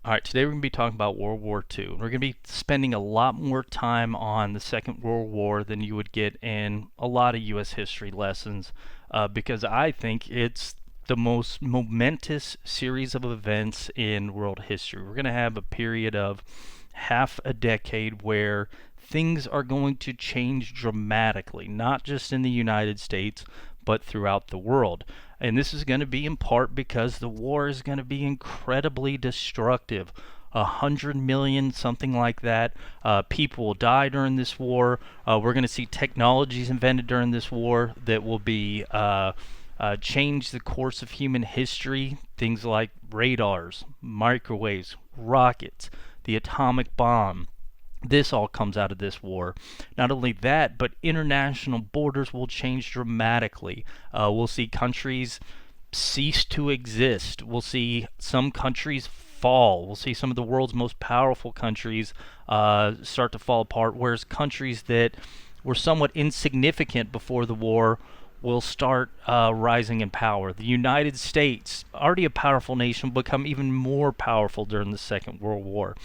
All right, today we're going to be talking about World War II. We're going to be spending a lot more time on the Second World War than you would get in a lot of U.S. history lessons because I think it's the most momentous series of events in world history. We're going to have a period of half a decade where things are going to change dramatically, not just in the United States, but throughout the world. And this is going to be in part because the war is going to be incredibly destructive. 100 million, something like that. People will die during this war. We're going to see technologies invented during this war that will be change the course of human history. Things like radars, microwaves, rockets, the atomic bomb. This all comes out of this war. Not only that, but international borders will change dramatically. We'll see countries cease to exist. We'll see some countries fall. We'll see some of the world's most powerful countries start to fall apart, whereas countries that were somewhat insignificant before the war will start rising in power. The United States, already a powerful nation, will become even more powerful during the Second World War.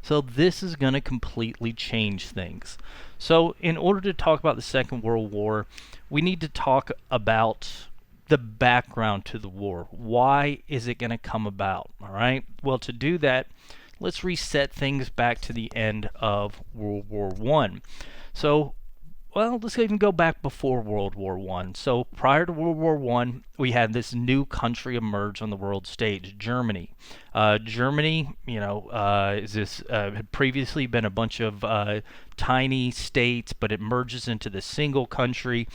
So this is going to completely change things. So in order to talk about the Second World War, we need to talk about the background to the war. Why is it going to come about? All right. Well, to do that, let's reset things back to the end of World War One. So let's even go back before World War One. So prior to World War One, we had this new country emerge on the world stage, Germany. Germany, had previously been a bunch of tiny states, but it merges into the single country.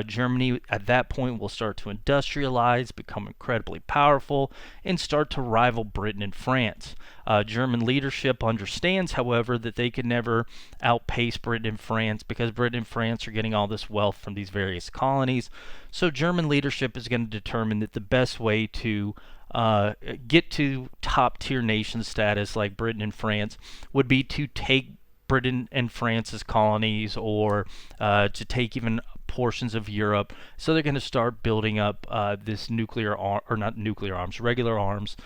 Germany, at that point, will start to industrialize, become incredibly powerful, and start to rival Britain and France. German leadership understands, however, that they can never outpace Britain and France because Britain and France are getting all this wealth from these various colonies. So German leadership is going to determine that the best way to get to top-tier nation status like Britain and France would be to take Britain and France's colonies or to take even portions of Europe. So they're going to start building up this regular arms,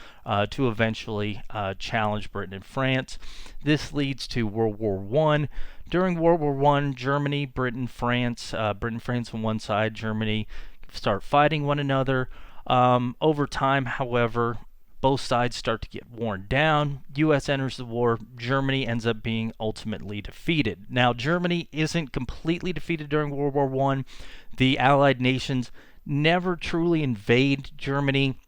to eventually challenge Britain and France. This leads to World War One. During World War One, Germany, Britain, France on one side, Germany start fighting one another. Over time, however, both sides start to get worn down. U.S. enters the war. Germany ends up being ultimately defeated. Now, Germany isn't completely defeated during World War One. The Allied nations never truly invade Germany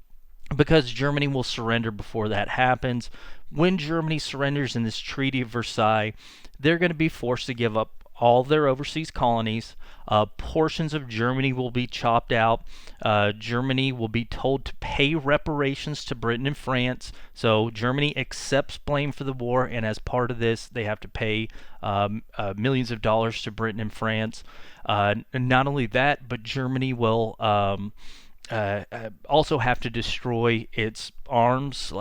because Germany will surrender before that happens. When Germany surrenders in this Treaty of Versailles, they're going to be forced to give up all their overseas colonies. Portions of Germany will be chopped out. Germany will be told to pay reparations to Britain and France. So Germany accepts blame for the war, and as part of this, they have to pay millions of dollars to Britain and France. And not only that, but Germany will also have to destroy its arms,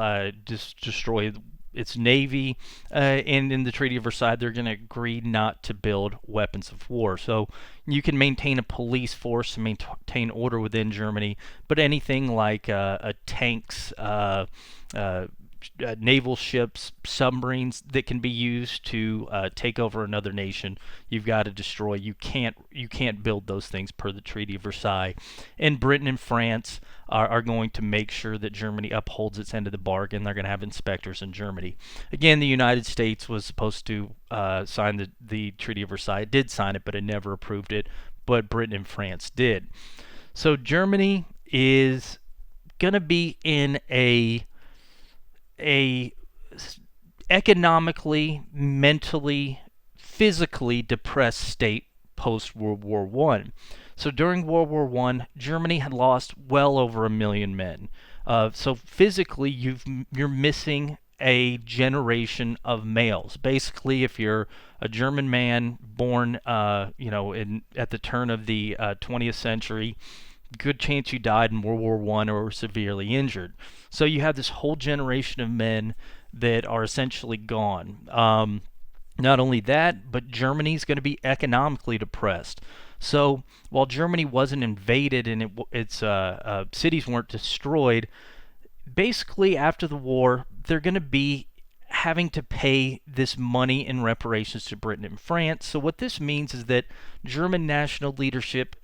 destroy its navy, and in the Treaty of Versailles, they're going to agree not to build weapons of war. So you can maintain a police force and maintain order within Germany, but anything like tanks, naval ships, submarines that can be used to take over another nation, you've got to destroy. You can't build those things per the Treaty of Versailles. And Britain and France are going to make sure that Germany upholds its end of the bargain. They're going to have inspectors in Germany. Again, the United States was supposed to sign the Treaty of Versailles. It did sign it, but it never approved it. But Britain and France did. So Germany is going to be in a economically, mentally, physically depressed state post World War One. So during World War One, Germany had lost well over 1 million men. So physically, you're missing a generation of males. Basically, if you're a German man born, at the turn of the 20th century, good chance you died in World War One or were severely injured. So you have this whole generation of men that are essentially gone. Not only that, but Germany's going to be economically depressed. So while Germany wasn't invaded and its cities weren't destroyed, basically after the war, they're going to be having to pay this money in reparations to Britain and France. So what this means is that German national leadership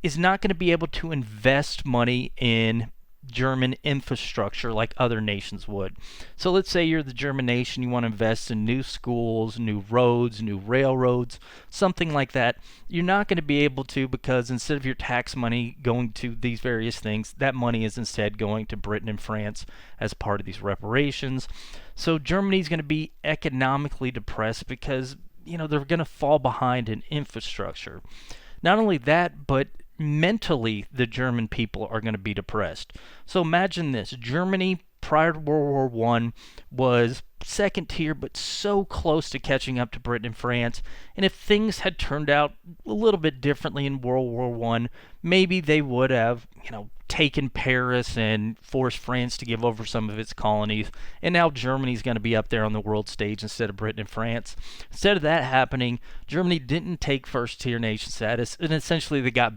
is not going to be able to invest money in German infrastructure like other nations would. So let's say you're the German nation, you want to invest in new schools, new roads, new railroads, something like that. You're not going to be able to, because instead of your tax money going to these various things, that money is instead going to Britain and France as part of these reparations. So Germany's going to be economically depressed because, they're going to fall behind in infrastructure. Not only that, but mentally the German people are going to be depressed. So imagine this. Germany prior to World War One was second tier, but so close to catching up to Britain and France. And if things had turned out a little bit differently in World War One, maybe they would have, taken Paris and forced France to give over some of its colonies. And now Germany's going to be up there on the world stage instead of Britain and France. Instead of that happening, Germany didn't take first tier nation status, and essentially they got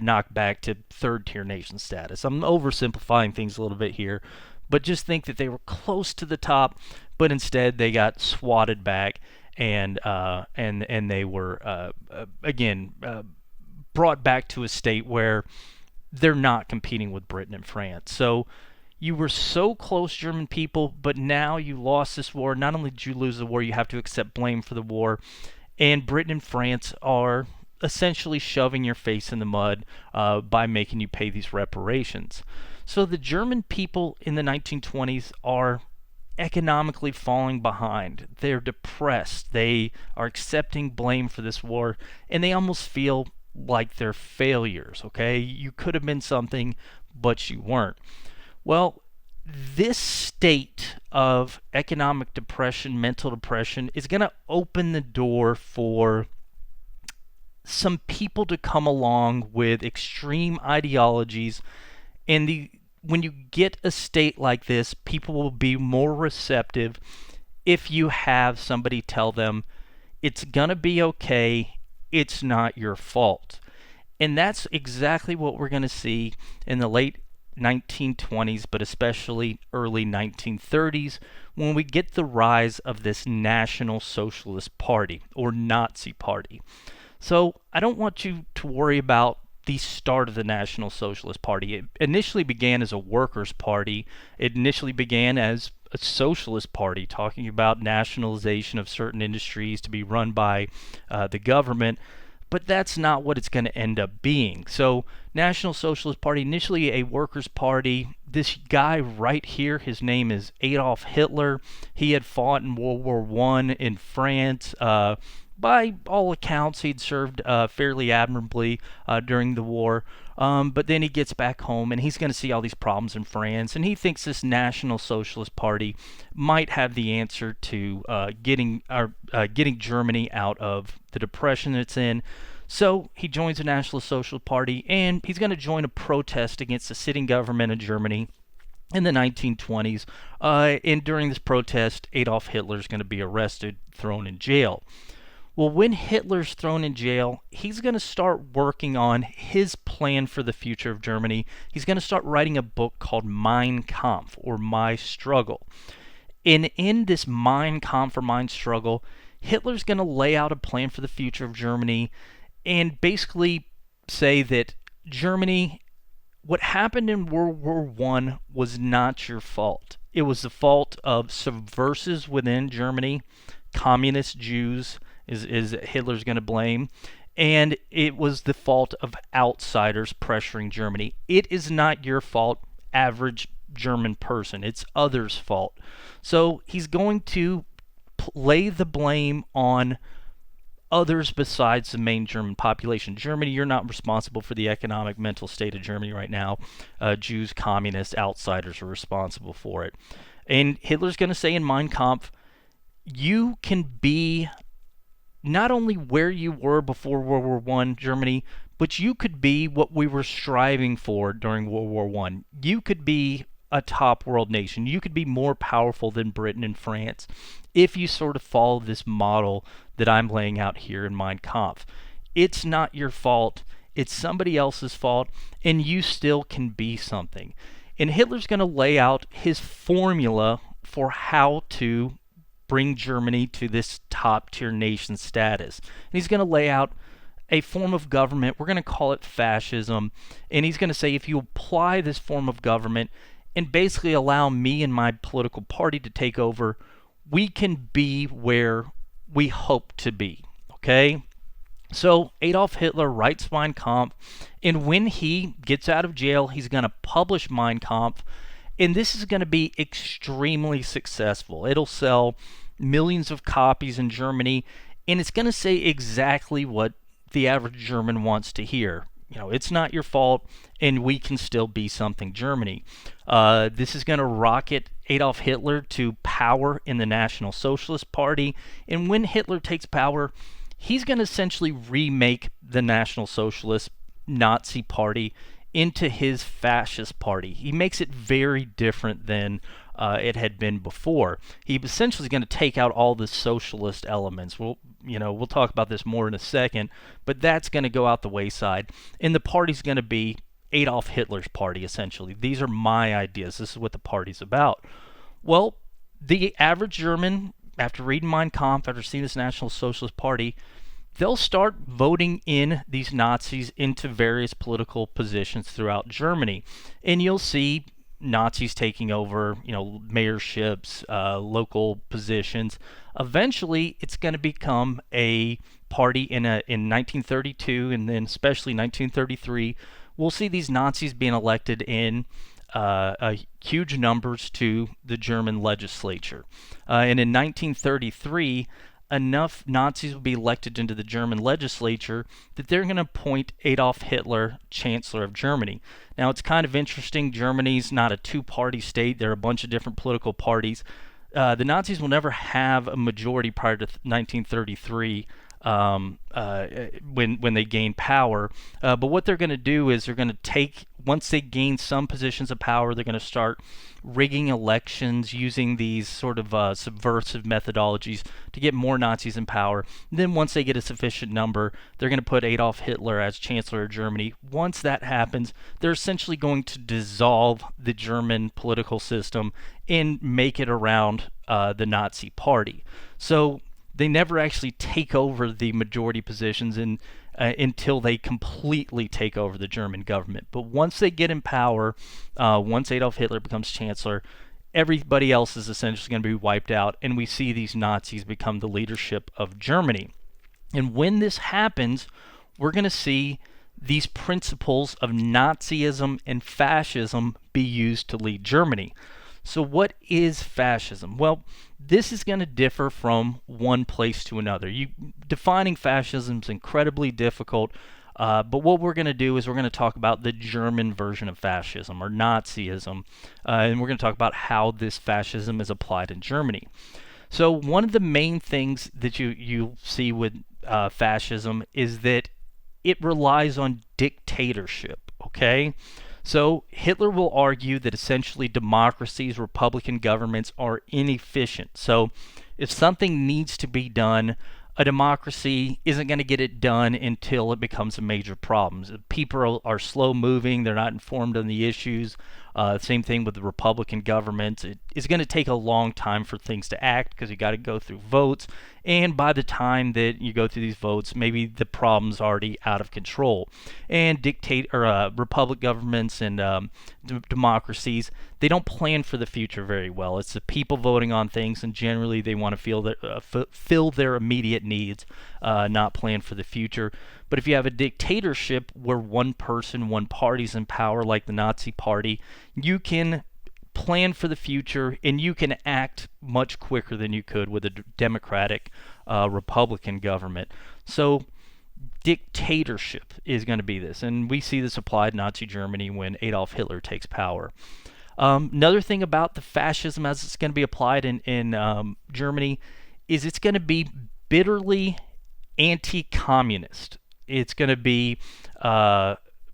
knocked back to third tier nation status. I'm oversimplifying things a little bit here, but just think that they were close to the top, but instead they got swatted back, and they were again brought back to a state where they're not competing with Britain and France. So you were so close, German people, but now you lost this war. Not only did you lose the war, you have to accept blame for the war, and Britain and France are essentially shoving your face in the mud by making you pay these reparations. So the German people in the 1920s are economically falling behind. They're depressed. They are accepting blame for this war, and they almost feel like they're failures, okay? You could have been something, but you weren't. Well, this state of economic depression, mental depression, is going to open the door for some people to come along with extreme ideologies, and when you get a state like this, people will be more receptive if you have somebody tell them it's gonna be okay, it's not your fault. And that's exactly what we're going to see in the late 1920s, but especially early 1930s, when we get the rise of this National Socialist Party, or Nazi Party. So I don't want you to worry about the start of the National Socialist Party. It initially began as a workers' party. It initially began as a socialist party, talking about nationalization of certain industries to be run by the government. But that's not what it's going to end up being. So, National Socialist Party, initially a workers' party. This guy right here, his name is Adolf Hitler. He had fought in World War I in France. By all accounts, he'd served fairly admirably during the war. But then he gets back home, and he's going to see all these problems in France, and he thinks this National Socialist Party might have the answer to getting Germany out of the depression it's in. So he joins the National Socialist Party, and he's going to join a protest against the sitting government of Germany in the 1920s. And during this protest, Adolf Hitler is going to be arrested, thrown in jail. Well, when Hitler's thrown in jail, he's going to start working on his plan for the future of Germany. He's going to start writing a book called Mein Kampf, or My Struggle. And in this Mein Kampf, or My Struggle, Hitler's going to lay out a plan for the future of Germany and basically say that Germany, what happened in World War I was not your fault. It was the fault of subversives within Germany, communist Jews, is Hitler's going to blame, and it was the fault of outsiders pressuring Germany. It is not your fault, average German person. It's others' fault. So he's going to lay the blame on others besides the main German population. Germany, you're not responsible for the economic mental state of Germany right now. Jews, communists, outsiders are responsible for it. And Hitler's going to say in Mein Kampf, you can be not only where you were before World War I, Germany, but you could be what we were striving for during World War I. You could be a top world nation. You could be more powerful than Britain and France if you sort of follow this model that I'm laying out here in Mein Kampf. It's not your fault. It's somebody else's fault, and you still can be something. And Hitler's going to lay out his formula for how to bring Germany to this top tier nation status. And he's going to lay out a form of government. We're going to call it fascism. And he's going to say if you apply this form of government and basically allow me and my political party to take over, we can be where we hope to be. Okay? So Adolf Hitler writes Mein Kampf, and when he gets out of jail, he's going to publish Mein Kampf, and this is going to be extremely successful. It'll sell millions of copies in Germany, and it's going to say exactly what the average German wants to hear. It's not your fault, and we can still be something, Germany. This is going to rocket Adolf Hitler to power in the National Socialist Party, and when Hitler takes power, he's going to essentially remake the National Socialist Nazi Party into his fascist party. He makes it very different than it had been before. He essentially is going to take out all the socialist elements. We'll talk about this more in a second, but that's going to go out the wayside, and the party's going to be Adolf Hitler's party, essentially. These are my ideas. This is what the party's about. Well, the average German, after reading Mein Kampf, after seeing this National Socialist Party, they'll start voting in these Nazis into various political positions throughout Germany. And you'll see Nazis taking over, mayorships, local positions. Eventually, it's going to become a party in 1932, and then especially 1933. We'll see these Nazis being elected in huge numbers to the German legislature. And in 1933, enough Nazis will be elected into the German legislature that they're going to appoint Adolf Hitler Chancellor of Germany. Now, it's kind of interesting. Germany's not a two-party state. There are a bunch of different political parties. The Nazis will never have a majority prior to 1933 when they gain power. But what they're going to do is they're going to take, once they gain some positions of power, they're going to start rigging elections using these sort of subversive methodologies to get more Nazis in power. And then once they get a sufficient number, they're going to put Adolf Hitler as Chancellor of Germany. Once that happens, they're essentially going to dissolve the German political system and make it around the Nazi Party. So they never actually take over the majority positions until they completely take over the German government. But once they get in power, once Adolf Hitler becomes chancellor, everybody else is essentially going to be wiped out, and we see these Nazis become the leadership of Germany. And when this happens, we're going to see these principles of Nazism and fascism be used to lead Germany. So what is fascism? Well, this is going to differ from one place to another. Defining fascism is incredibly difficult, but what we're going to do is we're going to talk about the German version of fascism, or Nazism, and we're going to talk about how this fascism is applied in Germany. So one of the main things that you see with fascism is that it relies on dictatorship, okay? So Hitler will argue that essentially democracies, Republican governments are inefficient. So if something needs to be done, a democracy isn't going to get it done until it becomes a major problem. People are slow moving, they're not informed on the issues. Same thing with the Republican government. It's going to take a long time for things to act because you got to go through votes, and by the time that you go through these votes, maybe the problem's already out of control. And republic governments and democracies, they don't plan for the future very well. It's the people voting on things, and generally they want to fill their immediate needs, not plan for the future. But if you have a dictatorship where one person, one party's in power, like the Nazi Party, you can plan for the future and you can act much quicker than you could with a democratic Republican government. So dictatorship is going to be this, and we see this applied in Nazi Germany when Adolf Hitler takes power. Another thing about the fascism as it's going to be applied in Germany is it's going to be bitterly anti-communist. It's going to be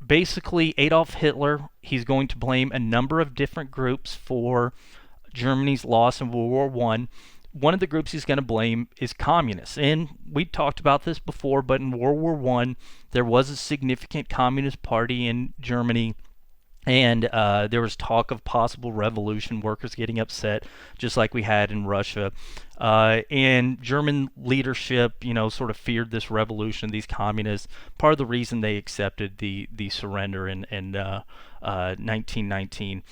basically Adolf Hitler. He's going to blame a number of different groups for Germany's loss in World War I. One of the groups he's going to blame is communists. And we talked about this before, but in World War I, there was a significant communist party in Germany. And there was talk of possible revolution, workers getting upset, just like we had in Russia. And German leadership, sort of feared this revolution, these communists. Part of the reason they accepted the surrender in 1919.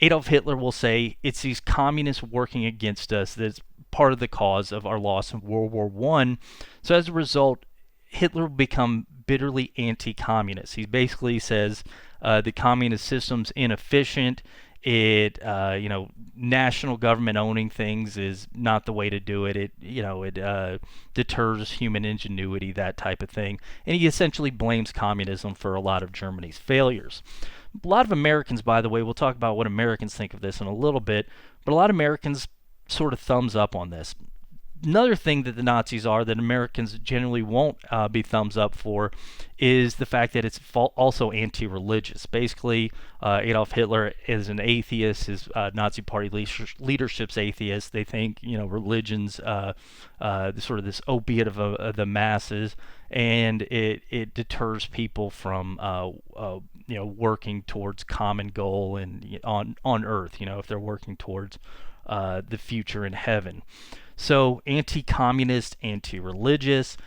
Adolf Hitler will say it's these communists working against us that's part of the cause of our loss in World War One. So as a result, Hitler will become bitterly anti-communist. He basically says the communist system's inefficient. National government owning things is not the way to do it. It deters human ingenuity, that type of thing. And he essentially blames communism for a lot of Germany's failures. A lot of Americans, by the way, we'll talk about what Americans think of this in a little bit, but a lot of Americans sort of thumbs up on this. Another thing that the Nazis are that Americans generally won't be thumbs up for is the fact that it's also anti-religious. Basically, Adolf Hitler is an atheist. His Nazi party leadership's atheist. They think religion's sort of this opiate of the masses, and it deters people from working towards common goal and on Earth. If they're working towards the future in heaven. So anti-communist, anti-religious.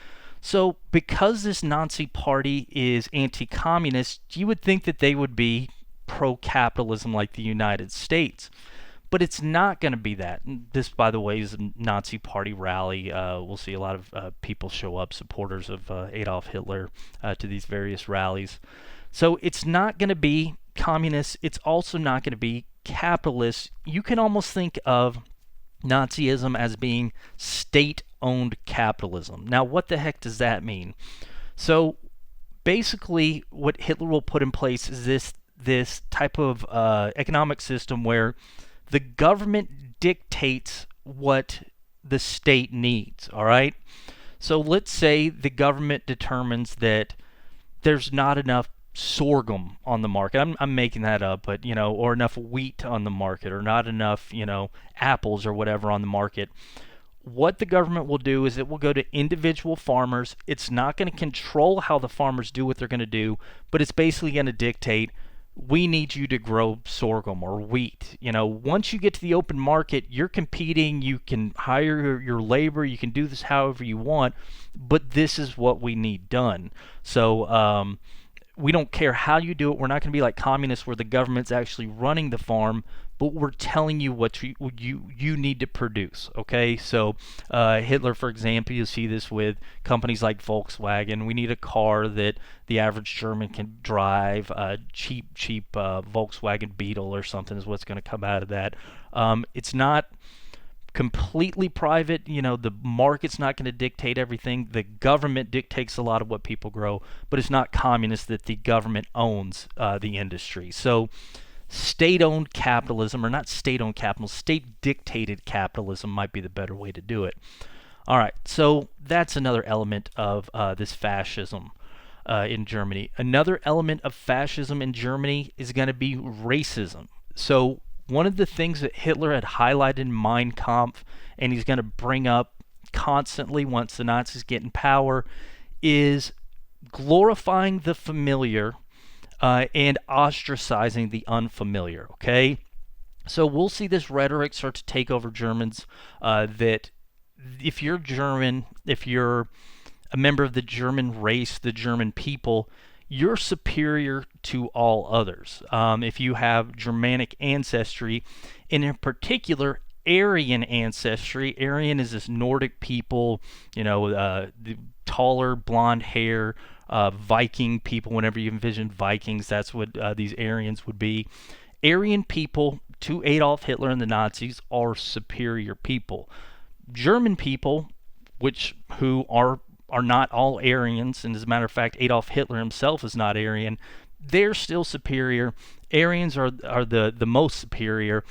So because this Nazi party is anti-communist, you would think that they would be pro-capitalism like the United States. But it's not going to be that. This, by the way, is a Nazi party rally. We'll see a lot of people show up, supporters of Adolf Hitler, to these various rallies. So it's not going to be communist. It's also not going to be capitalist. You can almost think of Nazism as being state-owned capitalism. Now, what the heck does that mean? So, basically, what Hitler will put in place is this type of economic system where the government dictates what the state needs. All right. So let's say the government determines that there's not enough sorghum on the market. I'm making that up, but or enough wheat on the market, or not enough, apples or whatever on the market. What the government will do is it will go to individual farmers. It's not going to control how the farmers do what they're going to do, but it's basically going to dictate, we need you to grow sorghum or wheat. Once you get to the open market, you're competing, you can hire your labor, you can do this however you want, but this is what we need done. So, we don't care how you do it. We're not going to be like communists where the government's actually running the farm, but we're telling you what you need to produce. Okay, so Hitler, for example, you see this with companies like Volkswagen. We need a car that the average German can drive. Cheap Volkswagen Beetle or something is what's going to come out of that. It's not completely private. The market's not going to dictate everything. The government dictates a lot of what people grow, but it's not communist that the government owns the industry. So state-owned capitalism, or not state-owned capitalism, state-dictated capitalism might be the better way to do it. All right, so that's another element of this fascism in Germany. Another element of fascism in Germany is going to be racism. So one of the things that Hitler had highlighted in Mein Kampf, and he's going to bring up constantly once the Nazis get in power, is glorifying the familiar and ostracizing the unfamiliar. Okay? So we'll see this rhetoric start to take over Germans, that if you're German, if you're a member of the German race, the German people, you're superior to all others. If you have Germanic ancestry, and in particular Aryan ancestry. Aryan is this Nordic people, the taller, blonde hair, Viking people. Whenever you envision Vikings, that's what these Aryans would be. Aryan people to Adolf Hitler and the Nazis are superior people. German people, who are not all Aryans, and as a matter of fact, Adolf Hitler himself is not Aryan, they're still superior. Aryans are the most superior.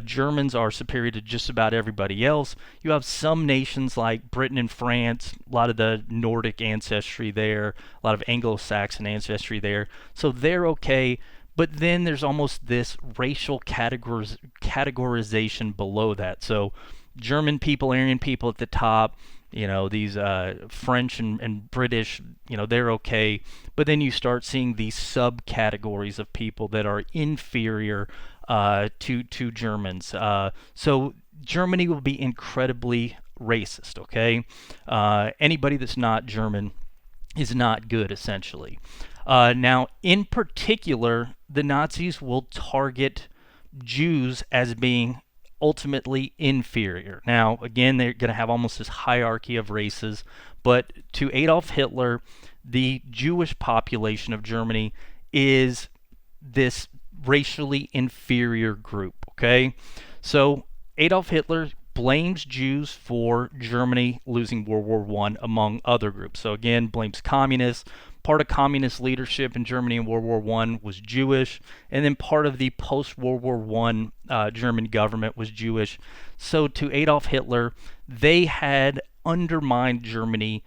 Germans are superior to just about everybody else. You have some nations like Britain and France, a lot of the Nordic ancestry there, a lot of Anglo-Saxon ancestry there, so they're okay. But then there's almost this racial categorization below that. So German people, Aryan people at the top, these French and British, they're okay. But then you start seeing these subcategories of people that are inferior to Germans. So Germany will be incredibly racist, okay? Anybody that's not German is not good, essentially. Now, in particular, the Nazis will target Jews as being ultimately inferior. Now, again, they're going to have almost this hierarchy of races, but to Adolf Hitler, the Jewish population of Germany is this racially inferior group, okay? So Adolf Hitler blames Jews for Germany losing World War I, among other groups. So again, blames communists. Part of communist leadership in Germany in World War I was Jewish, and then part of the post-World War I German government was Jewish. So to Adolf Hitler, they had undermined Germany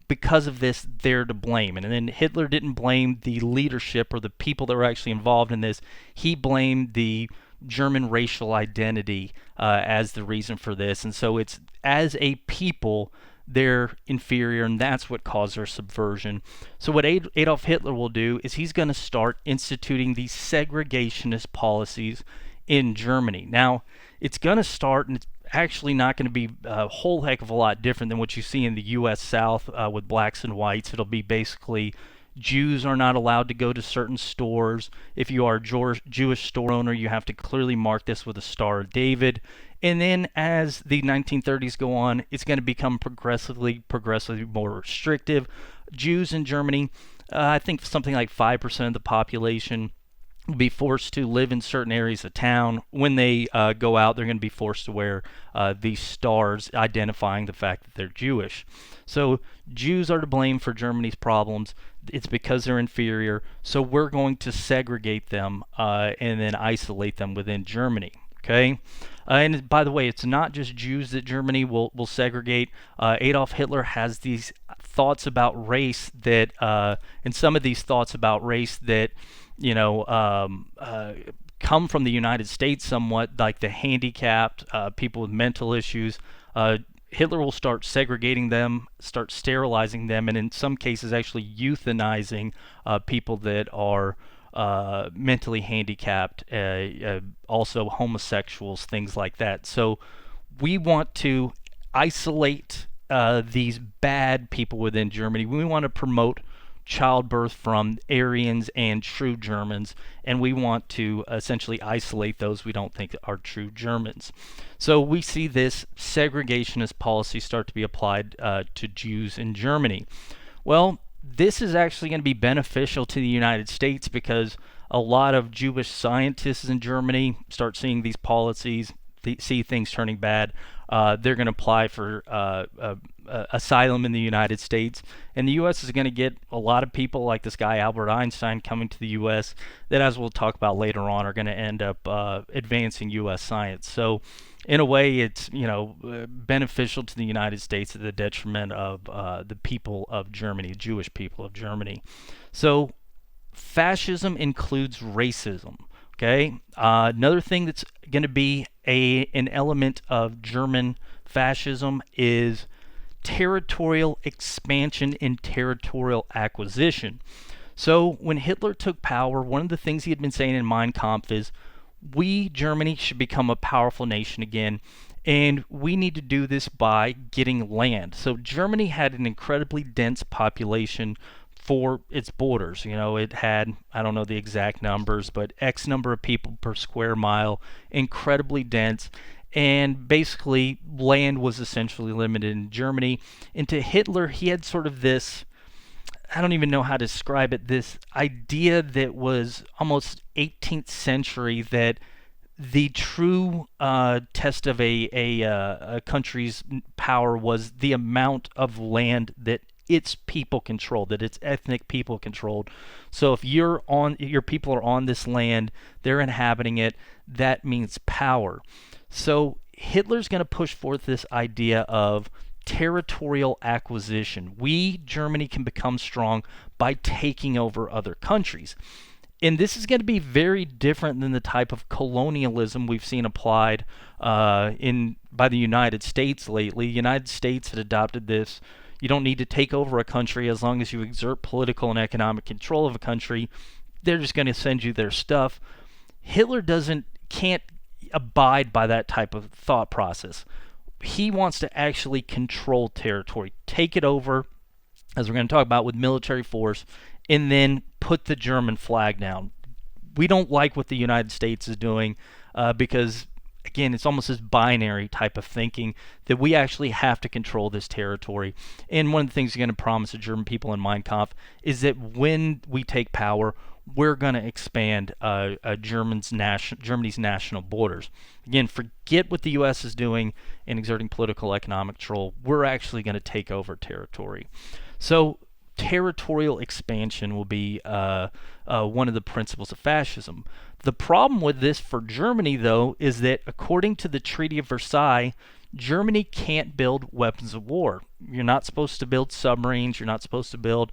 because of this, they're to blame. And then Hitler didn't blame the leadership or the people that were actually involved in this. He blamed the German racial identity as the reason for this. And so it's, as a people, they're inferior, and that's what caused their subversion. So what Adolf Hitler will do is he's going to start instituting these segregationist policies in Germany. Now, it's going to start, and it's actually not going to be a whole heck of a lot different than what you see in the U.S. South with blacks and whites. It'll be basically Jews are not allowed to go to certain stores. If you are a Jewish store owner, you have to clearly mark this with a Star of David. And then as the 1930s go on, it's going to become progressively more restrictive. Jews in Germany, I think something like 5% of the population will be forced to live in certain areas of town. When they go out, they're going to be forced to wear these stars identifying the fact that they're Jewish. So Jews are to blame for Germany's problems. It's because they're inferior. So we're going to segregate them and then isolate them within Germany. Okay? And by the way, it's not just Jews that Germany will segregate. Adolf Hitler has these thoughts about race that, and some of these thoughts about race that, come from the United States somewhat, like the handicapped, people with mental issues. Hitler will start segregating them, start sterilizing them, and in some cases actually euthanizing people that are mentally handicapped, also homosexuals, things like that. So we want to isolate these bad people within Germany. We want to promote childbirth from Aryans and true Germans, and we want to essentially isolate those we don't think are true Germans. So we see this segregationist policy start to be applied to Jews in Germany. Well, this is actually going to be beneficial to the United States because a lot of Jewish scientists in Germany start seeing these policies, see things turning bad. They're going to apply for asylum in the United States, and the U.S. is going to get a lot of people like this guy Albert Einstein coming to the U.S. that, as we'll talk about later on, are going to end up advancing U.S. science. So in a way, it's beneficial to the United States at the detriment of the people of Germany, Jewish people of Germany. So fascism includes racism. Okay. Another thing that's going to be an element of German fascism is territorial expansion and territorial acquisition. So when Hitler took power, one of the things he had been saying in Mein Kampf is, we, Germany, should become a powerful nation again, and we need to do this by getting land. So Germany had an incredibly dense population for its borders. It had, I don't know the exact numbers, but X number of people per square mile, incredibly dense. And basically, land was essentially limited in Germany. And to Hitler, he had sort of this, I don't even know how to describe it, this idea that was almost 18th century, that the true test of a country's power was the amount of land that its people controlled, that its ethnic people controlled. So if your people are on this land, they're inhabiting it, that means power. So Hitler's going to push forth this idea of territorial acquisition. We, Germany, can become strong by taking over other countries. And this is going to be very different than the type of colonialism we've seen applied in by the United States lately. The United States had adopted this. You don't need to take over a country as long as you exert political and economic control of a country. They're just going to send you their stuff. Hitler can't abide by that type of thought process. He wants to actually control territory, take it over, as we're going to talk about, with military force, and then put the German flag down. We don't like what the United States is doing because, again, it's almost this binary type of thinking that we actually have to control this territory. And one of the things you're going to promise the German people in Mein Kampf is that when we take power, we're going to expand Germany's national borders. Again, forget what the U.S. is doing in exerting political economic control. We're actually going to take over territory. So territorial expansion will be one of the principles of fascism. The problem with this for Germany, though, is that according to the Treaty of Versailles, Germany can't build weapons of war. You're not supposed to build submarines. You're not supposed to build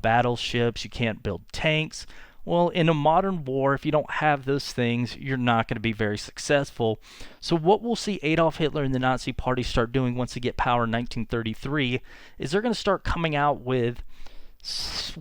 battleships. You can't build tanks. Well, in a modern war, if you don't have those things, you're not going to be very successful. So what we'll see Adolf Hitler and the Nazi Party start doing once they get power in 1933 is they're going to start coming out with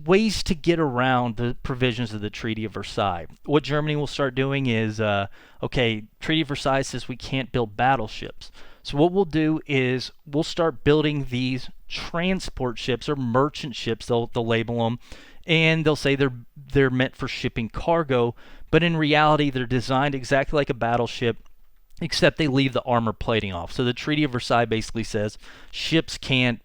ways to get around the provisions of the Treaty of Versailles. What Germany will start doing is, okay, Treaty of Versailles says we can't build battleships. So what we'll do is we'll start building these transport ships or merchant ships, they'll label them, and they'll say they're meant for shipping cargo, but in reality they're designed exactly like a battleship, except they leave the armor plating off. So the Treaty of Versailles basically says ships can't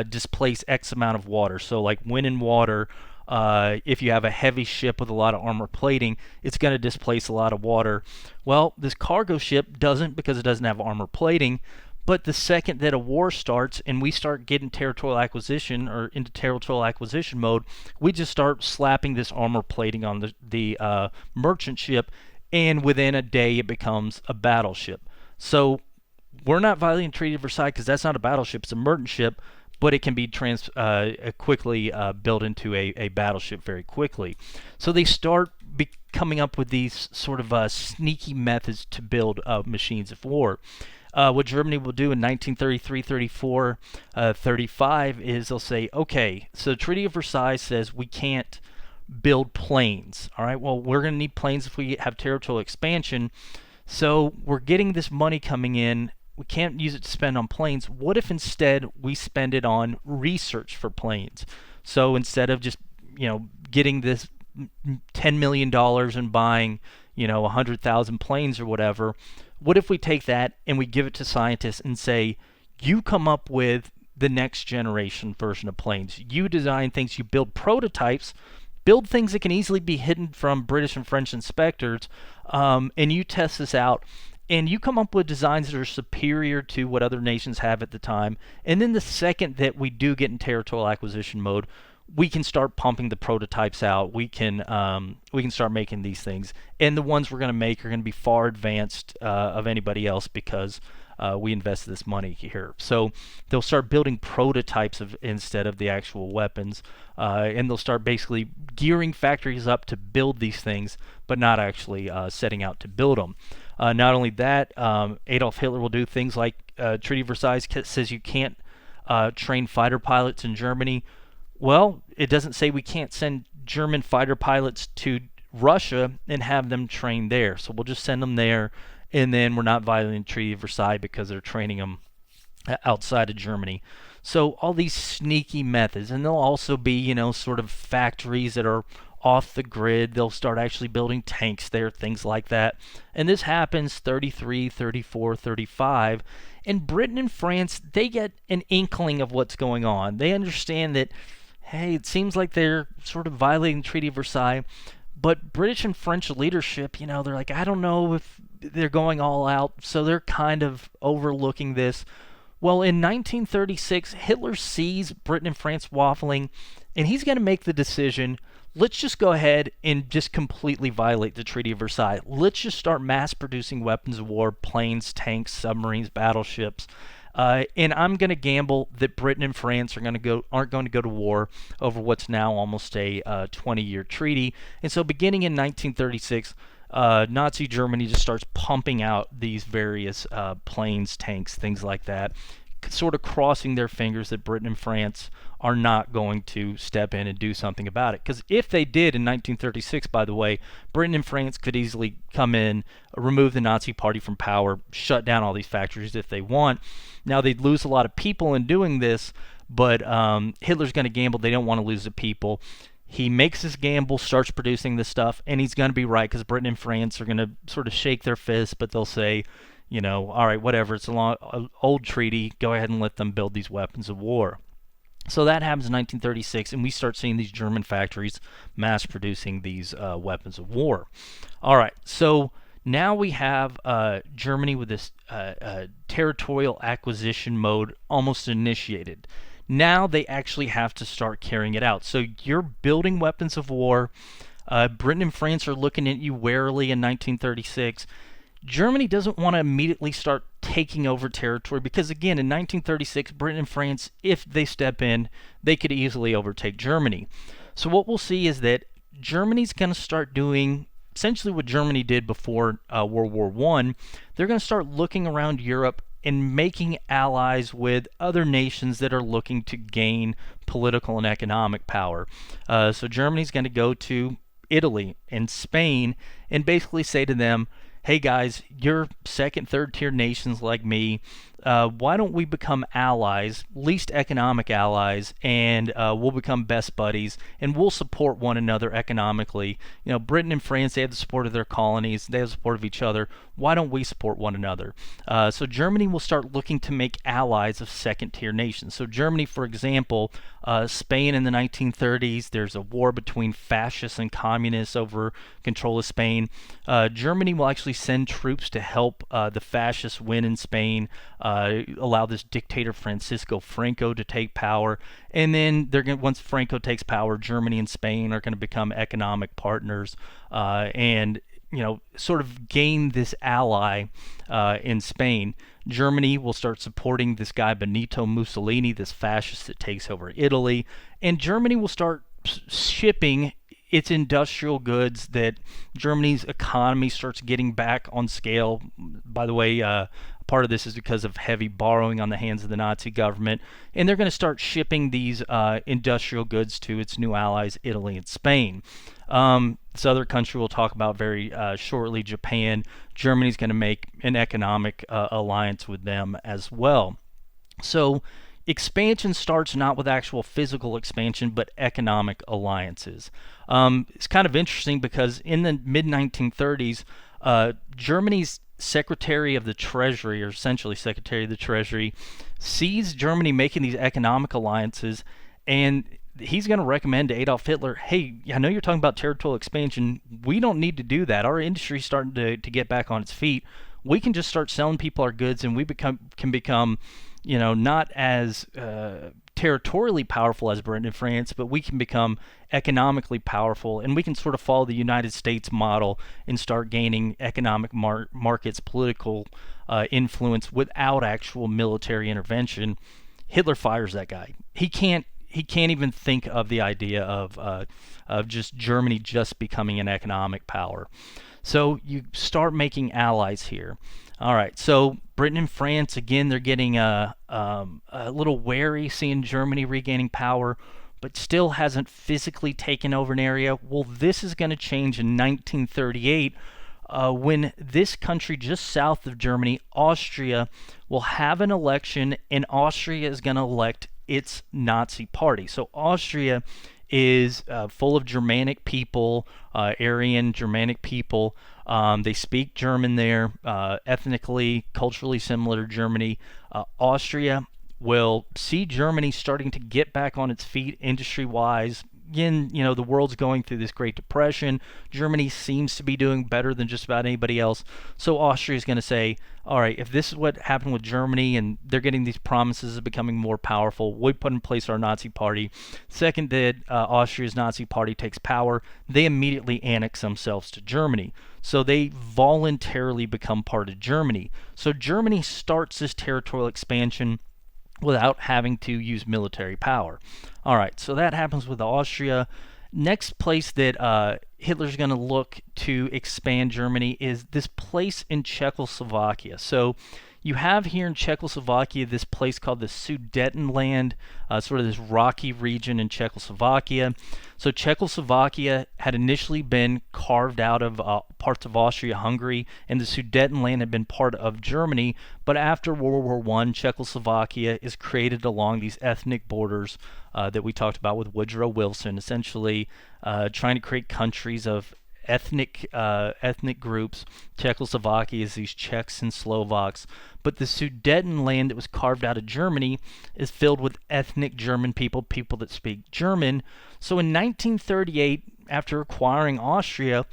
displace X amount of water. So like when in water, if you have a heavy ship with a lot of armor plating, it's going to displace a lot of water. Well, this cargo ship doesn't, because it doesn't have armor plating. But the second that a war starts and we start getting territorial acquisition or into territorial acquisition mode, we just start slapping this armor plating on the merchant ship, and within a day it becomes a battleship. So we're not violating the Treaty of Versailles because that's not a battleship, it's a merchant ship, but it can be quickly built into a battleship very quickly. So they start coming up with these sort of sneaky methods to build machines of war. What Germany will do in 1933, 34, 35 is they'll say, okay, so the Treaty of Versailles says we can't build planes. All right, well, we're going to need planes if we have territorial expansion. So we're getting this money coming in. We can't use it to spend on planes. What if instead we spend it on research for planes? So instead of just, getting this $10 million and buying, 100,000 planes or whatever, what if we take that and we give it to scientists and say, you come up with the next generation version of planes. You design things, you build prototypes, build things that can easily be hidden from British and French inspectors, and you test this out. And you come up with designs that are superior to what other nations have at the time. And then the second that we do get in territorial acquisition mode, we can start pumping the prototypes out. We can start making these things, and the ones we're going to make are going to be far advanced of anybody else because we invested this money here. So they'll start building prototypes instead of the actual weapons, and they'll start basically gearing factories up to build these things, but not actually setting out to build them. Not only that, Adolf Hitler will do things like Treaty of Versailles says you can't train fighter pilots in Germany. Well, it doesn't say we can't send German fighter pilots to Russia and have them train there. So we'll just send them there, and then we're not violating the Treaty of Versailles because they're training them outside of Germany. So all these sneaky methods, and there'll also be, sort of factories that are off the grid. They'll start actually building tanks there, things like that. And this happens 33, 34, 35. And Britain and France, they get an inkling of what's going on. They understand that, hey, it seems like they're sort of violating the Treaty of Versailles, but British and French leadership, they're like, I don't know if they're going all out, so they're kind of overlooking this. Well, in 1936, Hitler sees Britain and France waffling, and he's going to make the decision, let's just go ahead and just completely violate the Treaty of Versailles. Let's just start mass producing weapons of war, planes, tanks, submarines, battleships. And I'm going to gamble that Britain and France aren't going to go to war over what's now almost a 20-year treaty. And so, beginning in 1936, Nazi Germany just starts pumping out these various planes, tanks, things like that, sort of crossing their fingers that Britain and France are not going to step in and do something about it. Because if they did in 1936, by the way, Britain and France could easily come in, remove the Nazi Party from power, shut down all these factories if they want. Now, they'd lose a lot of people in doing this, but Hitler's going to gamble. They don't want to lose the people. He makes his gamble, starts producing this stuff, and he's going to be right, because Britain and France are going to sort of shake their fists, but they'll say, all right, whatever, it's an old treaty, go ahead and let them build these weapons of war. So that happens in 1936, and we start seeing these German factories mass producing these weapons of war. All right, so now we have Germany with this territorial acquisition mode almost initiated. Now they actually have to start carrying it out. So you're building weapons of war. Britain and France are looking at you warily in 1936. Germany doesn't want to immediately start taking over territory because, again, in 1936, Britain and France, if they step in, they could easily overtake Germany. So what we'll see is that Germany's going to start doing essentially what Germany did before World War I. They're going to start looking around Europe and making allies with other nations that are looking to gain political and economic power. So Germany's going to go to Italy and Spain and basically say to them, hey guys, you're second, third tier nations like me. Why don't we become allies, least economic allies, and we'll become best buddies, and we'll support one another economically. Britain and France, they have the support of their colonies, they have the support of each other. Why don't we support one another? So Germany will start looking to make allies of second tier nations. So Germany, for example, Spain in the 1930s, there's a war between fascists and communists over control of Spain. Germany will actually send troops to help the fascists win in Spain, allow this dictator Francisco Franco to take power, and then once Franco takes power, Germany and Spain are going to become economic partners, and sort of gain this ally in Spain. Germany will start supporting this guy Benito Mussolini, this fascist that takes over Italy, and Germany will start shipping its industrial goods, that Germany's economy starts getting back on scale. By the way, part of this is because of heavy borrowing on the hands of the Nazi government, and they're going to start shipping these industrial goods to its new allies, Italy and Spain. This other country we'll talk about very shortly, Japan. Germany's going to make an economic alliance with them as well. So expansion starts not with actual physical expansion, but economic alliances. It's kind of interesting because in the mid-1930s, Germany's Secretary of the Treasury, or essentially Secretary of the Treasury, sees Germany making these economic alliances, and he's going to recommend to Adolf Hitler, hey, I know you're talking about territorial expansion. We don't need to do that. Our industry's starting to get back on its feet. We can just start selling people our goods, and we can become not as territorially powerful as Britain and France, but we can become economically powerful, and we can sort of follow the United States model and start gaining economic markets, political influence without actual military intervention. Hitler fires that guy. He can't even think of the idea of just Germany just becoming an economic power. So you start making allies here. All right, so Britain and France, again, they're getting a little wary seeing Germany regaining power, but still hasn't physically taken over an area. Well, this is going to change in 1938 when this country just south of Germany, Austria, will have an election, and Austria is going to elect its Nazi party. So Austria is full of Germanic people, Aryan Germanic people. They speak German there, ethnically, culturally similar to Germany. Austria will see Germany starting to get back on its feet industry-wise, again, the world's going through this Great Depression. Germany seems to be doing better than just about anybody else. So Austria is going to say, all right, if this is what happened with Germany and they're getting these promises of becoming more powerful, we put in place our Nazi party. Second that Austria's Nazi party takes power, they immediately annex themselves to Germany. So they voluntarily become part of Germany. So Germany starts this territorial expansion without having to use military power. All right, so that happens with Austria. Next place that Hitler's going to look to expand Germany is this place in Czechoslovakia. So you have here in Czechoslovakia this place called the Sudetenland, sort of this rocky region in Czechoslovakia. So Czechoslovakia had initially been carved out of parts of Austria-Hungary, and the Sudetenland had been part of Germany. But after World War I, Czechoslovakia is created along these ethnic borders that we talked about with Woodrow Wilson, essentially trying to create countries of ethnic groups. Czechoslovakia is these Czechs and Slovaks, but the Sudetenland that was carved out of Germany is filled with ethnic German people that speak German. So in 1938, after acquiring Austria,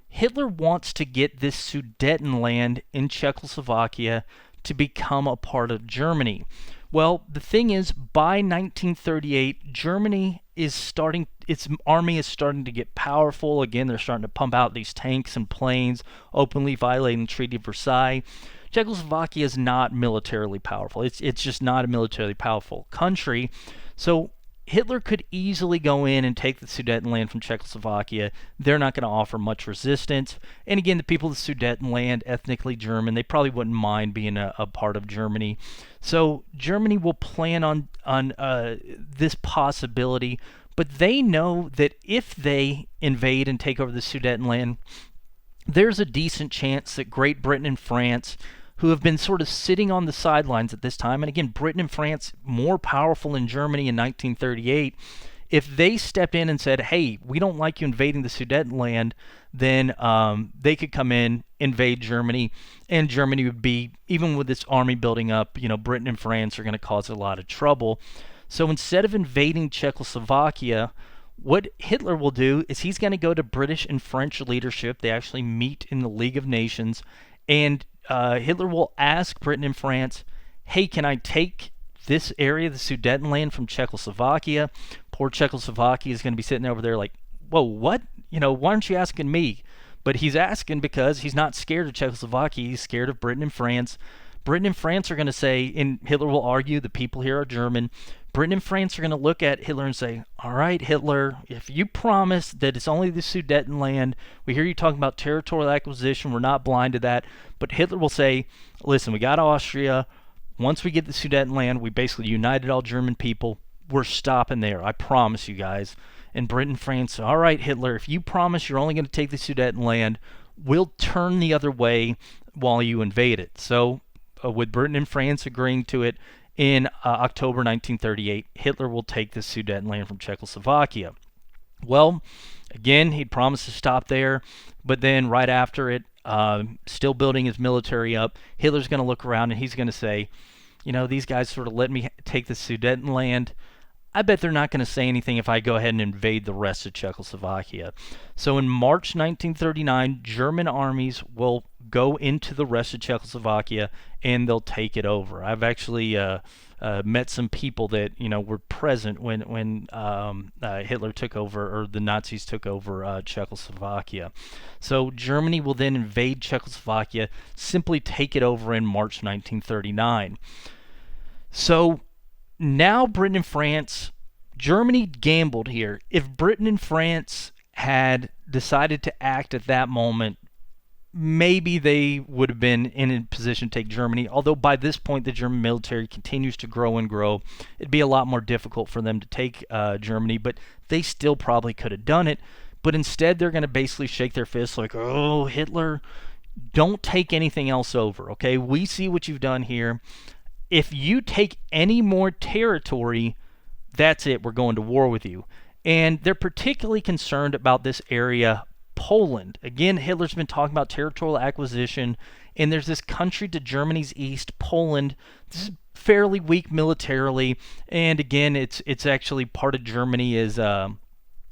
Hitler wants to get this Sudetenland in Czechoslovakia to become a part of Germany. Well, the thing is, by 1938, Germany is starting, its army is starting to get powerful. Again, they're starting to pump out these tanks and planes, openly violating the Treaty of Versailles. Czechoslovakia is not militarily powerful. It's just not a militarily powerful country. So Hitler could easily go in and take the Sudetenland from Czechoslovakia. They're not going to offer much resistance. And again, the people of the Sudetenland, ethnically German, they probably wouldn't mind being a part of Germany. So Germany will plan on this possibility, but they know that if they invade and take over the Sudetenland, there's a decent chance that Great Britain and France, who have been sort of sitting on the sidelines at this time, and again, Britain and France more powerful than Germany in 1938, if they stepped in and said, hey, we don't like you invading the Sudetenland, then they could come in, invade Germany, and Germany would be, even with its army building up, Britain and France are going to cause a lot of trouble. So instead of invading Czechoslovakia, what Hitler will do is he's going to go to British and French leadership. They actually meet in the League of Nations, and Hitler will ask Britain and France, hey, can I take this area, the Sudetenland, from Czechoslovakia? Poor Czechoslovakia is going to be sitting over there like, whoa, what? Why aren't you asking me? But he's asking because he's not scared of Czechoslovakia. He's scared of Britain and France. Britain and France are going to say, and Hitler will argue, the people here are German. Britain and France are going to look at Hitler and say, all right, Hitler, if you promise that it's only the Sudetenland, we hear you talking about territorial acquisition, we're not blind to that, but Hitler will say, listen, we got Austria. Once we get the Sudetenland, we basically united all German people. We're stopping there. I promise you guys. And Britain and France, all right, Hitler, if you promise you're only going to take the Sudetenland, we'll turn the other way while you invade it. So with Britain and France agreeing to it, in October 1938, Hitler will take the Sudetenland from Czechoslovakia. Well, again, he'd promised to stop there, but then right after it, still building his military up, Hitler's going to look around and he's going to say, these guys sort of let me take the Sudetenland. I bet they're not going to say anything if I go ahead and invade the rest of Czechoslovakia. So in March 1939, German armies will go into the rest of Czechoslovakia and they'll take it over. I've actually met some people that were present when Hitler took over, or the Nazis took over Czechoslovakia. So Germany will then invade Czechoslovakia, simply take it over in March 1939. So now Britain and France, Germany gambled here. If Britain and France had decided to act at that moment, maybe they would have been in a position to take Germany, although by this point the German military continues to grow and grow. It'd be a lot more difficult for them to take Germany, but they still probably could have done it. But instead they're going to basically shake their fists like, oh, Hitler, don't take anything else over, okay? We see what you've done here. If you take any more territory, that's it, we're going to war with you. And they're particularly concerned about this area, Poland. Again, Hitler's been talking about territorial acquisition, and there's this country to Germany's east, Poland. This is fairly weak militarily, and again, it's actually part of Germany is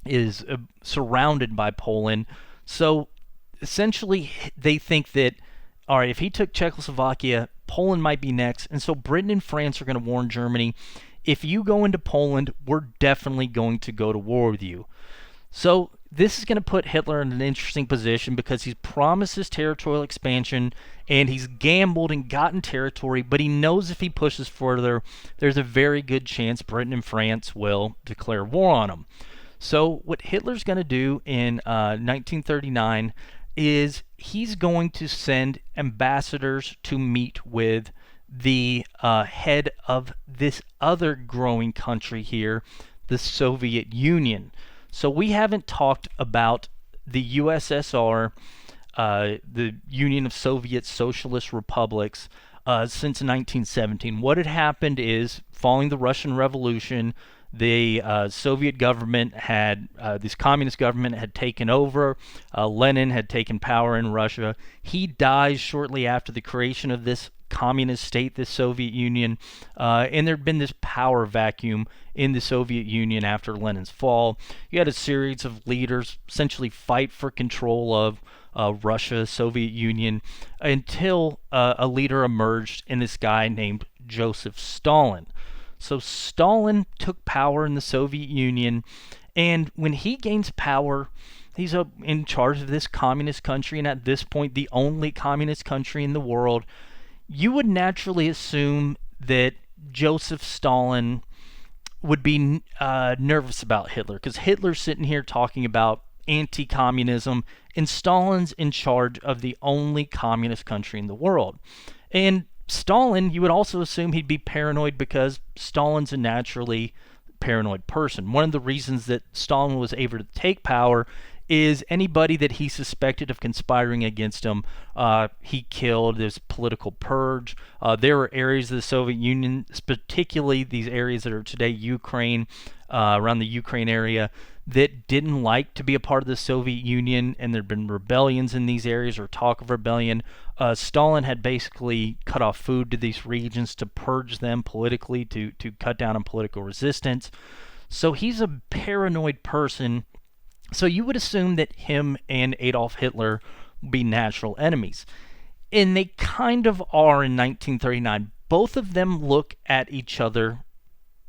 is surrounded by Poland. So essentially, they think that, all right, if he took Czechoslovakia, Poland might be next. And so Britain and France are going to warn Germany, if you go into Poland, we're definitely going to go to war with you. So this is going to put Hitler in an interesting position because he's promised this territorial expansion and he's gambled and gotten territory, but he knows if he pushes further, there's a very good chance Britain and France will declare war on him. So what Hitler's going to do in 1939 is he's going to send ambassadors to meet with the head of this other growing country here, the Soviet Union. So we haven't talked about the USSR, the Union of Soviet Socialist Republics, since 1917. What had happened is, following the Russian Revolution, the Soviet government had, this communist government had taken over. Lenin had taken power in Russia. He dies shortly after the creation of this communist state, the Soviet Union, and there'd been this power vacuum in the Soviet Union after Lenin's fall. You had a series of leaders essentially fight for control of Russia, Soviet Union, until a leader emerged in this guy named Joseph Stalin. So Stalin took power in the Soviet Union, and when he gains power, he's in charge of this communist country, and at this point the only communist country in the world. You would naturally assume that Joseph Stalin would be nervous about Hitler, because Hitler's sitting here talking about anti-communism, and Stalin's in charge of the only communist country in the world. And Stalin, you would also assume he'd be paranoid because Stalin's a naturally paranoid person. One of the reasons that Stalin was able to take power is anybody that he suspected of conspiring against him, he killed. There's political purge. There were areas of the Soviet Union, particularly these areas that are today Ukraine, around the Ukraine area, that didn't like to be a part of the Soviet Union, and there had been rebellions in these areas or talk of rebellion. Stalin had basically cut off food to these regions to purge them politically, to cut down on political resistance. So he's a paranoid person. So you would assume that him and Adolf Hitler would be natural enemies. And they kind of are in 1939. Both of them look at each other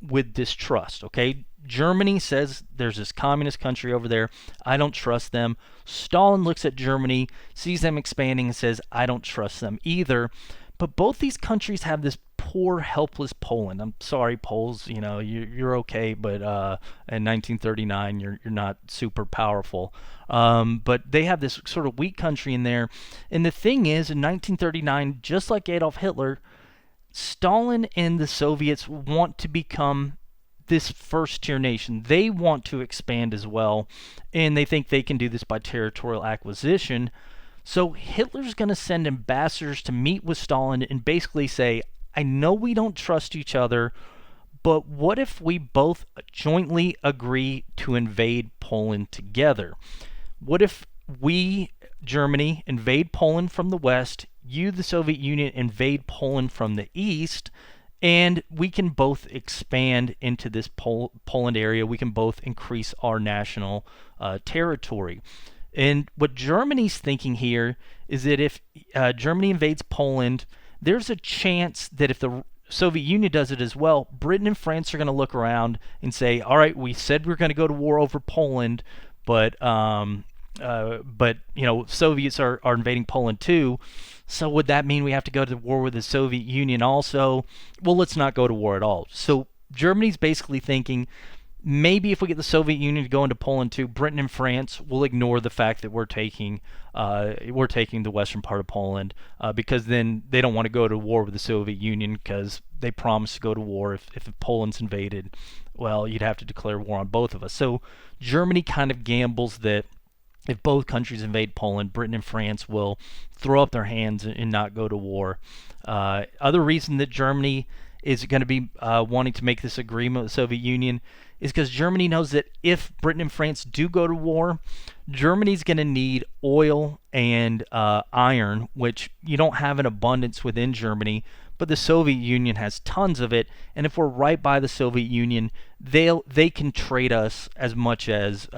with distrust, okay? Germany says there's this communist country over there. I don't trust them. Stalin looks at Germany, sees them expanding, and says, I don't trust them either. But both these countries have this poor, helpless Poland. I'm sorry, Poles, you're okay, but in 1939, you're not super powerful. But they have this sort of weak country in there. And the thing is, in 1939, just like Adolf Hitler, Stalin and the Soviets want to become this first-tier nation. They want to expand as well, and they think they can do this by territorial acquisition. So Hitler's going to send ambassadors to meet with Stalin and basically say, I know we don't trust each other, but what if we both jointly agree to invade Poland together? What if we, Germany, invade Poland from the west, you, the Soviet Union, invade Poland from the east, and we can both expand into this Poland area. We can both increase our national territory. And what Germany's thinking here is that if Germany invades Poland, there's a chance that if the Soviet Union does it as well, Britain and France are going to look around and say, all right, we said we're going to go to war over Poland, but Soviets are invading Poland too. So would that mean we have to go to war with the Soviet Union also? Well, let's not go to war at all. So Germany's basically thinking, maybe if we get the Soviet Union to go into Poland too, Britain and France will ignore the fact that we're taking the western part of Poland, because then they don't want to go to war with the Soviet Union because they promised to go to war if Poland's invaded. Well, you'd have to declare war on both of us. So Germany kind of gambles that if both countries invade Poland, Britain and France will throw up their hands and not go to war. Other reason that Germany is going to be wanting to make this agreement with the Soviet Union is because Germany knows that if Britain and France do go to war, Germany's going to need oil and iron, which you don't have in abundance within Germany, but the Soviet Union has tons of it. And if we're right by the Soviet Union, they can trade us as much as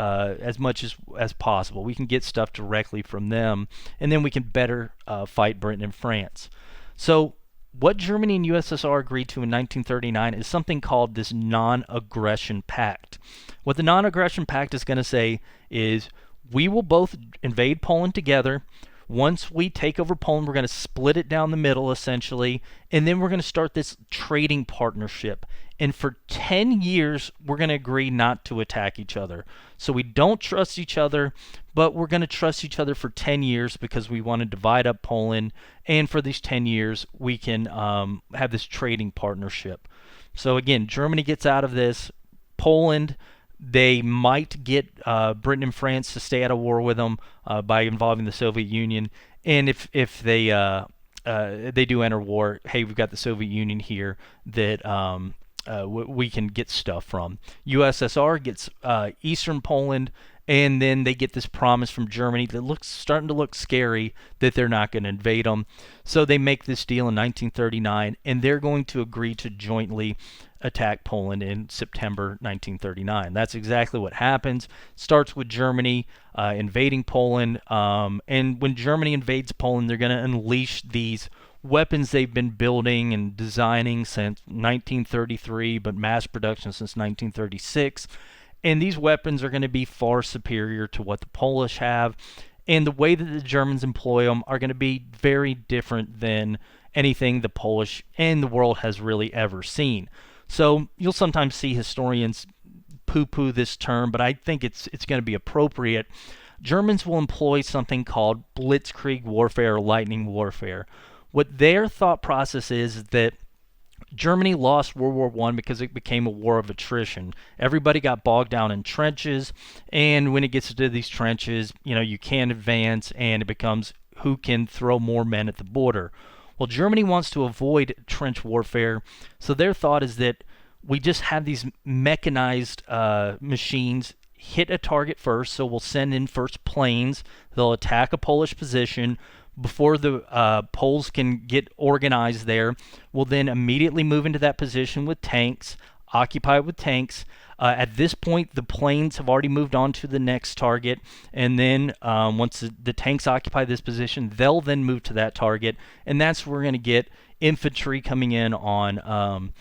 possible. We can get stuff directly from them, and then we can better fight Britain and France. So what Germany and USSR agreed to in 1939 is something called this Non-Aggression Pact. What the Non-Aggression Pact is going to say is we will both invade Poland together. Once we take over Poland, we're going to split it down the middle, essentially, and then we're going to start this trading partnership. And for 10 years, we're going to agree not to attack each other. So we don't trust each other, but we're going to trust each other for 10 years because we want to divide up Poland. And for these 10 years, we can have this trading partnership. So again, Germany gets out of this. Poland, they might get Britain and France to stay out of war with them by involving the Soviet Union. And if they do enter war, hey, we've got the Soviet Union here that we can get stuff from. USSR gets Eastern Poland, and then they get this promise from Germany that looks starting to look scary that they're not going to invade them. So they make this deal in 1939, and they're going to agree to jointly attack Poland in September 1939. That's exactly what happens. Starts with Germany invading Poland, and when Germany invades Poland, they're going to unleash these weapons they've been building and designing since 1933, but mass production since 1936. And these weapons are going to be far superior to what the Polish have. And the way that the Germans employ them are going to be very different than anything the Polish and the world has really ever seen. So you'll sometimes see historians poo-poo this term, but I think it's going to be appropriate. Germans will employ something called Blitzkrieg warfare or lightning warfare. What their thought process is that Germany lost World War I because it became a war of attrition. Everybody got bogged down in trenches, and when it gets to these trenches, you can't advance, and it becomes who can throw more men at the border. Well, Germany wants to avoid trench warfare, so their thought is that we just have these mechanized machines hit a target first, so we'll send in first planes. They'll attack a Polish position. Before the Poles can get organized there, we'll then immediately move into that position with tanks, occupy it with tanks. At this point, the planes have already moved on to the next target, and then once the tanks occupy this position, they'll then move to that target, and that's where we're going to get infantry coming in on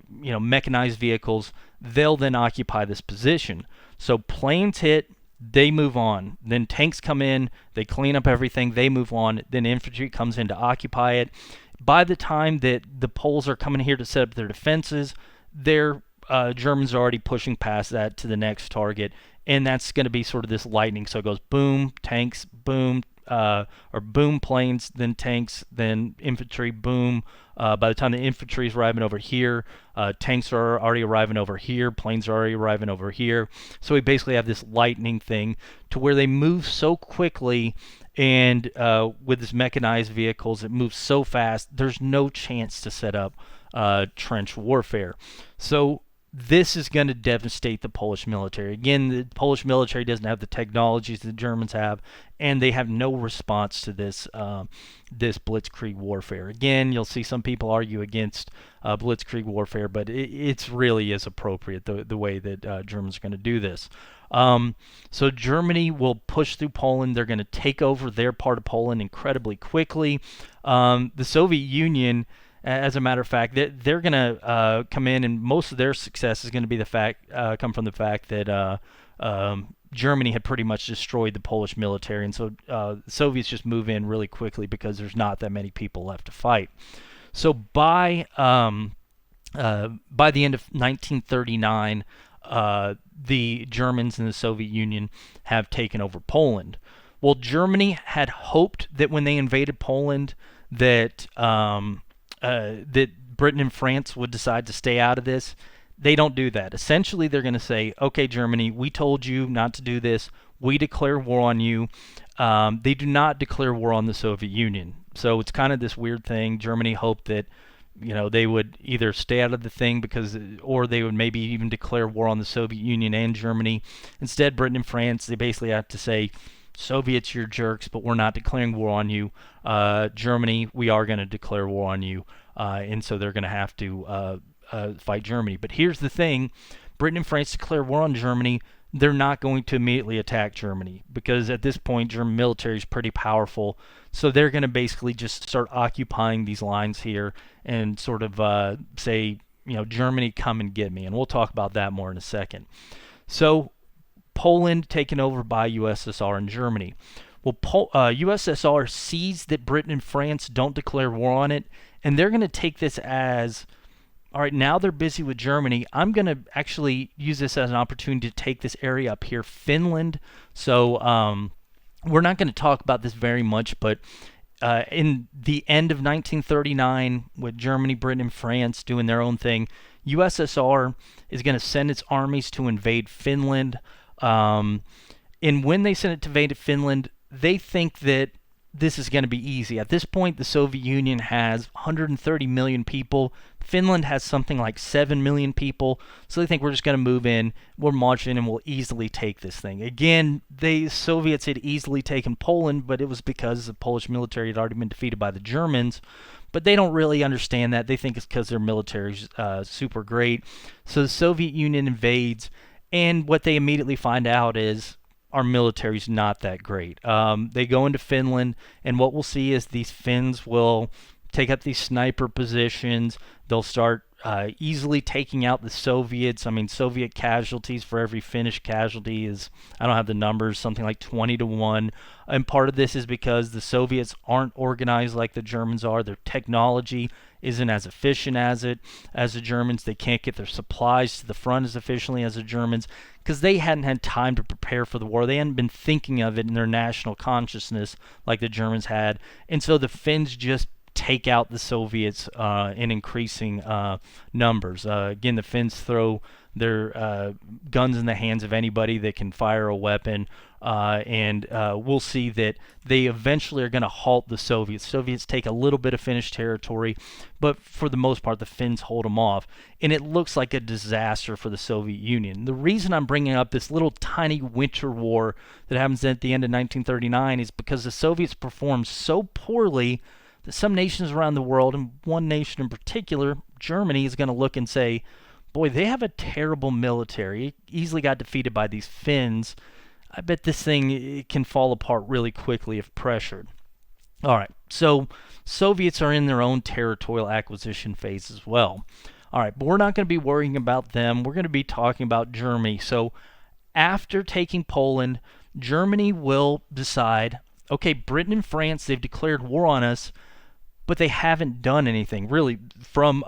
mechanized vehicles. They'll then occupy this position. So planes hit, they move on. Then tanks come in, they clean up everything, they move on. Then infantry comes in to occupy it. By the time that the Poles are coming here to set up their defenses, their Germans are already pushing past that to the next target, and that's going to be sort of this lightning. So it goes boom, tanks, boom, or boom, planes, then tanks, then infantry, boom. By the time the infantry is arriving over here, tanks are already arriving over here, planes are already arriving over here. So we basically have this lightning thing to where they move so quickly, and with this mechanized vehicles, it moves so fast, there's no chance to set up trench warfare. So this is going to devastate the Polish military. Again, the Polish military doesn't have the technologies the Germans have, and they have no response to this this Blitzkrieg warfare. Again, you'll see some people argue against Blitzkrieg warfare, but it's really is appropriate the way that Germans are going to do this. So Germany will push through Poland. They're going to take over their part of Poland incredibly quickly. The Soviet Union, as a matter of fact, they're going to come in, and most of their success is going to be come from the fact that Germany had pretty much destroyed the Polish military, and so the Soviets just move in really quickly because there's not that many people left to fight. So by the end of 1939, the Germans and the Soviet Union have taken over Poland. Well, Germany had hoped that when they invaded Poland that that Britain and France would decide to stay out of this. They don't do that. Essentially, they're going to say, okay, Germany, we told you not to do this. We declare war on you. They do not declare war on the Soviet Union. So it's kind of this weird thing. Germany hoped that they would either stay out of the thing or they would maybe even declare war on the Soviet Union and Germany. Instead, Britain and France, they basically have to say, Soviets, you're jerks, but we're not declaring war on you. Germany, we are going to declare war on you. And so they're going to have to fight Germany. But here's the thing. Britain and France declare war on Germany. They're not going to immediately attack Germany because at this point, German military is pretty powerful. So they're going to basically just start occupying these lines here and sort of say, Germany, come and get me. And we'll talk about that more in a second. So Poland taken over by USSR and Germany. Well, USSR sees that Britain and France don't declare war on it, and they're going to take this as, all right, now they're busy with Germany. I'm going to actually use this as an opportunity to take this area up here, Finland. So we're not going to talk about this very much, but in the end of 1939, with Germany, Britain, and France doing their own thing, USSR is going to send its armies to invade Finland. And when they send it to invade Finland, they think that this is going to be easy. At this point, the Soviet Union has 130 million people. Finland has something like 7 million people. So they think we're just going to move in, we'll march in, and we'll easily take this thing. Again, the Soviets had easily taken Poland, but it was because the Polish military had already been defeated by the Germans. But they don't really understand that. They think it's because their military's super great. So the Soviet Union invades, and what they immediately find out is our military's not that great. They go into Finland, and what we'll see is these Finns will take up these sniper positions. They'll start easily taking out the Soviets. I mean, Soviet casualties for every Finnish casualty is, I don't have the numbers, something like 20 to 1. And part of this is because the Soviets aren't organized like the Germans are. Their technology isn't as efficient as the Germans. They can't get their supplies to the front as efficiently as the Germans because they hadn't had time to prepare for the war. They hadn't been thinking of it in their national consciousness like the Germans had. And so the Finns just take out the Soviets in increasing numbers. Again, the Finns throw their guns in the hands of anybody that can fire a weapon, and we'll see that they eventually are going to halt the Soviets. Soviets take a little bit of Finnish territory, but for the most part, the Finns hold them off, and it looks like a disaster for the Soviet Union. The reason I'm bringing up this little tiny winter war that happens at the end of 1939 is because the Soviets performed so poorly that some nations around the world, and one nation in particular, Germany, is going to look and say, boy, they have a terrible military. It easily got defeated by these Finns. I bet this thing can fall apart really quickly if pressured. All right, so Soviets are in their own territorial acquisition phase as well. All right, but we're not going to be worrying about them. We're going to be talking about Germany. So after taking Poland, Germany will decide, okay, Britain and France, they've declared war on us, but they haven't done anything really from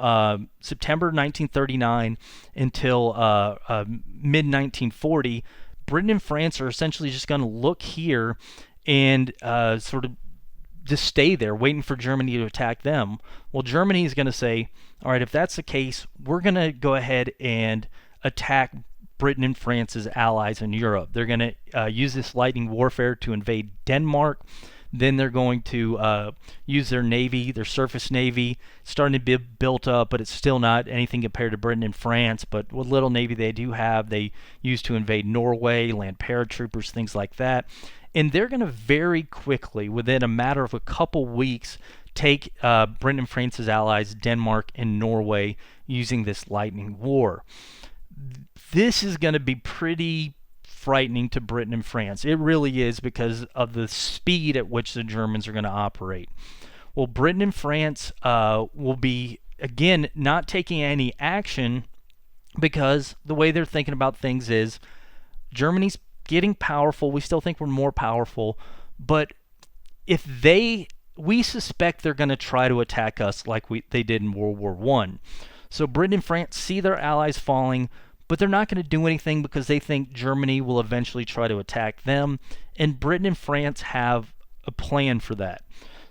September 1939 until mid-1940. Britain and France are essentially just going to look here and sort of just stay there waiting for Germany to attack them. Well, Germany is going to say, all right, if that's the case, we're going to go ahead and attack Britain and France's allies in Europe. They're going to use this lightning warfare to invade Denmark. Then they're going to use their navy, their surface navy, starting to be built up, but it's still not anything compared to Britain and France. But what little navy they do have, they use to invade Norway, land paratroopers, things like that. And they're going to very quickly, within a matter of a couple weeks, take Britain and France's allies, Denmark and Norway, using this lightning war. This is going to be pretty frightening to Britain and France. It really is because of the speed at which the Germans are going to operate. Well, Britain and France will be, again, not taking any action because the way they're thinking about things is Germany's getting powerful. We still think we're more powerful, but if we suspect they're going to try to attack us like they did in World War I. So Britain and France see their allies falling, but they're not going to do anything because they think Germany will eventually try to attack them, and Britain and France have a plan for that.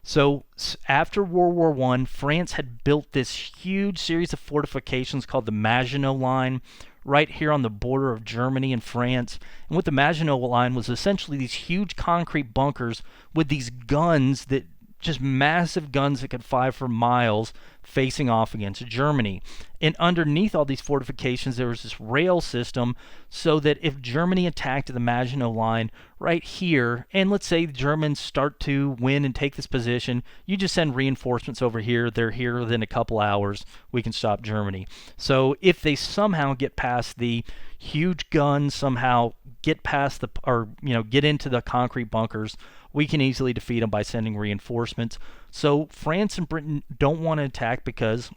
So after World War I, France had built this huge series of fortifications called the Maginot Line right here on the border of Germany and France. And what the Maginot Line was essentially these huge concrete bunkers with these guns that just massive guns that could fire for miles facing off against Germany. And underneath all these fortifications, there was this rail system so that if Germany attacked the Maginot Line right here, and let's say the Germans start to win and take this position, you just send reinforcements over here. They're here within a couple hours. We can stop Germany. So if they somehow get past the huge guns, somehow get past the, or get into the concrete bunkers, we can easily defeat them by sending reinforcements. So France and Britain don't want to attack because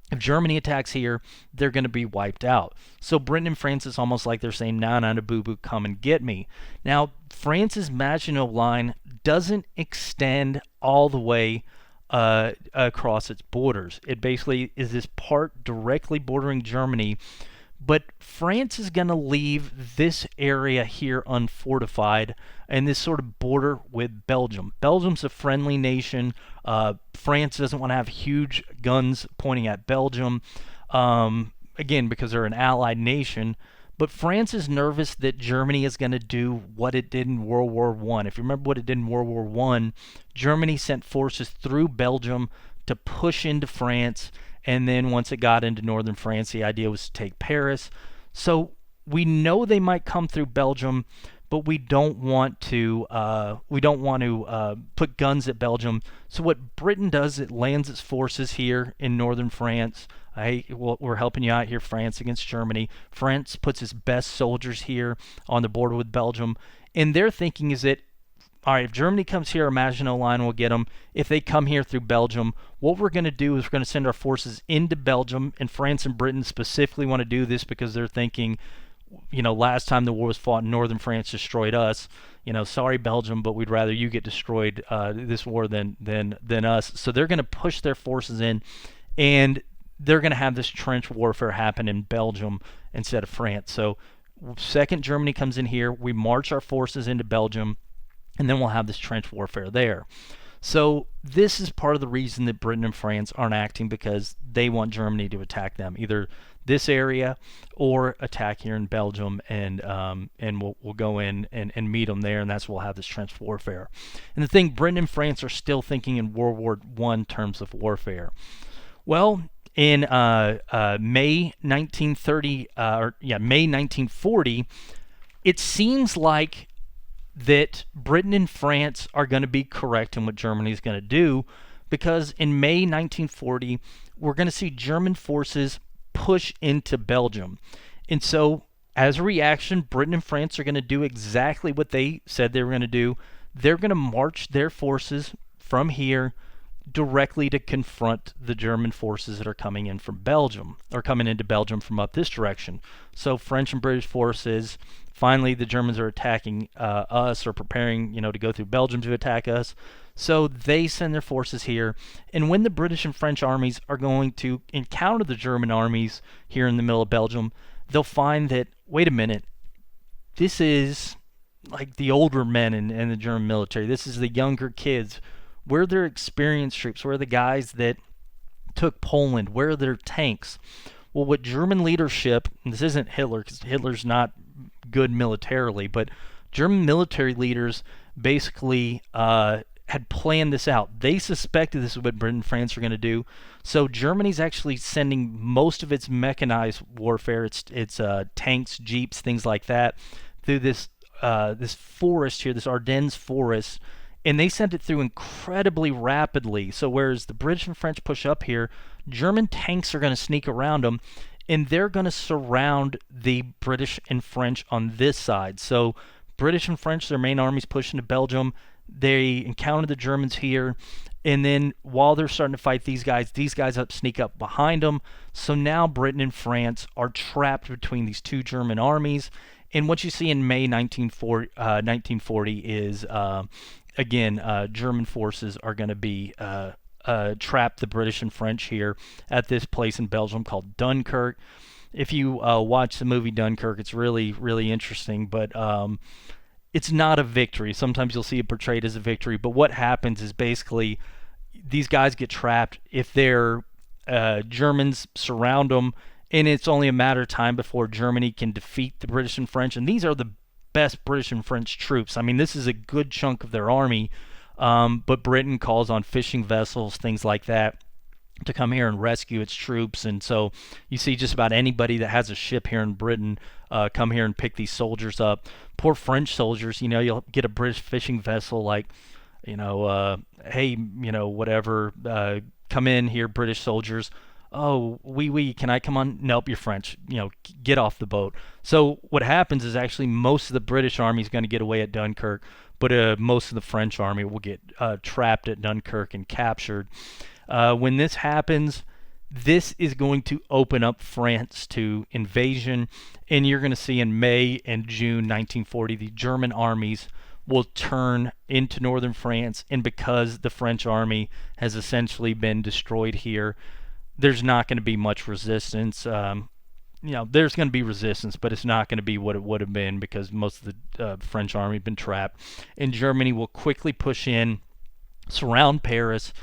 if Germany attacks here, they're going to be wiped out. So Britain and France is almost like they're saying, nah, boo-boo, come and get me. Now, France's Maginot Line doesn't extend all the way across its borders. It basically is this part directly bordering Germany, but France is going to leave this area here unfortified and this sort of border with Belgium. Belgium's a friendly nation. France doesn't want to have huge guns pointing at Belgium, again, because they're an allied nation. But France is nervous that Germany is going to do what it did in World War I. If you remember what it did in World War I, Germany sent forces through Belgium to push into France. And then once it got into northern France, the idea was to take Paris. So we know they might come through Belgium, but we don't want to put guns at Belgium. So what Britain does, it lands its forces here in northern France. We're helping you out here, France, against Germany. France puts its best soldiers here on the border with Belgium. And their thinking is that, all right, if Germany comes here, our Maginot Line will get them. If they come here through Belgium, what we're going to do is we're going to send our forces into Belgium, and France and Britain specifically want to do this because they're thinking, last time the war was fought in northern France destroyed us. Sorry, Belgium, but we'd rather you get destroyed this war than us. So they're going to push their forces in, and they're going to have this trench warfare happen in Belgium instead of France. So second Germany comes in here, we march our forces into Belgium, and then we'll have this trench warfare there. So this is part of the reason that Britain and France aren't acting, because they want Germany to attack them, either this area or attack here in Belgium, and we'll go in and meet them there, and that's where we'll have this trench warfare. And the thing, Britain and France are still thinking in World War I terms of warfare. Well, in May 1940, it seems like that Britain and France are going to be correct in what Germany is going to do, because in May 1940, we're going to see German forces push into Belgium. And so, as a reaction, Britain and France are going to do exactly what they said they were going to do. They're going to march their forces from here directly to confront the German forces that are coming in from Belgium, or coming into Belgium from up this direction. So French and British forces, finally the Germans are attacking us, or preparing, to go through Belgium to attack us. So they send their forces here, and when the British and French armies are going to encounter the German armies here in the middle of Belgium, they'll find that, wait a minute, this is like the older men in the German military. This is the younger kids. Where are their experienced troops? Where are the guys that took Poland? Where are their tanks? Well, what German leadership, and this isn't Hitler, because Hitler's not good militarily, but German military leaders basically had planned this out. They suspected this is what Britain and France were going to do. So Germany's actually sending most of its mechanized warfare, its tanks, jeeps, things like that, through this forest here, this Ardennes forest. And they sent it through incredibly rapidly. So whereas the British and French push up here, German tanks are going to sneak around them, and they're going to surround the British and French on this side. So British and French, their main armies push into Belgium. They encounter the Germans here, and then while they're starting to fight these guys sneak up behind them. So now Britain and France are trapped between these two German armies. And what you see in May 1940 is... Again, German forces are going to be trap the British and French here at this place in Belgium called Dunkirk. If you watch the movie Dunkirk, it's really, really interesting, but it's not a victory. Sometimes you'll see it portrayed as a victory, but what happens is basically these guys get trapped. If they're Germans, surround them, and it's only a matter of time before Germany can defeat the British and French, and these are the best British and French troops. I mean, this is a good chunk of their army. But Britain calls on fishing vessels, things like that, to come here and rescue its troops. And so you see just about anybody that has a ship here in Britain come here and pick these soldiers up. Poor French soldiers, you'll get a British fishing vessel like, hey, whatever, come in here, British soldiers. Oh, can I come on? Nope, you're French. Get off the boat. So what happens is actually most of the British army is going to get away at Dunkirk, but most of the French army will get trapped at Dunkirk and captured. When this happens, this is going to open up France to invasion, and you're going to see in May and June 1940 the German armies will turn into northern France, and because the French army has essentially been destroyed here, there's not going to be much resistance. There's going to be resistance, but it's not going to be what it would have been because most of the French army have been trapped. And Germany will quickly push in, surround Paris,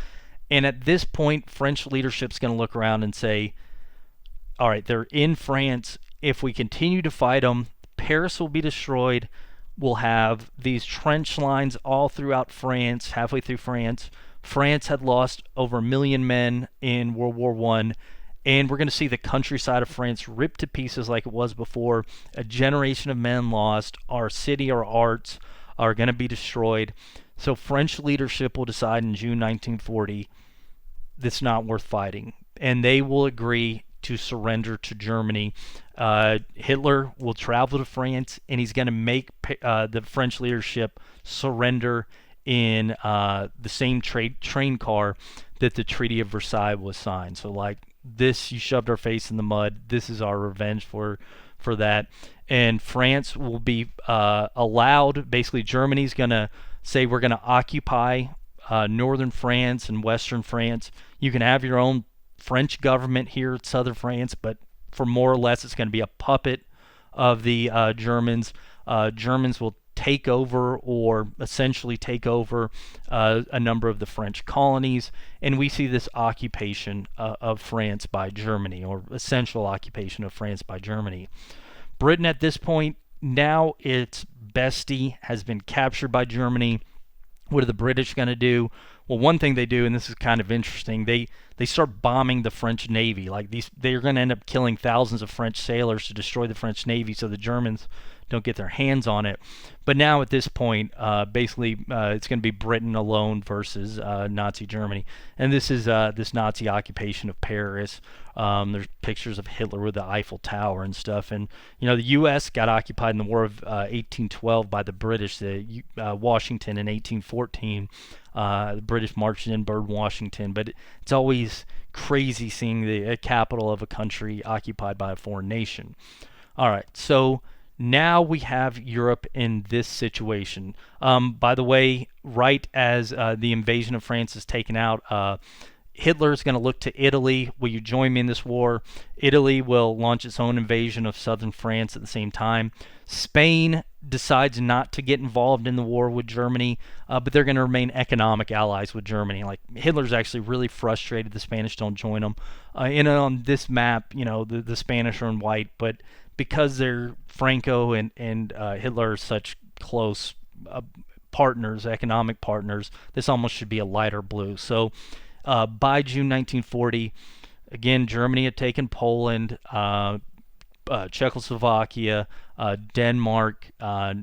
and at this point, French leadership's going to look around and say, all right, they're in France. If we continue to fight them, Paris will be destroyed. We'll have these trench lines all throughout France, halfway through France. France had lost over 1 million men in World War I, and we're going to see the countryside of France ripped to pieces like it was before. A generation of men lost. Our city, our arts are going to be destroyed. So French leadership will decide in June 1940 that's not worth fighting, and they will agree to surrender to Germany. Hitler will travel to France, and he's going to make the French leadership surrender in the same train car that the Treaty of Versailles was signed. So like this, you shoved our face in the mud. This is our revenge for that. And France will be allowed. Basically, Germany's going to say we're going to occupy northern France and western France. You can have your own French government here in southern France, but for more or less, it's going to be a puppet of the Germans. Germans will take over or essentially take over a number of the French colonies, and we see this occupation of France by Germany, or essential occupation of France by Germany. Britain at this point, now its bestie has been captured by Germany. What are the British going to do? Well, one thing they do, and this is kind of interesting, they start bombing the French Navy. Like they're going to end up killing thousands of French sailors to destroy the French Navy so the Germans don't get their hands on it. But now at this point, basically, it's going to be Britain alone versus Nazi Germany. And this is this Nazi occupation of Paris. There's pictures of Hitler with the Eiffel Tower and stuff. And, the U.S. got occupied in the War of 1812 by the British, Washington in 1814. The British marched in, burned Washington. But it's always crazy seeing the capital of a country occupied by a foreign nation. All right, so now we have Europe in this situation. By the way, right as the invasion of France is taken out, Hitler is going to look to Italy. Will you join me in this war? Italy will launch its own invasion of southern France at the same time. Spain decides not to get involved in the war with Germany, but they're going to remain economic allies with Germany. Like Hitler's actually really frustrated the Spanish don't join him. And on this map, the Spanish are in white, but because they're Franco and Hitler are such close partners, economic partners, this almost should be a lighter blue. So by June 1940, again, Germany had taken Poland, Czechoslovakia, Denmark,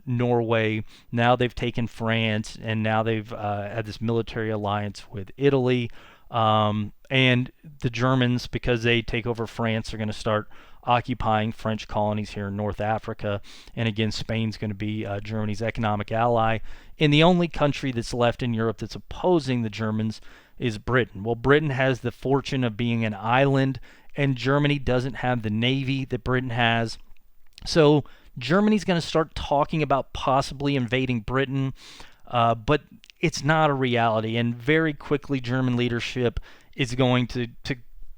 Norway. Now they've taken France, and now they've had this military alliance with Italy. And the Germans, because they take over France, are going to start occupying French colonies here in North Africa. And again, Spain's going to be Germany's economic ally. And the only country that's left in Europe that's opposing the Germans is Britain. Well, Britain has the fortune of being an island, and Germany doesn't have the navy that Britain has. So Germany's going to start talking about possibly invading Britain, but it's not a reality. And very quickly, German leadership is going to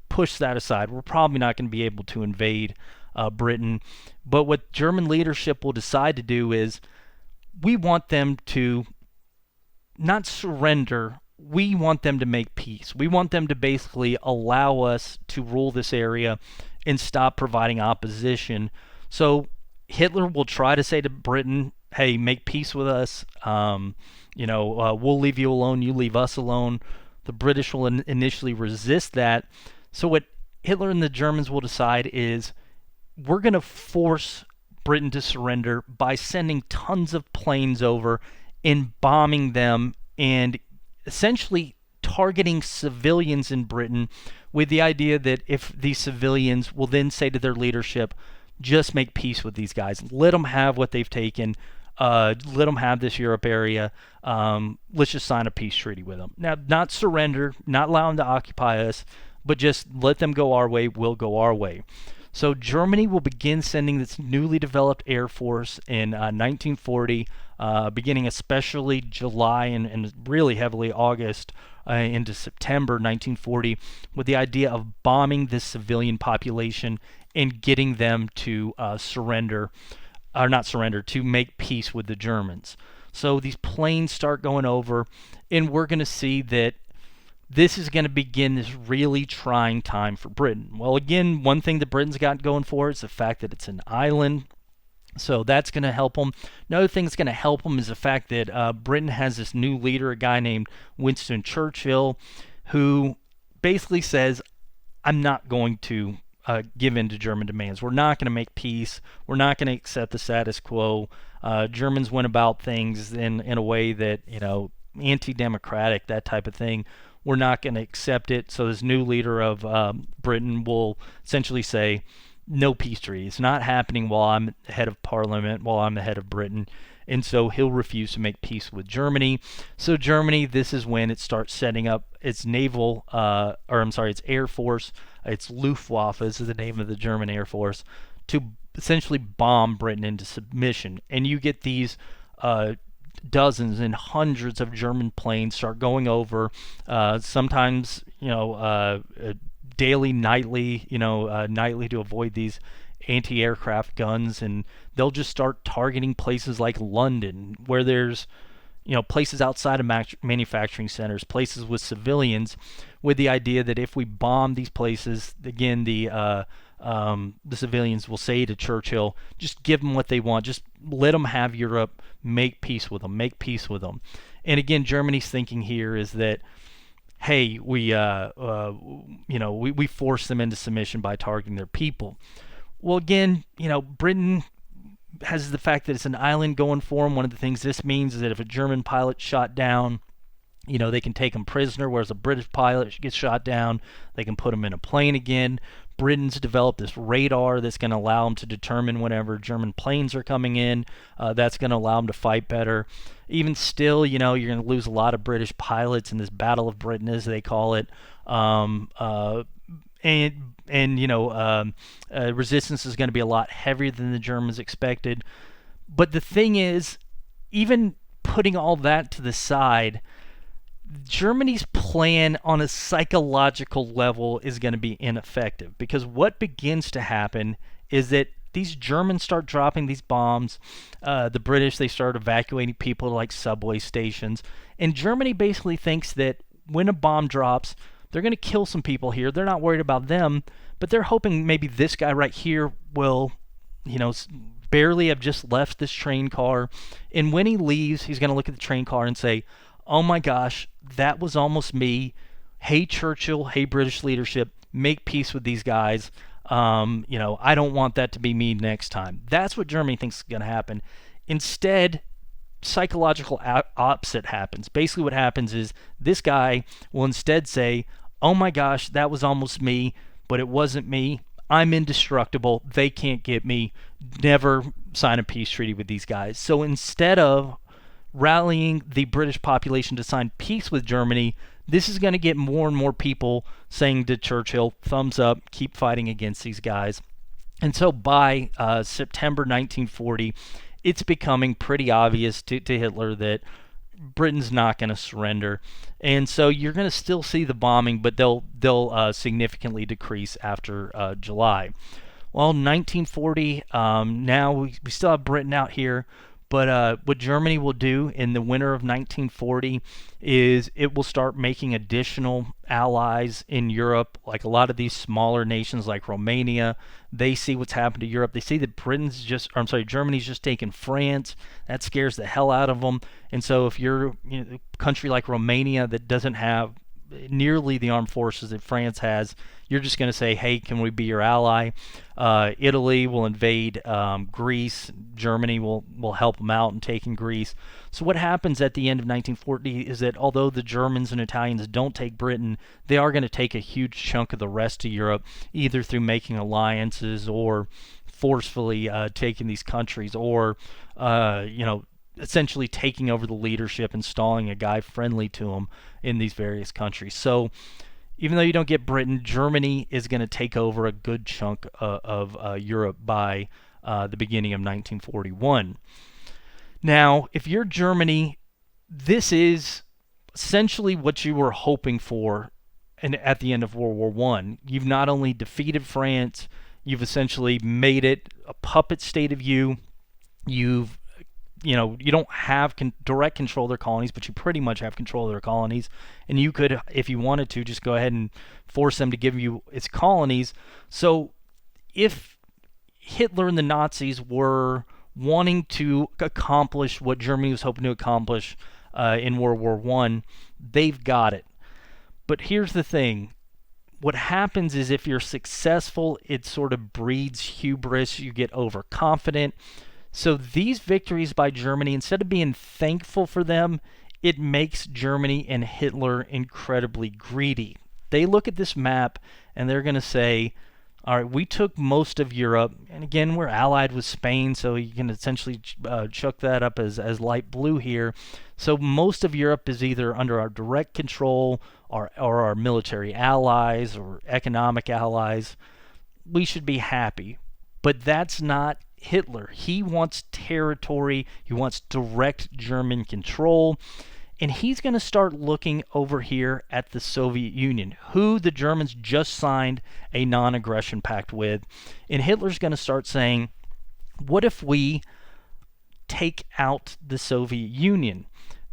push that aside. We're probably not going to be able to invade Britain. But what German leadership will decide to do is we want them to not surrender. We want them to make peace. We want them to basically allow us to rule this area and stop providing opposition. So Hitler will try to say to Britain, hey, make peace with us. We'll leave you alone, you leave us alone. The British will initially resist that. So what Hitler and the Germans will decide is we're going to force Britain to surrender by sending tons of planes over and bombing them and essentially targeting civilians in Britain with the idea that if these civilians will then say to their leadership, just make peace with these guys. Let them have what they've taken. Let them have this Europe area. Let's just sign a peace treaty with them. Now, not surrender, not allow them to occupy us, but just let them go our way, we'll go our way. So Germany will begin sending this newly developed air force in 1940, beginning especially July and really heavily August into September 1940, with the idea of bombing this civilian population and getting them to to make peace with the Germans. So these planes start going over, and we're going to see that this is going to begin this really trying time for Britain. Well, again, one thing that Britain's got going for it is the fact that it's an island. So that's going to help them. Another thing that's going to help them is the fact that Britain has this new leader, a guy named Winston Churchill, who basically says, I'm not going to give in to German demands. We're not going to make peace. We're not going to accept the status quo. Germans went about things in a way that, anti-democratic, that type of thing. We're not going to accept it. So this new leader of Britain will essentially say, no peace treaty. It's not happening while I'm the head of Parliament, while I'm the head of Britain. And so he'll refuse to make peace with Germany. So Germany, this is when it starts setting up its its Air Force, its Luftwaffe, this is the name of the German Air Force, to essentially bomb Britain into submission. And you get these dozens and hundreds of German planes start going over, sometimes, daily, nightly, nightly to avoid these anti-aircraft guns, and they'll just start targeting places like London, where there's, places outside of manufacturing centers, places with civilians, with the idea that if we bomb these places, again, the civilians will say to Churchill, just give them what they want, just let them have Europe, make peace with them, make peace with them. And again, Germany's thinking here is that, hey, we force them into submission by targeting their people. Well, again, Britain has the fact that it's an island going for them. One of the things this means is that if a German pilot shot down, they can take him prisoner, whereas a British pilot gets shot down, they can put him in a plane again. Britain's developed this radar that's going to allow them to determine whenever German planes are coming in. That's going to allow them to fight better. Even still, you're going to lose a lot of British pilots in this Battle of Britain, as they call it. Resistance is going to be a lot heavier than the Germans expected. But the thing is, even putting all that to the side, Germany's plan on a psychological level is going to be ineffective, because what begins to happen is that these Germans start dropping these bombs. The British, they start evacuating people to like subway stations. And Germany basically thinks that when a bomb drops, they're going to kill some people here. They're not worried about them, but they're hoping maybe this guy right here will, barely have just left this train car. And when he leaves, he's going to look at the train car and say, oh my gosh, that was almost me. Hey, Churchill, hey, British leadership, make peace with these guys. I don't want that to be me next time. That's what Germany thinks is going to happen. Instead, psychological opposite happens. Basically what happens is this guy will instead say, oh my gosh, that was almost me, but it wasn't me. I'm indestructible. They can't get me. Never sign a peace treaty with these guys. So instead of rallying the British population to sign peace with Germany, this is going to get more and more people saying to Churchill, thumbs up, keep fighting against these guys. And so by September 1940, it's becoming pretty obvious to Hitler that Britain's not going to surrender. And so you're going to still see the bombing, but they'll significantly decrease after July. Well, 1940, now we still have Britain out here, But what Germany will do in the winter of 1940 is it will start making additional allies in Europe, like a lot of these smaller nations like Romania. They see what's happened to Europe. They see that Germany's just taken France. That scares the hell out of them. And so if you're a country like Romania that doesn't have nearly the armed forces that France has, you're just going to say, hey, can we be your ally? Italy will invade Greece. Germany will help them out in taking Greece. So what happens at the end of 1940 is that although the Germans and Italians don't take Britain, they are going to take a huge chunk of the rest of Europe, either through making alliances or forcefully taking these countries, or essentially taking over the leadership, installing a guy friendly to them in these various countries. So even though you don't get Britain, Germany is going to take over a good chunk of Europe by the beginning of 1941. Now, if you're Germany, this is essentially what you were hoping for at the end of World War I. You've not only defeated France, you've essentially made it a puppet state of you. You don't have direct control of their colonies, but you pretty much have control of their colonies. And you could, if you wanted to, just go ahead and force them to give you its colonies. So if Hitler and the Nazis were wanting to accomplish what Germany was hoping to accomplish in World War I, they've got it. But here's the thing. What happens is if you're successful, it sort of breeds hubris. You get overconfident. So these victories by Germany, instead of being thankful for them, it makes Germany and Hitler incredibly greedy. They look at this map and they're going to say, all right, we took most of Europe, and again, we're allied with Spain, so you can essentially chuck that up as light blue here. So most of Europe is either under our direct control or our military allies or economic allies. We should be happy. But that's not Hitler. He wants territory. He wants direct German control. And he's going to start looking over here at the Soviet Union, who the Germans just signed a non-aggression pact with. And Hitler's going to start saying, what if we take out the Soviet Union?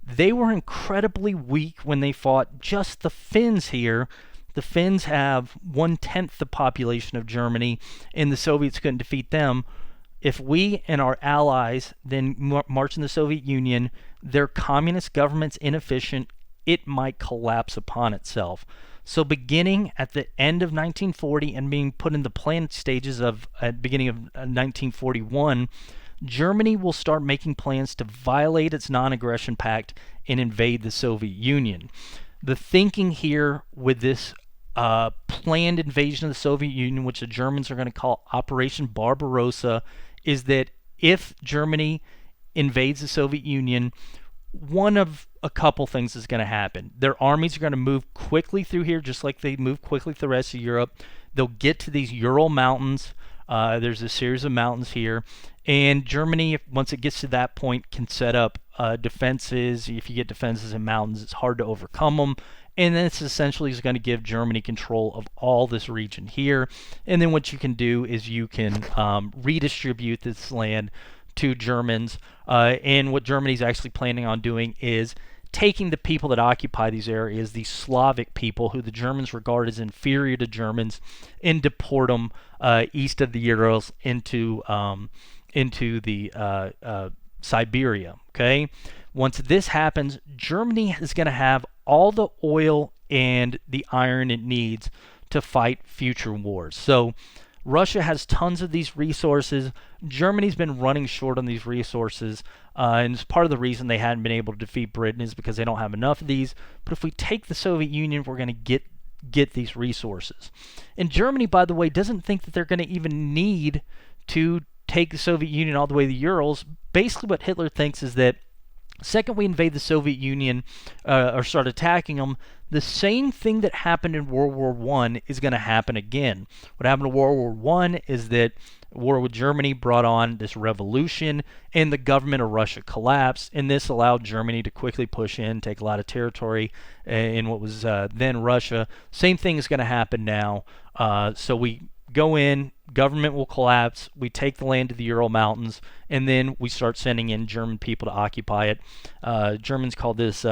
They were incredibly weak when they fought just the Finns here. The Finns have 1/10 the population of Germany, and the Soviets couldn't defeat them. If we and our allies then march in the Soviet Union, their communist government's inefficient, it might collapse upon itself. So beginning at the end of 1940 and being put in the planned stages at beginning of 1941, Germany will start making plans to violate its non-aggression pact and invade the Soviet Union. The thinking here with this planned invasion of the Soviet Union, which the Germans are going to call Operation Barbarossa, is that if Germany invades the Soviet Union, one of a couple things is going to happen. Their armies are going to move quickly through here, just like they move quickly through the rest of Europe. They'll get to these Ural Mountains. There's a series of mountains here. And Germany, once it gets to that point, can set up defenses. If you get defenses in mountains, it's hard to overcome them. And this essentially is going to give Germany control of all this region here. And then what you can do is you can redistribute this land to Germans. And what Germany's actually planning on doing is taking the people that occupy these areas, these Slavic people who the Germans regard as inferior to Germans, and deport them east of the Urals into the Siberia. Okay. Once this happens, Germany is going to have all the oil and the iron it needs to fight future wars. So Russia has tons of these resources. Germany's been running short on these resources, and it's part of the reason they hadn't been able to defeat Britain is because they don't have enough of these. But if we take the Soviet Union, we're going to get these resources. And Germany, by the way, doesn't think that they're going to even need to take the Soviet Union all the way to the Urals. Basically what Hitler thinks is that second we invade the Soviet Union or start attacking them, the same thing that happened in World War I is going to happen again. What happened in World War I is that war with Germany brought on this revolution, and the government of Russia collapsed, and this allowed Germany to quickly push in, take a lot of territory in what was then Russia. Same thing is going to happen now. So we go in, government will collapse, we take the land to the Ural Mountains, and then we start sending in German people to occupy it. Germans call this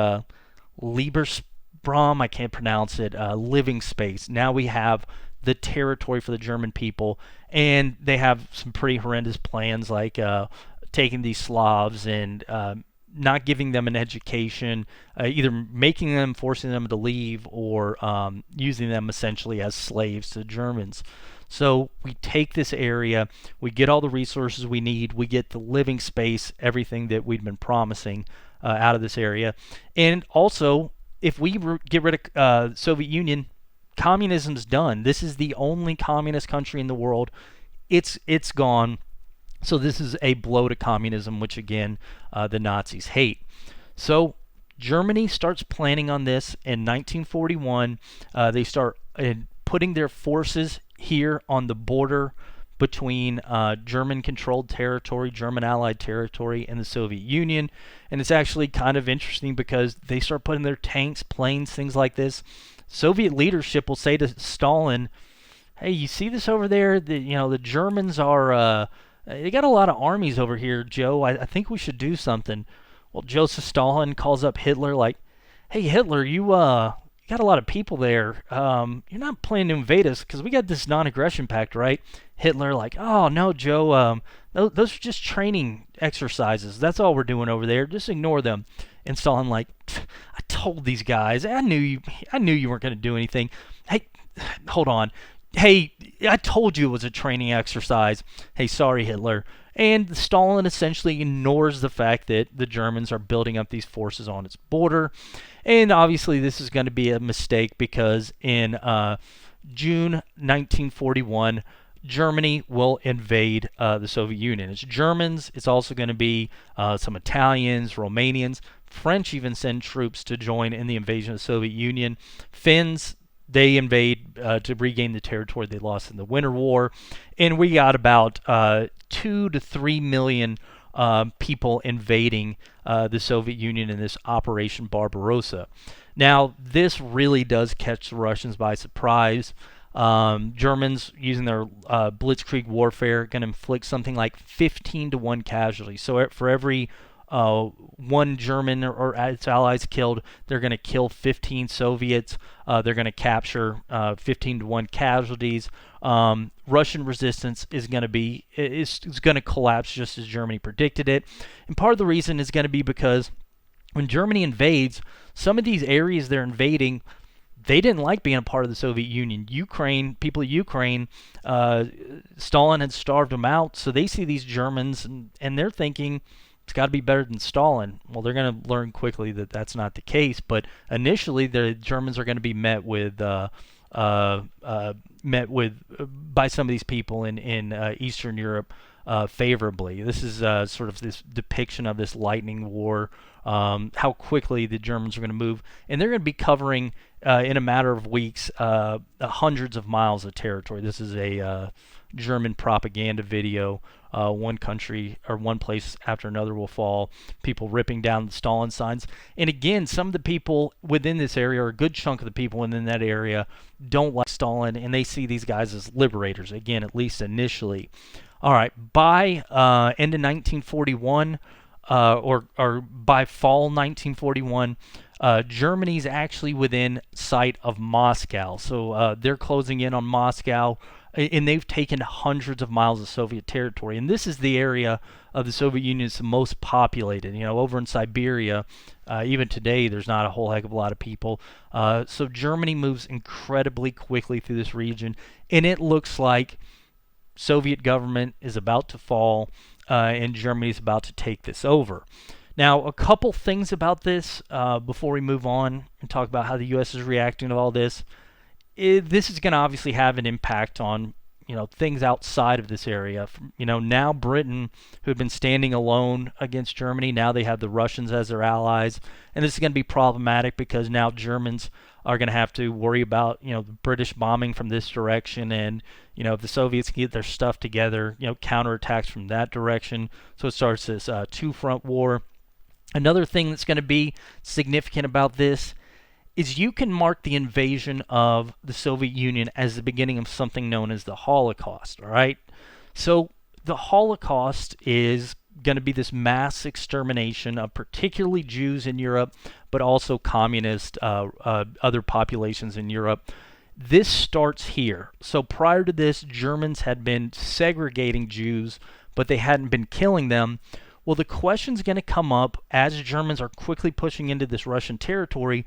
Liebersraum, I can't pronounce it, living space. Now we have the territory for the German people, and they have some pretty horrendous plans like taking these Slavs and not giving them an education, either making them, forcing them to leave, or using them essentially as slaves to the Germans. So we take this area, we get all the resources we need, we get the living space, everything that we'd been promising out of this area. And also, if we get rid of Soviet Union, communism's done. This is the only communist country in the world. It's gone. So this is a blow to communism, which again, the Nazis hate. So Germany starts planning on this in 1941. They start putting their forces here on the border between German-controlled territory, German allied territory, and the Soviet Union. And it's actually kind of interesting because they start putting their tanks, planes, things like this. Soviet leadership will say to Stalin, "Hey, you see this over there? The Germans are they got a lot of armies over here, Joe. I think we should do something." Well, Joseph Stalin calls up Hitler like, "Hey, Hitler, you got a lot of people there. You're not planning to invade us because we got this non-aggression pact, right?" Hitler like, "Oh no, Joe. Those are just training exercises. That's all we're doing over there. Just ignore them." And Stalin like, "I told these guys. I knew you weren't going to do anything. Hey, hold on. Hey, I told you it was a training exercise. Hey, sorry, Hitler." And Stalin essentially ignores the fact that the Germans are building up these forces on its border. And obviously this is going to be a mistake because in June 1941, Germany will invade the Soviet Union. It's Germans. It's also going to be some Italians, Romanians. French even send troops to join in the invasion of the Soviet Union. Finns, they invade to regain the territory they lost in the Winter War. And we got about 2 to 3 million people invading the Soviet Union in this Operation Barbarossa. Now, this really does catch the Russians by surprise. Germans, using their Blitzkrieg warfare, going to inflict something like 15 to 1 casualty. So for every one German or its allies killed, they're going to kill 15 Soviets. They're going to capture 15 to 1 casualties. Russian resistance is going to collapse just as Germany predicted it. And part of the reason is going to be because when Germany invades, some of these areas they're invading, they didn't like being a part of the Soviet Union. People of Ukraine, Stalin had starved them out, so they see these Germans and they're thinking, it's got to be better than Stalin. Well, they're going to learn quickly that that's not the case. But initially, the Germans are going to be met with by some of these people in Eastern Europe favorably. This is sort of this depiction of this lightning war, how quickly the Germans are going to move, and they're going to be covering in a matter of weeks hundreds of miles of territory. This is a German propaganda video. One country or one place after another will fall, people ripping down the Stalin signs. And again, some of the people within this area, or a good chunk of the people within that area, don't like Stalin, and they see these guys as liberators, again, at least initially. All right, by end of 1941, or by fall 1941, Germany's actually within sight of Moscow. So they're closing in on Moscow, and they've taken hundreds of miles of Soviet territory. And this is the area of the Soviet Union that's the most populated. Over in Siberia, even today, there's not a whole heck of a lot of people. So Germany moves incredibly quickly through this region, and it looks like Soviet government is about to fall, and Germany is about to take this over. Now, a couple things about this before we move on and talk about how the U.S. is reacting to all this. This is going to obviously have an impact on things outside of this area. Now Britain, who had been standing alone against Germany, now they have the Russians as their allies, and this is going to be problematic because now Germans are going to have to worry about the British bombing from this direction, and if the Soviets can get their stuff together, counterattacks from that direction. So it starts this two-front war. Another thing that's going to be significant about this is you can mark the invasion of the Soviet Union as the beginning of something known as the Holocaust, all right? So the Holocaust is going to be this mass extermination of particularly Jews in Europe, but also communist other populations in Europe. This starts here. So prior to this, Germans had been segregating Jews, but they hadn't been killing them. Well, the question's going to come up as Germans are quickly pushing into this Russian territory.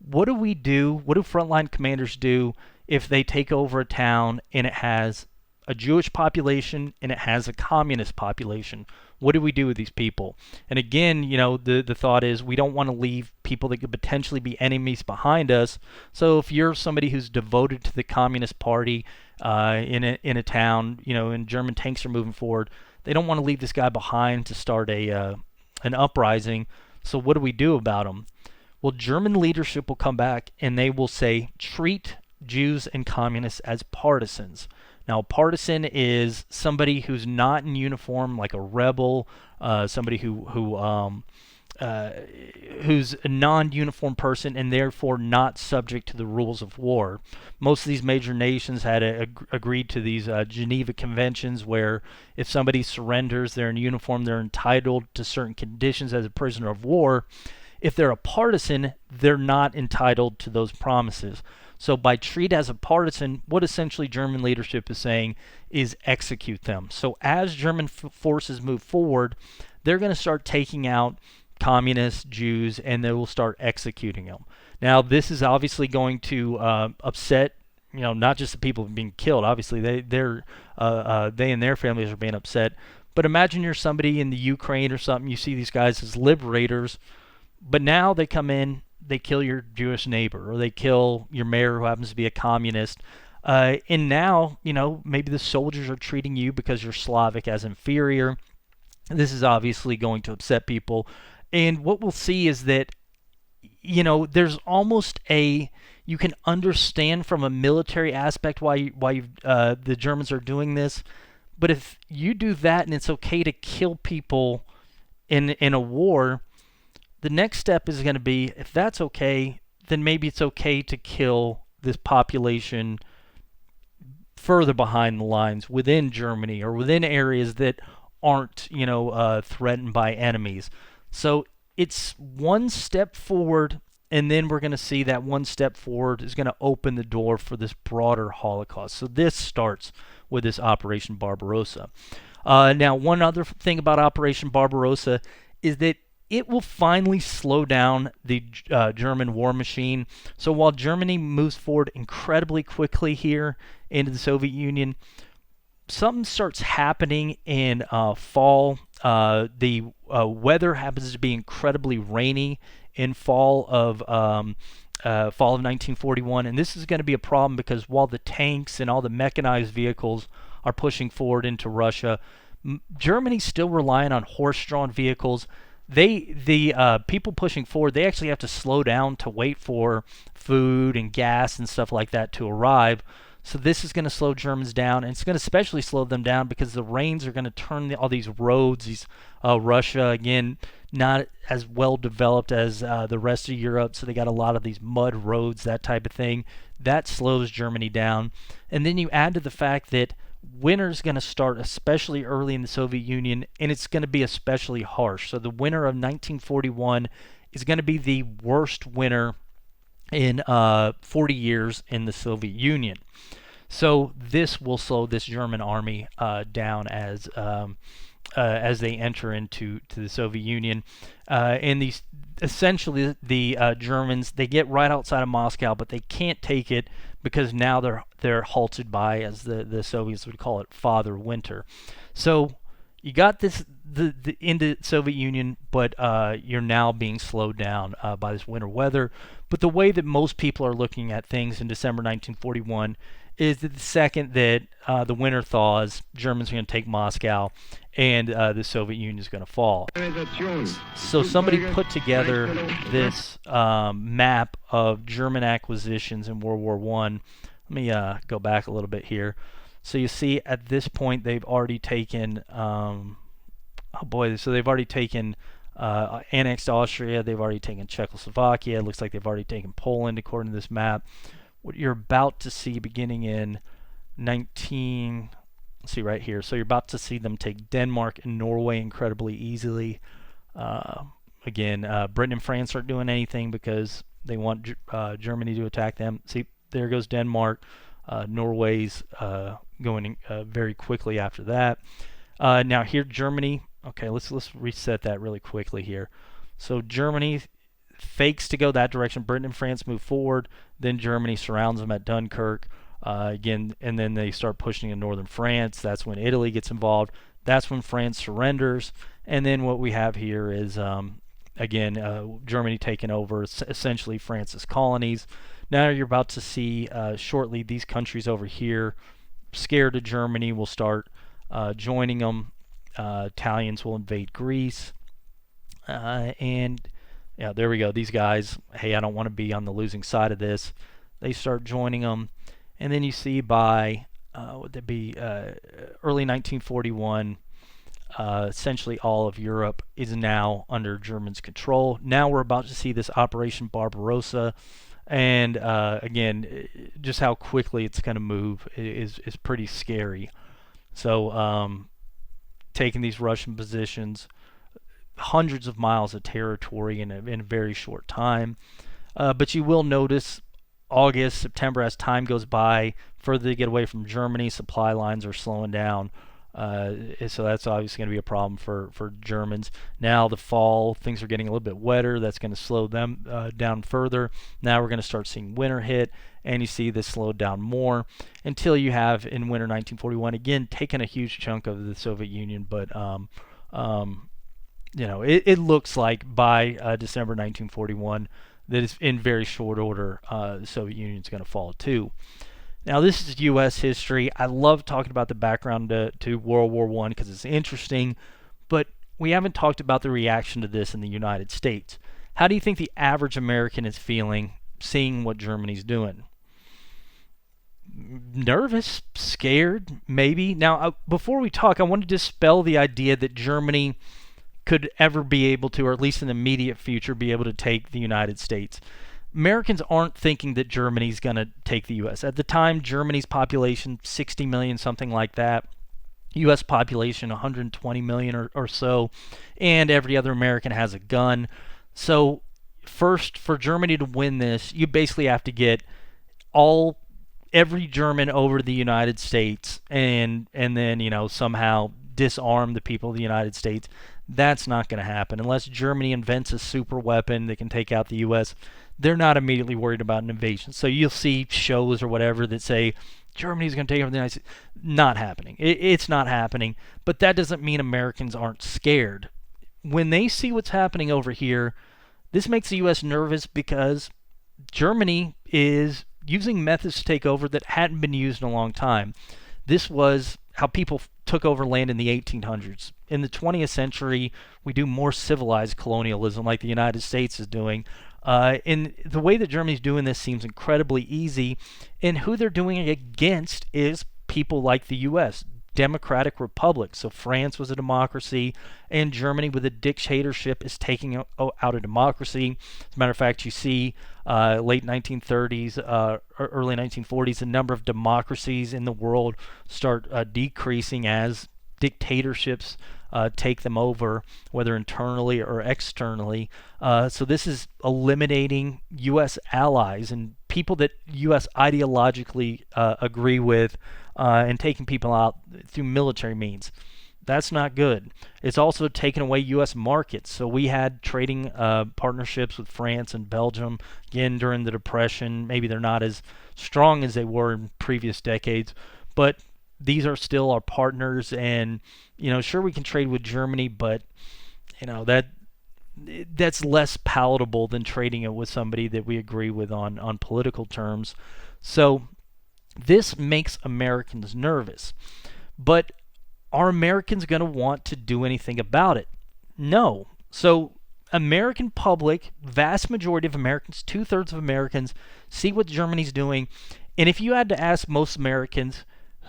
What do we do? What do frontline commanders do if they take over a town and it has a Jewish population and it has a communist population? What do we do with these people? And again, the thought is we don't want to leave people that could potentially be enemies behind us. So if you're somebody who's devoted to the Communist Party in a town, and German tanks are moving forward, they don't want to leave this guy behind to start an uprising. So what do we do about him? Well, German leadership will come back and they will say, treat Jews and communists as partisans. Now, a partisan is somebody who's not in uniform, like a rebel, somebody who's a non-uniform person and therefore not subject to the rules of war. Most of these major nations had agreed to these Geneva Conventions where if somebody surrenders, they're in uniform, they're entitled to certain conditions as a prisoner of war. If they're a partisan, they're not entitled to those promises. So by treat as a partisan, what essentially German leadership is saying is execute them. So as German forces move forward, they're going to start taking out communists, Jews, and they will start executing them. Now, this is obviously going to upset, not just the people being killed. Obviously, they and their families are being upset. But imagine you're somebody in the Ukraine or something. You see these guys as liberators. But now they come in, they kill your Jewish neighbor, or they kill your mayor who happens to be a communist. And now, maybe the soldiers are treating you because you're Slavic as inferior. This is obviously going to upset people. And what we'll see is that, there's almost you can understand from a military aspect why the Germans are doing this. But if you do that and it's okay to kill people in a war, the next step is going to be, if that's okay, then maybe it's okay to kill this population further behind the lines within Germany or within areas that aren't, threatened by enemies. So it's one step forward, and then we're going to see that one step forward is going to open the door for this broader Holocaust. So this starts with this Operation Barbarossa. Now, one other thing about Operation Barbarossa is that it will finally slow down the German war machine. So while Germany moves forward incredibly quickly here into the Soviet Union, something starts happening in fall. The weather happens to be incredibly rainy in fall of 1941, and this is going to be a problem because while the tanks and all the mechanized vehicles are pushing forward into Russia, Germany's still relying on horse-drawn vehicles. The people pushing forward, they actually have to slow down to wait for food and gas and stuff like that to arrive. So this is going to slow Germans down, and it's going to especially slow them down because the rains are going to turn all these roads. Russia, again, not as well developed as the rest of Europe, so they got a lot of these mud roads, that type of thing. That slows Germany down. And then you add to the fact that winter's going to start especially early in the Soviet Union, and it's going to be especially harsh. So the winter of 1941 is going to be the worst winter in 40 years in the Soviet Union. So this will slow this German army down as they enter into the Soviet Union. And these essentially the Germans, they get right outside of Moscow, but they can't take it because now they're halted by, as the Soviets would call it, Father Winter. So you got this into Soviet Union, but you're now being slowed down by this winter weather. But the way that most people are looking at things in December 1941 is that the second that the winter thaws, Germans are going to take Moscow, and the Soviet Union is going to fall. So somebody put together this map of German acquisitions in World War I. Let me go back a little bit here. So you see at this point they've already taken, so they've already taken annexed Austria. They've already taken Czechoslovakia. It looks like they've already taken Poland, according to this map. What you're about to see beginning in 19... Let's see right here. So you're about to see them take Denmark and Norway incredibly easily. Again, Britain and France aren't doing anything because they want Germany to attack them. See, there goes Denmark. Norway's going very quickly after that. Now here, Germany. Okay, let's reset that really quickly here. So Germany fakes to go that direction. Britain and France move forward. Then Germany surrounds them at Dunkirk. Again, and then they start pushing in northern France. That's when Italy gets involved. That's when France surrenders. And then what we have here is, again, Germany taking over essentially France's colonies. Now you're about to see shortly these countries over here, scared of Germany, will start joining them. Italians will invade Greece. And yeah, there we go. These guys, hey, I don't want to be on the losing side of this. They start joining them. And then you see by, would that be early 1941, essentially all of Europe is now under Germans' control. Now we're about to see this Operation Barbarossa. And again, just how quickly it's going to move is pretty scary. So taking these Russian positions, hundreds of miles of territory in a very short time. But you will notice August, September, as time goes by, further they get away from Germany, supply lines are slowing down. So that's obviously going to be a problem for Germans. Now the fall, things are getting a little bit wetter. That's going to slow them down further. Now we're going to start seeing winter hit, and you see this slow down more until you have in winter 1941 again taken a huge chunk of the Soviet Union. But you know, it looks like by December 1941 that it's in very short order the Soviet Union is going to fall too. Now this is U.S. history. I love talking about the background to World War I because it's interesting, but we haven't talked about the reaction to this in the United States. How do you think the average American is feeling seeing what Germany's doing? Nervous, scared, maybe. Now, before we talk, I want to dispel the idea that Germany could ever be able to, or at least in the immediate future, be able to take the United States. Americans aren't thinking that Germany's going to take the U.S. At the time, Germany's population, 60 million, something like that. U.S. population, 120 million or so. And every other American has a gun. So first, for Germany to win this, you basically have to get every German over to the United States and then, you know, somehow disarm the people of the United States. That's not going to happen unless Germany invents a super weapon that can take out the U.S. They're not immediately worried about an invasion. So you'll see shows or whatever that say Germany's going to take over the United States. Not happening. It's not happening. But that doesn't mean Americans aren't scared. When they see what's happening over here, this makes the U.S. nervous because Germany is using methods to take over that hadn't been used in a long time. This was how people took over land in the 1800s. In the 20th century, we do more civilized colonialism like the United States is doing. And the way that Germany's doing this seems incredibly easy. And who they're doing it against is people like the U.S., democratic republics. So France was a democracy, and Germany with a dictatorship is taking out a democracy. As a matter of fact, you see late 1930s, early 1940s, the number of democracies in the world start decreasing as dictatorships take them over, whether internally or externally. So this is eliminating U.S. allies and people that U.S. ideologically agree with, and taking people out through military means. That's not good. It's also taken away U.S. markets. So we had trading partnerships with France and Belgium, again, during the Depression. Maybe they're not as strong as they were in previous decades, but these are still our partners. And, you know, sure, we can trade with Germany, but, you know, that's less palatable than trading it with somebody that we agree with on political terms. So this makes Americans nervous. But are Americans going to want to do anything about it? No. So American public, vast majority of Americans, 2/3 of Americans, see what Germany's doing. And if you had to ask most Americans,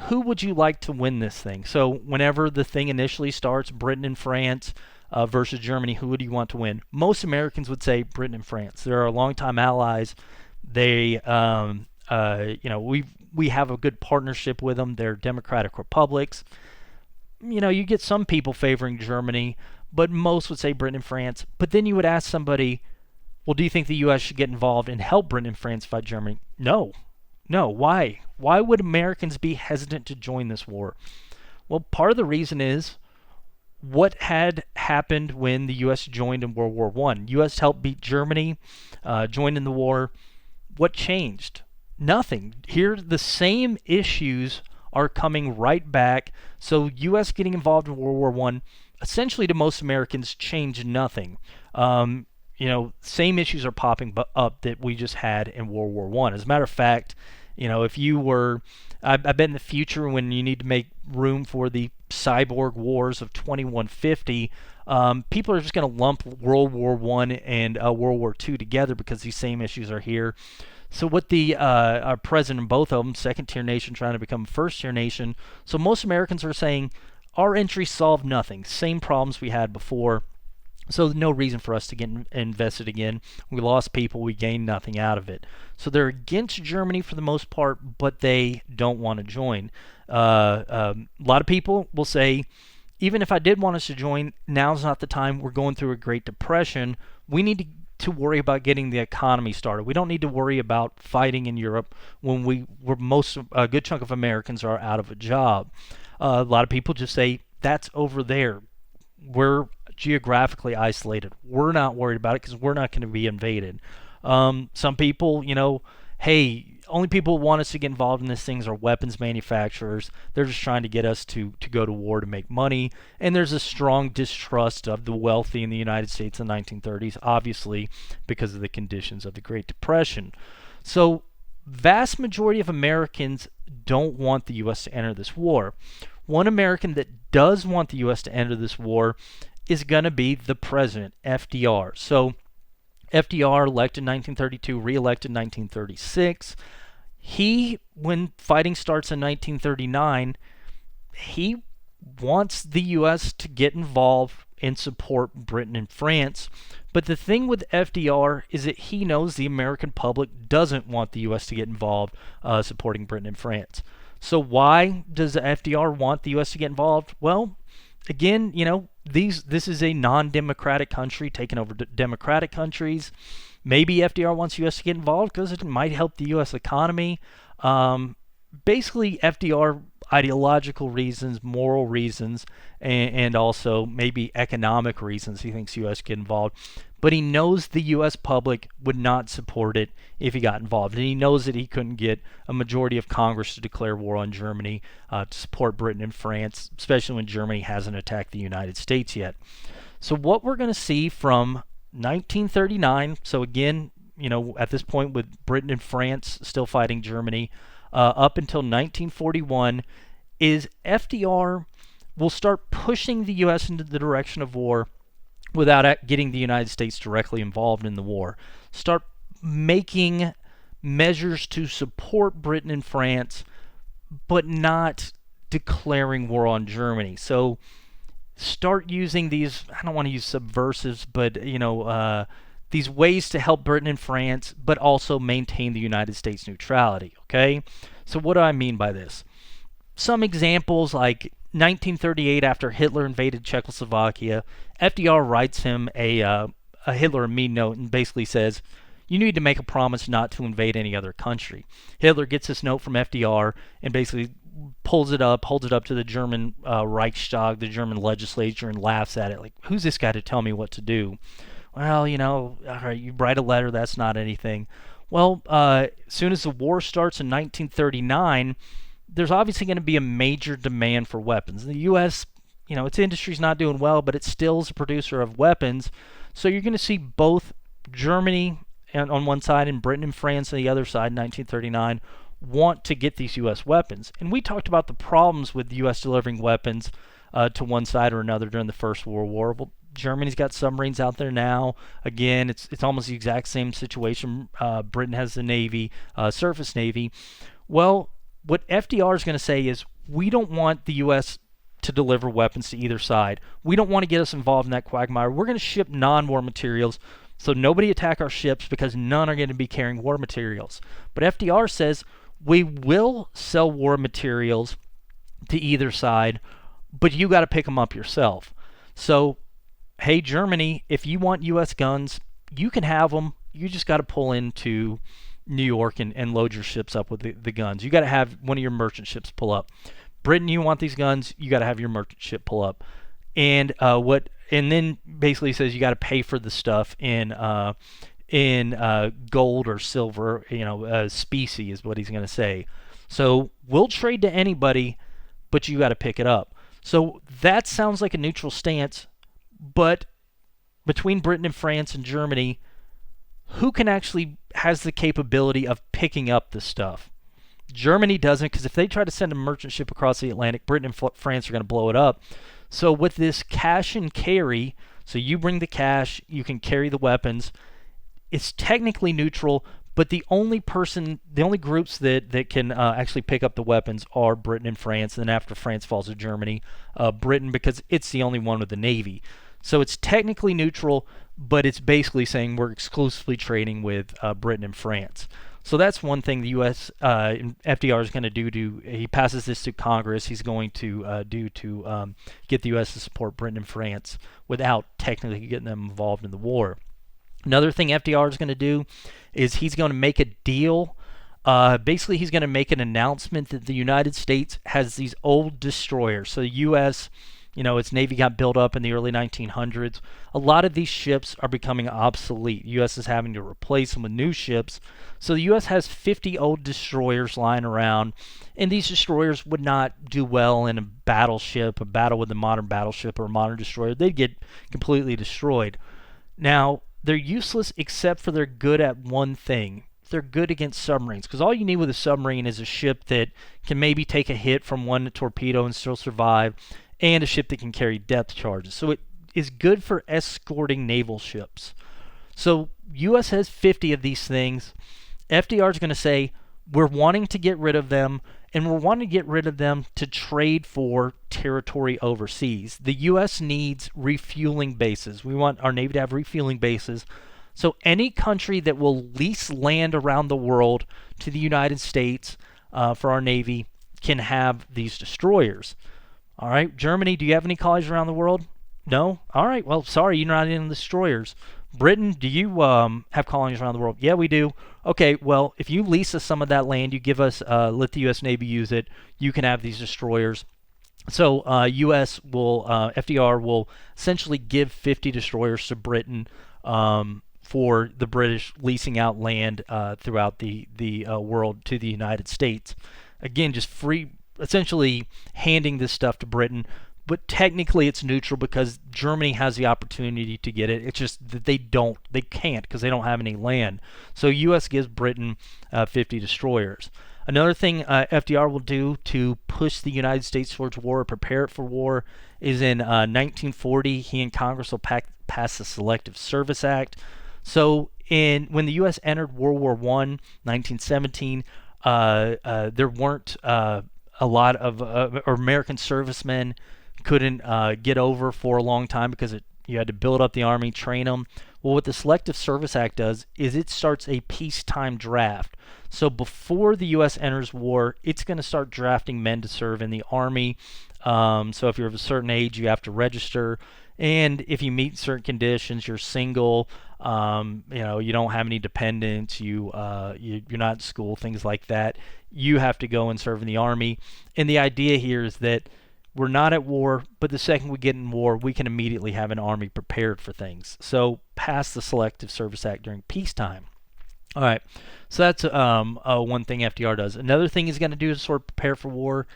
who would you like to win this thing? So whenever the thing initially starts, Britain and France, versus Germany, who would you want to win? Most Americans would say Britain and France. They're our longtime allies. They, we have a good partnership with them. They're democratic republics. You get some people favoring Germany, but most would say Britain and France. But then you would ask somebody, well, do you think the U.S. should get involved and help Britain and France fight Germany? No. No. Why? Why would Americans be hesitant to join this war? Well, part of the reason is what had happened when the U.S. joined in World War I. U.S. helped beat Germany, joined in the war. What changed? Nothing. Here, the same issues are coming right back. So U.S. getting involved in World War I, essentially to most Americans, changed nothing. Same issues are popping up that we just had in World War I. As a matter of fact, if you were, I bet in the future when you need to make room for the cyborg wars of 2150, people are just going to lump World War I and World War II together because these same issues are here. So what the our president, both of them, second-tier nation trying to become first-tier nation. So most Americans are saying our entry solved nothing. Same problems we had before. So no reason for us to get invested again. We lost people. We gained nothing out of it. So they're against Germany for the most part, but they don't want to join. A lot of people will say, even if I did want us to join, now's not the time. We're going through a Great Depression. We need to worry about getting the economy started. We don't need to worry about fighting in Europe when a good chunk of Americans are out of a job. A lot of people just say, that's over there. We're geographically isolated. We're not worried about it because we're not going to be invaded. Some people, hey, only people who want us to get involved in these things are weapons manufacturers. They're just trying to get us to go to war to make money. And there's a strong distrust of the wealthy in the United States in the 1930s, obviously because of the conditions of the Great Depression. So vast majority of Americans don't want the U.S. to enter this war. One American that does want the U.S. to enter this war is going to be the president, FDR. So FDR, elected in 1932, re-elected in 1936. When fighting starts in 1939, he wants the U.S. to get involved and support Britain and France. But the thing with FDR is that he knows the American public doesn't want the U.S. to get involved supporting Britain and France. So why does FDR want the U.S. to get involved? Well, again, this is a non-democratic country taking over democratic countries. Maybe FDR wants U.S. to get involved because it might help the U.S. economy. Basically, FDR, ideological reasons, moral reasons, and also maybe economic reasons he thinks U.S. get involved. But he knows the U.S. public would not support it if he got involved. And he knows that he couldn't get a majority of Congress to declare war on Germany, to support Britain and France, especially when Germany hasn't attacked the United States yet. So what we're going to see from 1939, so again, at this point with Britain and France still fighting Germany, up until 1941, is FDR will start pushing the U.S. into the direction of war without getting the United States directly involved in the war. Start making measures to support Britain and France, but not declaring war on Germany. So start using these, I don't want to use subversives, but these ways to help Britain and France, but also maintain the United States neutrality, okay? So what do I mean by this? Some examples like 1938, after Hitler invaded Czechoslovakia, FDR writes him a Hitler and me note and basically says, you need to make a promise not to invade any other country. Hitler gets this note from FDR and basically holds it up to the German Reichstag, the German legislature, and laughs at it. Like, who's this guy to tell me what to do? Well, all right, you write a letter, that's not anything. Well, as soon as the war starts in 1939, there's obviously going to be a major demand for weapons. The U.S., its industry's not doing well, but it still is a producer of weapons. So you're going to see both Germany on one side and Britain and France on the other side in 1939 want to get these U.S. weapons. And we talked about the problems with the U.S. delivering weapons to one side or another during the First World War. Well, Germany's got submarines out there now. Again, it's almost the exact same situation. Britain has the Navy, surface Navy. Well, what FDR is going to say is, we don't want the U.S. to deliver weapons to either side. We don't want to get us involved in that quagmire. We're going to ship non-war materials, so nobody attack our ships because none are going to be carrying war materials. But FDR says we will sell war materials to either side, but you got to pick them up yourself. So, hey, Germany, if you want U.S. guns, you can have them. You just got to pull into New York and load your ships up with the guns. You got to have one of your merchant ships pull up. Britain, you want these guns, you got to have your merchant ship pull up. And then basically says you got to pay for the stuff in gold or silver, specie is what he's going to say. So we'll trade to anybody, but you got to pick it up. So that sounds like a neutral stance, but between Britain and France and Germany, who can actually has the capability of picking up the stuff? Germany doesn't, because if they try to send a merchant ship across the Atlantic, Britain and France are going to blow it up. So with this cash and carry, so you bring the cash, you can carry the weapons, it's technically neutral, but the only groups that can actually pick up the weapons are Britain and France, and then after France falls to Germany, Britain, because it's the only one with the Navy. So it's technically neutral, but it's basically saying we're exclusively trading with Britain and France. So that's one thing the U.S. FDR is going to do. He passes this to Congress. He's going to do to get the U.S. to support Britain and France without technically getting them involved in the war. Another thing FDR is going to do is he's going to make a deal. Basically, he's going to make an announcement that the United States has these old destroyers. So the U.S., its Navy got built up in the early 1900s. A lot of these ships are becoming obsolete. The U.S. is having to replace them with new ships. So the U.S. has 50 old destroyers lying around, and these destroyers would not do well in a battle with a modern battleship or a modern destroyer. They'd get completely destroyed. Now, they're useless except for they're good at one thing. They're good against submarines, because all you need with a submarine is a ship that can maybe take a hit from one torpedo and still survive, and a ship that can carry depth charges. So it is good for escorting naval ships. So U.S. has 50 of these things. FDR is going to say, we're wanting to get rid of them, and we're wanting to get rid of them to trade for territory overseas. The U.S. needs refueling bases. We want our Navy to have refueling bases. So any country that will lease land around the world to the United States for our Navy can have these destroyers. All right, Germany, do you have any colonies around the world? No? All right, well, sorry, you're not in the destroyers. Britain, do you have colonies around the world? Yeah, we do. Okay, well, if you lease us some of that land, you give us, let the U.S. Navy use it, you can have these destroyers. So FDR will essentially give 50 destroyers to Britain for the British leasing out land throughout the world to the United States. Again, just essentially handing this stuff to Britain, but technically it's neutral because Germany has the opportunity to get it. It's just that they can't because they don't have any land. So U.S. gives Britain 50 destroyers. Another thing FDR will do to push the United States towards war or prepare it for war is in 1940, he and Congress will pass the Selective Service Act. So when the U.S. entered World War I, 1917, there weren't a lot of or American servicemen couldn't get over for a long time because you had to build up the army, train them. Well, what the Selective Service Act does is it starts a peacetime draft. So before the U.S. enters war, it's going to start drafting men to serve in the army. So if you're of a certain age, you have to register. And if you meet certain conditions, you're single, you don't have any dependents, you're not in school, things like that, you have to go and serve in the army. And the idea here is that we're not at war, but the second we get in war, we can immediately have an army prepared for things. So pass the Selective Service Act during peacetime. All right, so that's one thing FDR does. Another thing he's going to do is sort of prepare for war,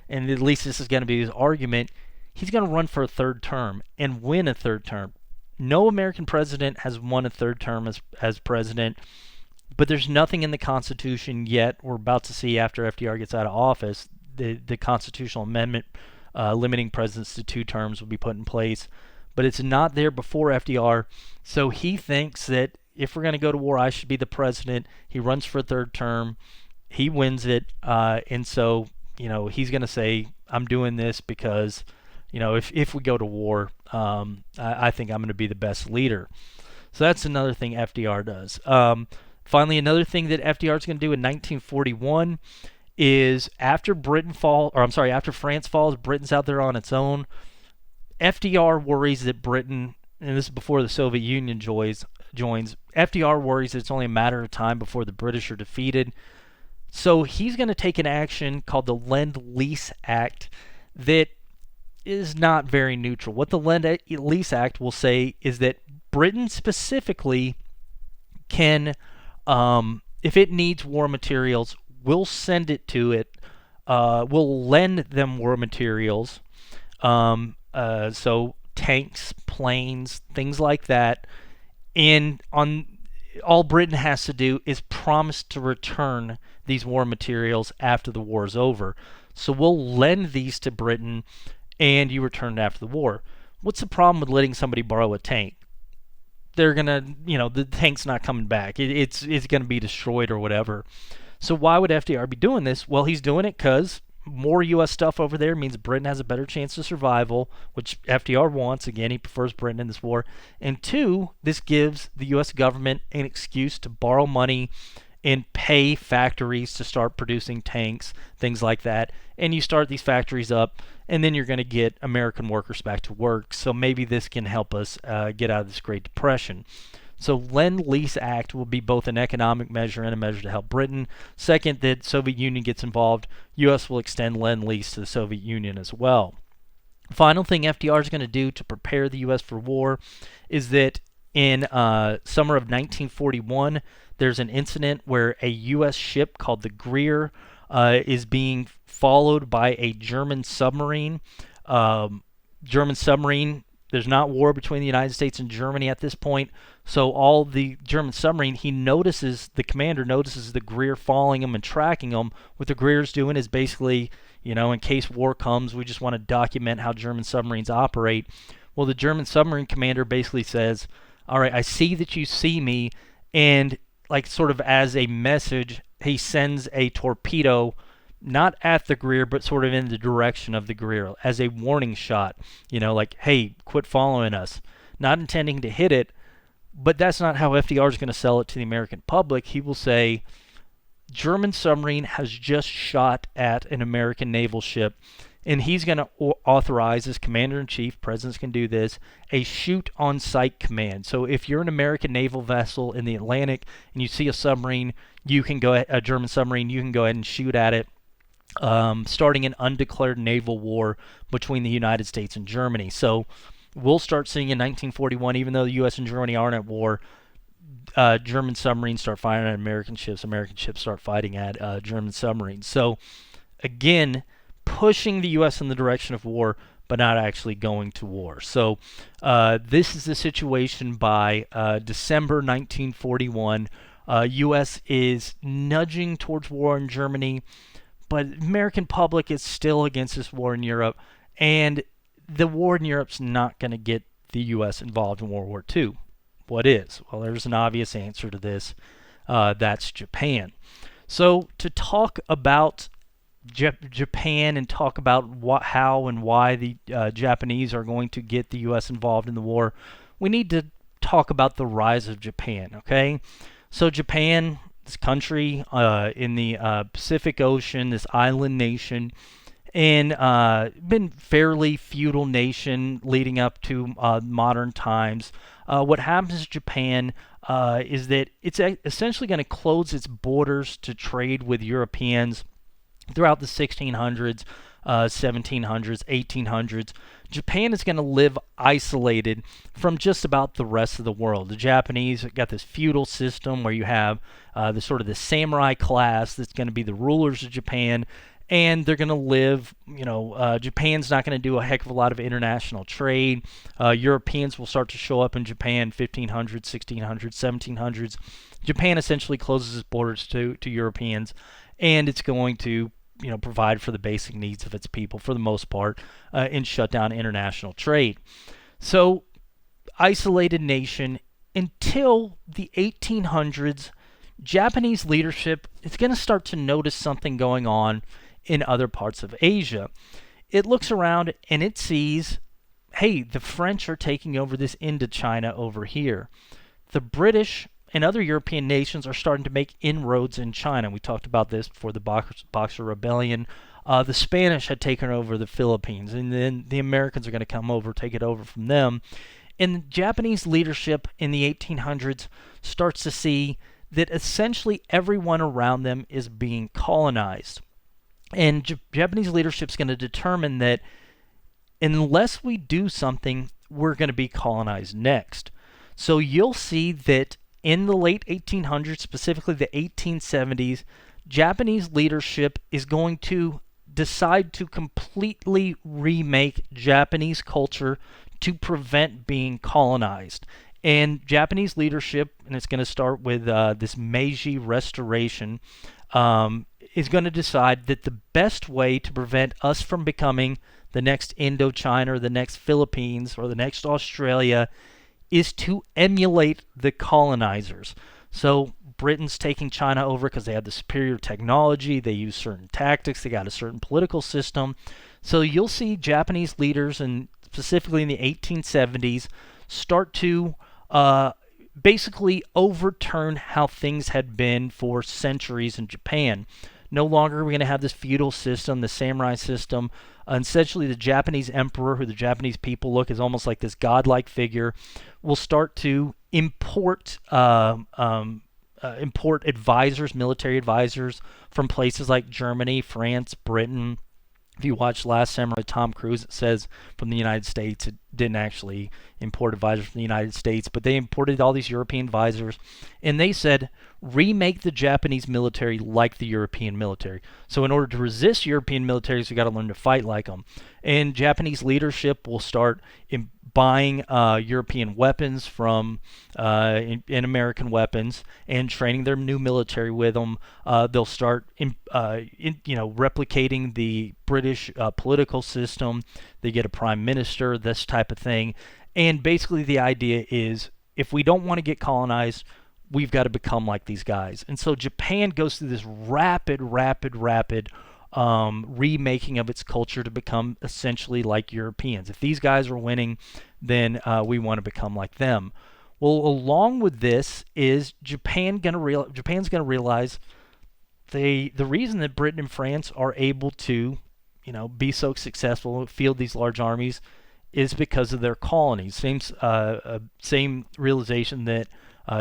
and at least this is going to be his argument. He's going to run for a third term and win a third term. No American president has won a third term as president, but there's nothing in the Constitution yet. We're about to see after FDR gets out of office, the constitutional amendment limiting presidents to 2 terms will be put in place, but it's not there before FDR. So he thinks that if we're going to go to war, I should be the president. He runs for a third term. He wins it, and so he's going to say, I'm doing this because if we go to war, I think I'm going to be the best leader. So that's another thing FDR does. Finally, another thing that FDR is going to do in 1941 is after after France falls, Britain's out there on its own. FDR worries that Britain, and this is before the Soviet Union joins. FDR worries that it's only a matter of time before the British are defeated. So he's going to take an action called the Lend Lease Act that is not very neutral. What the Lend Lease Act will say is that Britain specifically can, if it needs war materials, we'll send it to it. We'll lend them war materials. So tanks, planes, things like that. And all Britain has to do is promise to return these war materials after the war is over. So we'll lend these to Britain, and you return after the war. What's the problem with letting somebody borrow a tank? They're gonna, the tank's not coming back. It's gonna be destroyed or whatever. So why would FDR be doing this? Well, he's doing it because more U.S. stuff over there means Britain has a better chance of survival, which FDR wants. Again, he prefers Britain in this war. And two, this gives the U.S. government an excuse to borrow money and pay factories to start producing tanks, things like that. And you start these factories up, and then you're going to get American workers back to work. So maybe this can help us get out of this Great Depression. So Lend Lease Act will be both an economic measure and a measure to help Britain. Second, that Soviet Union gets involved, U.S. will extend Lend Lease to the Soviet Union as well. Final thing FDR is going to do to prepare the U.S. for war is that in summer of 1941, there's an incident where a U.S. ship called the Greer is being followed by a German submarine. There's not war between the United States and Germany at this point. So all the German submarine, the commander notices the Greer following him and tracking him. What the Greer's doing is basically, in case war comes, we just want to document how German submarines operate. Well, the German submarine commander basically says, all right, I see that you see me, and like sort of as a message, he sends a torpedo not at the Greer, but sort of in the direction of the Greer as a warning shot, like, hey, quit following us. Not intending to hit it, but that's not how FDR is going to sell it to the American public. He will say, German submarine has just shot at an American naval ship, and he's going to authorize, as commander-in-chief, presidents can do this, a shoot-on-sight command. So if you're an American naval vessel in the Atlantic and you see a submarine, a German submarine, you can go ahead and shoot at it. Starting an undeclared naval war between the United States and Germany. So we'll start seeing in 1941, even though the U.S. and Germany aren't at war, German submarines start firing at American ships start fighting at German submarines. So again, pushing the U.S. in the direction of war, but not actually going to war. So this is the situation by December 1941. U.S. is nudging towards war in Germany, but American public is still against this war in Europe, and the war in Europe's not going to get the U.S. involved in World War II. What is? Well, there's an obvious answer to this. That's Japan. So to talk about Japan and talk about how and why the Japanese are going to get the U.S. involved in the war, we need to talk about the rise of Japan, okay? So Japan, this country in the Pacific Ocean, this island nation, and been fairly feudal nation leading up to modern times. What happens in Japan is that it's essentially going to close its borders to trade with Europeans throughout the 1600s, 1700s, 1800s. Japan is going to live isolated from just about the rest of the world. The Japanese got this feudal system where you have the samurai class that's going to be the rulers of Japan, and they're going to live, Japan's not going to do a heck of a lot of international trade. Europeans will start to show up in Japan 1500s, 1600s, 1700s. Japan essentially closes its borders to Europeans, and it's going to provide for the basic needs of its people for the most part, and shut down international trade. So, isolated nation until the 1800s. Japanese leadership is going to start to notice something going on in other parts of Asia. it looks around and it sees, hey, the French are taking over this Indochina over here. The British and other European nations are starting to make inroads in China. We talked about this before the Boxer Rebellion. The Spanish had taken over the Philippines, and then the Americans are going to come over, take it over from them. And Japanese leadership in the 1800s starts to see that essentially everyone around them is being colonized. And Japanese leadership is going to determine that unless we do something, we're going to be colonized next. So you'll see that in the late 1800s, specifically the 1870s, Japanese leadership is going to decide to completely remake Japanese culture to prevent being colonized. And Japanese leadership, and it's going to start with this Meiji Restoration, is going to decide that the best way to prevent us from becoming the next Indochina or the next Philippines or the next Australia is to emulate the colonizers. So Britain's taking China over because they have the superior technology, they use certain tactics, they got a certain political system. So you'll see Japanese leaders, and specifically in the 1870s, start to basically overturn how things had been for centuries in Japan. No longer are we going to have this feudal system, the samurai system. Essentially, the Japanese emperor, who the Japanese people look as almost like this godlike figure, will start to import advisors, military advisors from places like Germany, France, Britain. If you watch Last Samurai, Tom Cruise, it says from the United States. It didn't actually import advisors from the United States, but they imported all these European advisors, and they said, remake the Japanese military like the European military. So in order to resist European militaries, we got to learn to fight like them. And Japanese leadership will start buying European weapons from in American weapons and training their new military with them. They'll start replicating the British political system. They get a prime minister, this type of thing. And basically the idea is, if we don't want to get colonized, we've got to become like these guys. And so Japan goes through this rapid remaking of its culture to become essentially like Europeans. If these guys are winning, then we want to become like them. Well, along with this is Japan's going to realize the reason that Britain and France are able to, be so successful, field these large armies, is because of their colonies. Same realization that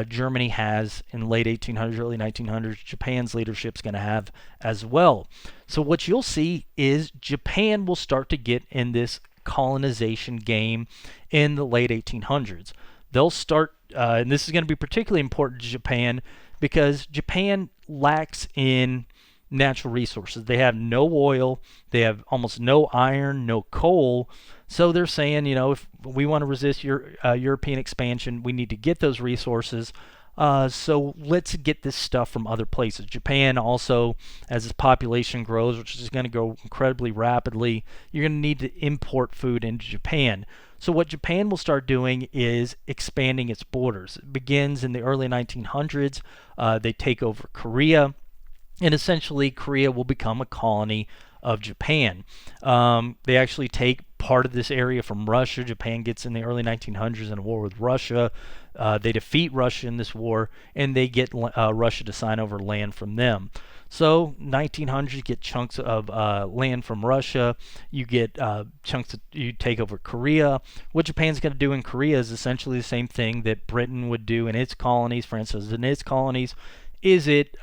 Germany has in the late 1800s, early 1900s, Japan's leadership is going to have as well. So what you'll see is Japan will start to get in this colonization game in the late 1800s. They'll start, and this is going to be particularly important to Japan because Japan lacks in natural resources. They have no oil, they have almost no iron, no coal. So they're saying, if we want to resist European expansion, we need to get those resources. So let's get this stuff from other places. Japan also, as its population grows, which is going to grow incredibly rapidly, you're going to need to import food into Japan. So what Japan will start doing is expanding its borders. It begins in the early 1900s. They take over Korea, and essentially Korea will become a colony of Japan. They actually take part of this area from Russia. Japan gets in the early 1900s in a war with Russia. They defeat Russia in this war, and they get Russia to sign over land from them. So 1900s, you get chunks of land from Russia. You get you take over Korea. What Japan's going to do in Korea is essentially the same thing that Britain would do in its colonies, France does in its colonies, is it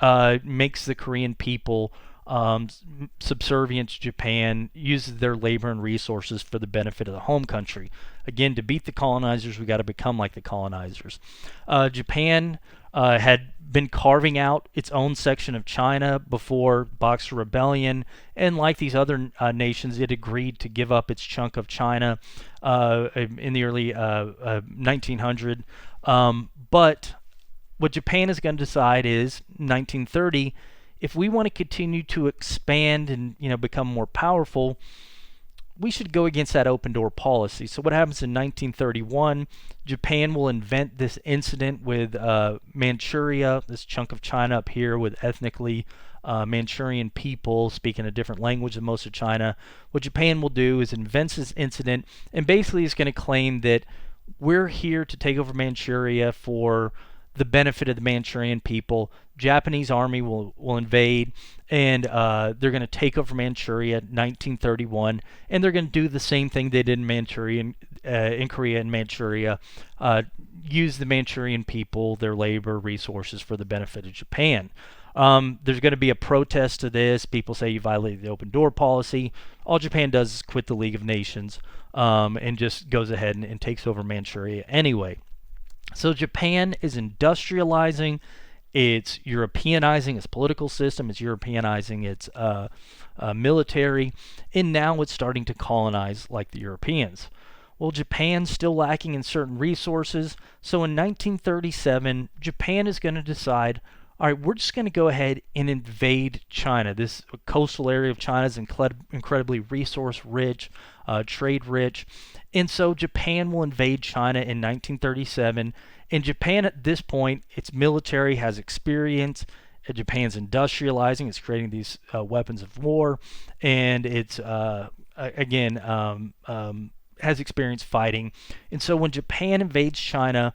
makes the Korean people subservient to Japan, uses their labor and resources for the benefit of the home country. Again, to beat the colonizers, we got to become like the colonizers. Japan had been carving out its own section of China before Boxer Rebellion, and like these other nations, it agreed to give up its chunk of China in the early 1900s. But what Japan is going to decide is 1930. If we want to continue to expand and become more powerful, we should go against that open door policy. So what happens in 1931? Japan will invent this incident with Manchuria, this chunk of China up here with ethnically Manchurian people speaking a different language than most of China. What Japan will do is invents this incident and basically is going to claim that we're here to take over Manchuria for the benefit of the Manchurian people. Japanese army will invade, and they're going to take over Manchuria in 1931, and they're going to do the same thing they did in Manchuria, in Korea and Manchuria, use the Manchurian people, their labor, resources for the benefit of Japan. There's going to be a protest to this. People say you violated the open door policy. All Japan does is quit the League of Nations and just goes ahead and takes over Manchuria anyway. So Japan is industrializing, it's Europeanizing its political system, it's Europeanizing its military, and now it's starting to colonize like the Europeans. Well, Japan's still lacking in certain resources, so in 1937, Japan is going to decide, all right, we're just going to go ahead and invade China. This coastal area of China is incredibly resource rich, trade rich. And so Japan will invade China in 1937. And Japan at this point, its military has experience. Japan's industrializing. It's creating these weapons of war. And it's, again, has experience fighting. And so when Japan invades China,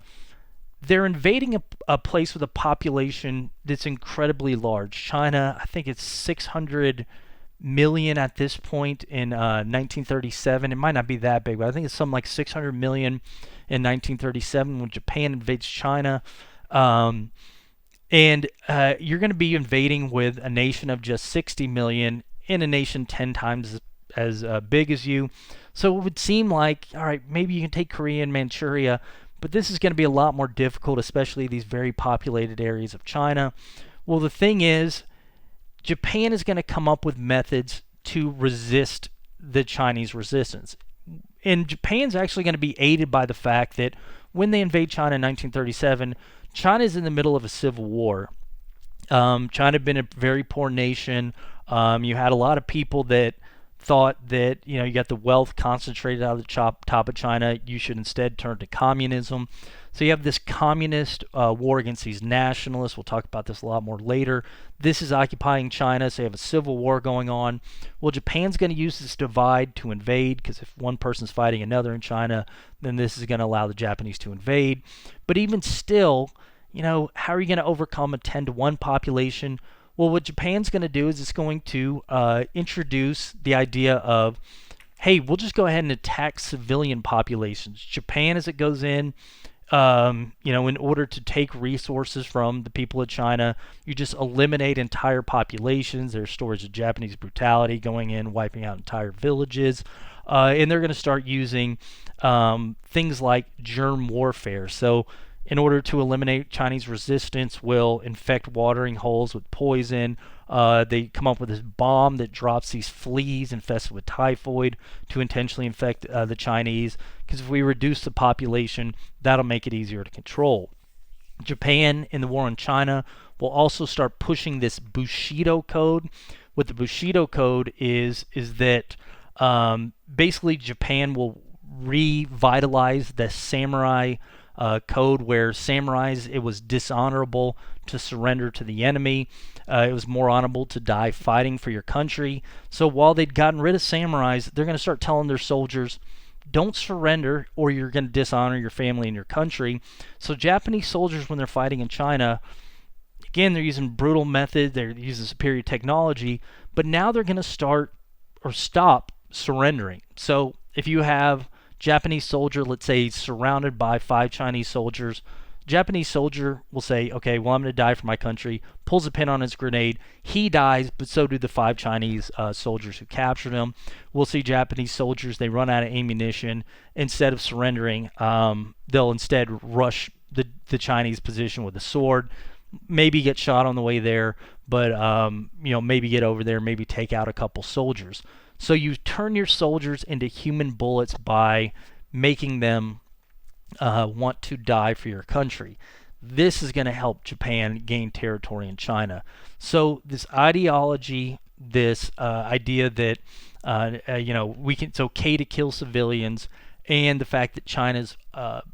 they're invading a place with a population that's incredibly large. China, I think it's 600 million at this point in 1937. It might not be that big, but I think it's something like 600 million in 1937 when Japan invades China. And you're going to be invading with a nation of just 60 million in a nation 10 times as big as you. So it would seem like, all right, maybe you can take Korea and Manchuria, but this is going to be a lot more difficult, especially these very populated areas of China. Well, the thing is, Japan is going to come up with methods to resist the Chinese resistance. And Japan's actually going to be aided by the fact that when they invade China in 1937, China is in the middle of a civil war. China had been a very poor nation. You had a lot of people that thought that, you got the wealth concentrated out of the top of China, you should instead turn to communism. So you have this communist war against these nationalists. We'll talk about this a lot more later. This is occupying China, so you have a civil war going on. Well, Japan's going to use this divide to invade, because if one person's fighting another in China, then this is going to allow the Japanese to invade. But even still, how are you going to overcome a 10-to-1 population? Well, what Japan's going to do is it's going to introduce the idea of, hey, we'll just go ahead and attack civilian populations. Japan, as it goes in order to take resources from the people of China, you just eliminate entire populations. There's stories of Japanese brutality going in, wiping out entire villages. And they're going to start using things like germ warfare. So in order to eliminate Chinese resistance, will infect watering holes with poison. They come up with this bomb that drops these fleas infested with typhoid to intentionally infect the Chinese, because if we reduce the population, that'll make it easier to control. Japan, in the war on China, will also start pushing this Bushido Code. What the Bushido Code is that basically Japan will revitalize the samurai code, where samurais, it was dishonorable to surrender to the enemy. It was more honorable to die fighting for your country. So while they'd gotten rid of samurais, they're going to start telling their soldiers, don't surrender or you're going to dishonor your family and your country. So Japanese soldiers, when they're fighting in China, again, they're using brutal methods, they're using superior technology, but now they're going to start or stop surrendering. So if you have Japanese soldier, let's say, surrounded by 5 Chinese soldiers, Japanese soldier will say, okay, well, I'm going to die for my country, pulls a pin on his grenade, he dies, but so do the 5 Chinese soldiers who captured him. We'll see Japanese soldiers, they run out of ammunition. Instead of surrendering, they'll instead rush the Chinese position with a sword, maybe get shot on the way there, but maybe get over there, maybe take out a couple soldiers. So you turn your soldiers into human bullets by making them want to die for your country. This is going to help Japan gain territory in China. So this ideology, this idea that it's okay to kill civilians, and the fact that China's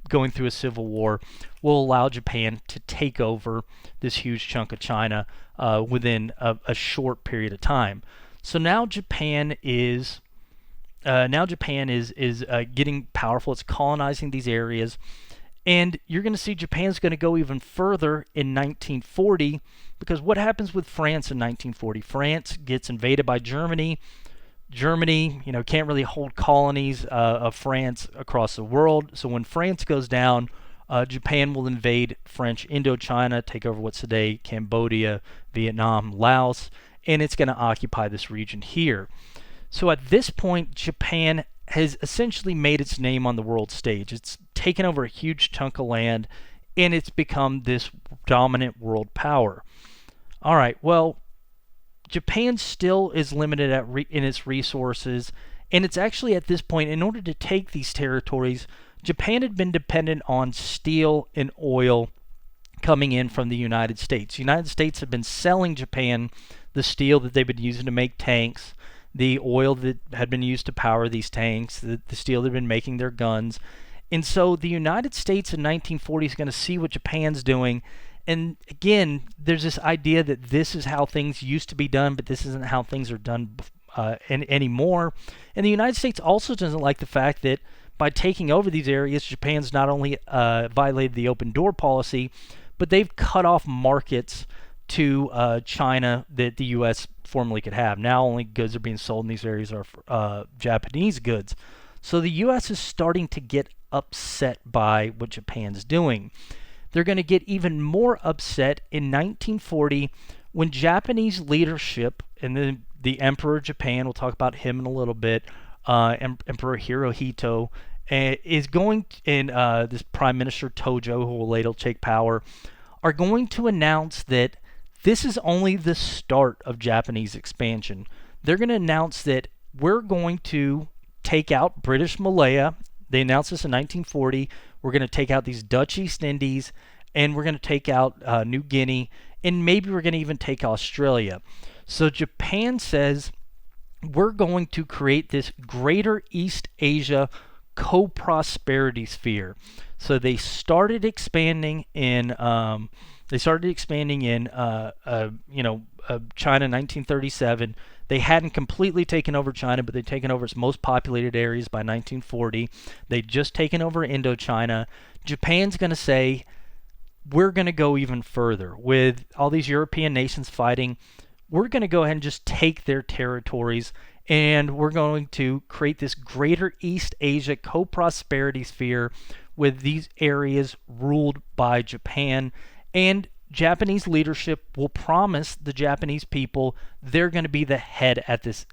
going through a civil war will allow Japan to take over this huge chunk of China within a short period of time. So now Japan is getting powerful. It's colonizing these areas, and you're going to see Japan's going to go even further in 1940, because what happens with France in 1940? France gets invaded by Germany. Germany, can't really hold colonies of France across the world. So when France goes down, Japan will invade French Indochina, take over what's today Cambodia, Vietnam, Laos, and it's going to occupy this region here. So at this point, Japan has essentially made its name on the world stage. It's taken over a huge chunk of land, and it's become this dominant world power. All right, well, Japan still is limited in its resources, and it's actually at this point, in order to take these territories, Japan had been dependent on steel and oil coming in from the United States. The United States had been selling Japan the steel that they've been using to make tanks, the oil that had been used to power these tanks, the steel they've been making their guns. And so the United States in 1940 is going to see what Japan's doing. And again, there's this idea that this is how things used to be done, but this isn't how things are done anymore. And the United States also doesn't like the fact that by taking over these areas, Japan's not only violated the open door policy, but they've cut off markets to China that the U.S. formerly could have. Now only goods are being sold in these areas are Japanese goods. So the U.S. is starting to get upset by what Japan's doing. They're going to get even more upset in 1940 when Japanese leadership, and the Emperor of Japan, we'll talk about him in a little bit, Emperor Hirohito, is going, and this Prime Minister Tojo, who will later take power, are going to announce that this is only the start of Japanese expansion. They're going to announce that we're going to take out British Malaya. They announced this in 1940. We're going to take out these Dutch East Indies, and we're going to take out New Guinea, and maybe we're going to even take Australia. So Japan says we're going to create this Greater East Asia co-prosperity sphere. So they started expanding in China in 1937. They hadn't completely taken over China, but they'd taken over its most populated areas by 1940. They'd just taken over Indochina. Japan's going to say, we're going to go even further. With all these European nations fighting, we're going to go ahead and just take their territories, and we're going to create this Greater East Asia co-prosperity sphere with these areas ruled by Japan. And Japanese leadership will promise the Japanese people they're going to be the head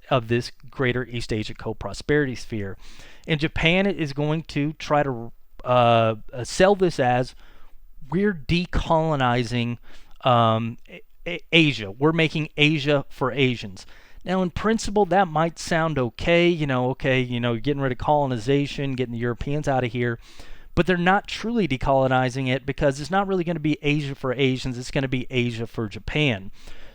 of this Greater East Asia co-prosperity sphere. And Japan is going to try to sell this as, we're decolonizing Asia. We're making Asia for Asians. Now, in principle, that might sound okay. Getting rid of colonization, getting the Europeans out of here. But they're not truly decolonizing it, because it's not really going to be Asia for Asians. It's going to be Asia for Japan.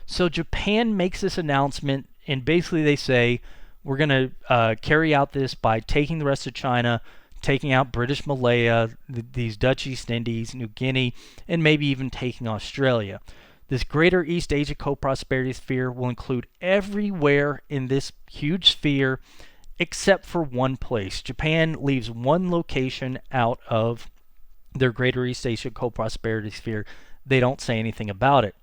So Japan makes this announcement, and basically they say, we're going to carry out this by taking the rest of China, taking out British Malaya, these Dutch East Indies, New Guinea, and maybe even taking Australia. This Greater East Asia co-prosperity sphere will include everywhere in this huge sphere except for one place. Japan leaves one location out of their Greater East Asia co-prosperity sphere. They don't say anything about it.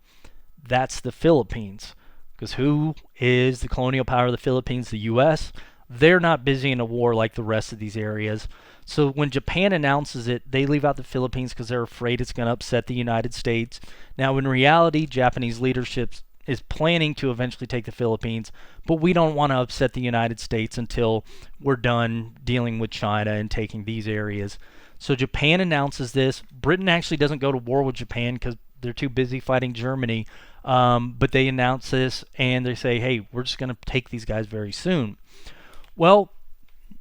That's the Philippines. Because who is the colonial power of the Philippines? The U.S. They're not busy in a war like the rest of these areas. So when Japan announces it, they leave out the Philippines because they're afraid it's going to upset the United States. Now, in reality, Japanese leadership is planning to eventually take the Philippines, but we don't want to upset the United States until we're done dealing with China and taking these areas. So Japan announces this. Britain actually doesn't go to war with Japan because they're too busy fighting Germany, but they announce this, and they say, hey, we're just going to take these guys very soon. Well,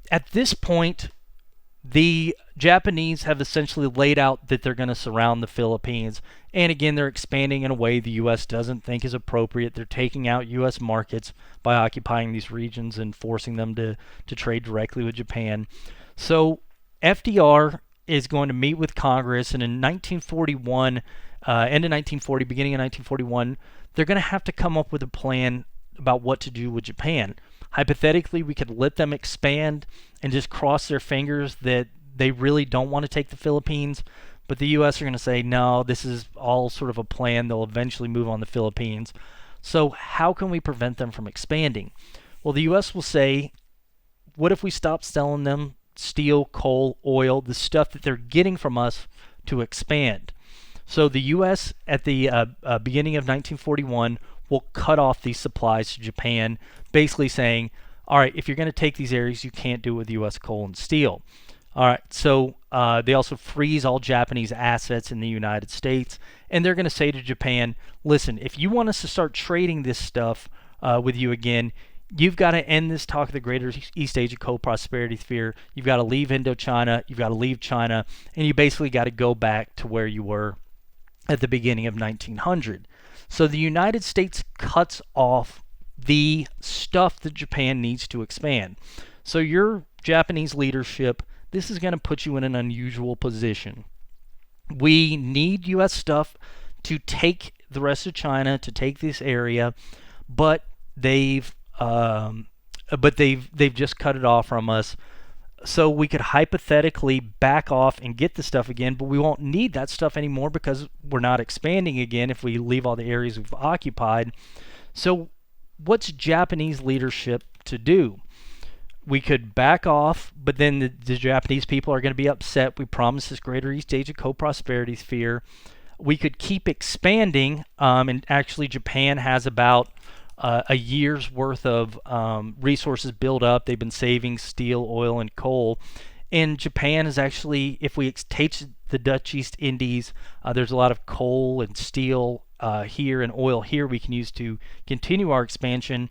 at this point, the Japanese have essentially laid out that they're going to surround the Philippines. And again, they're expanding in a way the U.S. doesn't think is appropriate. They're taking out U.S. markets by occupying these regions and forcing them to trade directly with Japan. So FDR is going to meet with Congress, and in 1941, end of 1940, beginning of 1941, they're going to have to come up with a plan about what to do with Japan. Hypothetically, we could let them expand and just cross their fingers that they really don't want to take the Philippines, but the U.S. are going to say, no, this is all sort of a plan. They'll eventually move on the Philippines. So how can we prevent them from expanding? Well, the U.S. will say, what if we stop selling them steel, coal, oil, the stuff that they're getting from us to expand? So the U.S. at the beginning of 1941 will cut off these supplies to Japan, basically saying, all right, if you're going to take these areas, you can't do it with U.S. coal and steel. All right, so they also freeze all Japanese assets in the United States, and they're going to say to Japan, listen, if you want us to start trading this stuff with you again, you've got to end this talk of the Greater East Asia Co-Prosperity Sphere. You've got to leave Indochina, you've got to leave China, and you basically got to go back to where you were at the beginning of 1900. So the United States cuts off the stuff that Japan needs to expand. So your Japanese leadership, this is going to put you in an unusual position. We need U.S. stuff to take the rest of China, to take this area, but they've just cut it off from us. So we could hypothetically back off and get the stuff again, but we won't need that stuff anymore because we're not expanding again if we leave all the areas we've occupied. So what's Japanese leadership to do? We could back off, but then the Japanese people are going to be upset. We promised this Greater East Asia Co-Prosperity Sphere. We could keep expanding, and actually Japan has about a year's worth of resources built up. They've been saving steel, oil, and coal. And Japan is actually, if we take the Dutch East Indies, there's a lot of coal and steel here and oil here we can use to continue our expansion.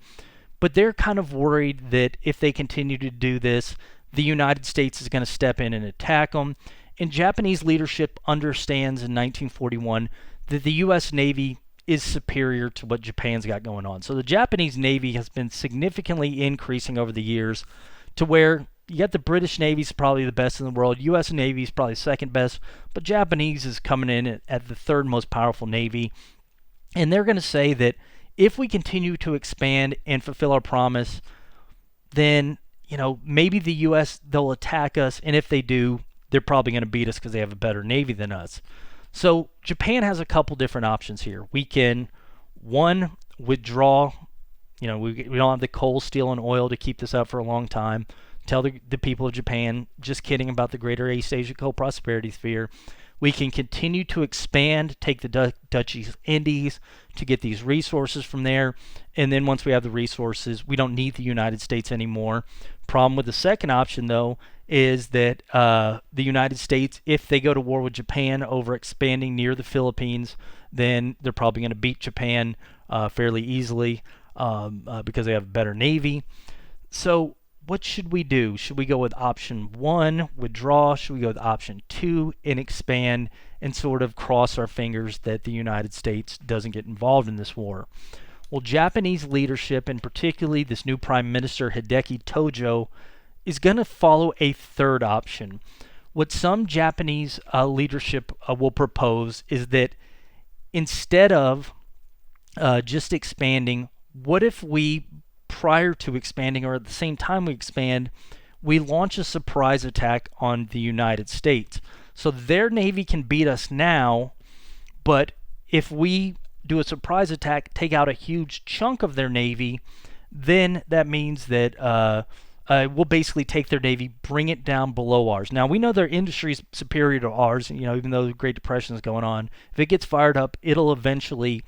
But they're kind of worried that if they continue to do this, the United States is going to step in and attack them. And Japanese leadership understands in 1941 that the U.S. Navy is superior to what Japan's got going on. So the Japanese Navy has been significantly increasing over the years to where you got the British Navy is probably the best in the world, U.S. Navy is probably second best, but Japanese is coming in at the third most powerful Navy. And they're going to say that if we continue to expand and fulfill our promise, then, maybe the U.S., they'll attack us, and if they do, they're probably going to beat us because they have a better Navy than us. So Japan has a couple different options here. We can, one, withdraw. We don't have the coal, steel, and oil to keep this up for a long time. Tell the people of Japan, just kidding about the Greater East Asia Co-Prosperity Sphere. We can continue to expand, take the Dutch East Indies to get these resources from there. And then once we have the resources, we don't need the United States anymore. Problem with the second option, though, is that the United States, if they go to war with Japan over expanding near the Philippines, then they're probably going to beat Japan fairly easily because they have a better Navy. So what should we do? Should we go with option 1, withdraw? Should we go with option 2 and expand and sort of cross our fingers that the United States doesn't get involved in this war? Well, Japanese leadership, and particularly this new Prime Minister Hideki Tojo, is going to follow a third option. What some Japanese leadership will propose is that instead of just expanding, what if we, prior to expanding or at the same time we expand, we launch a surprise attack on the United States? So their Navy can beat us now, but if we do a surprise attack, take out a huge chunk of their Navy, then that means that we'll basically take their Navy, bring it down below ours. Now, we know their industry is superior to ours, even though the Great Depression is going on. If it gets fired up, it'll eventually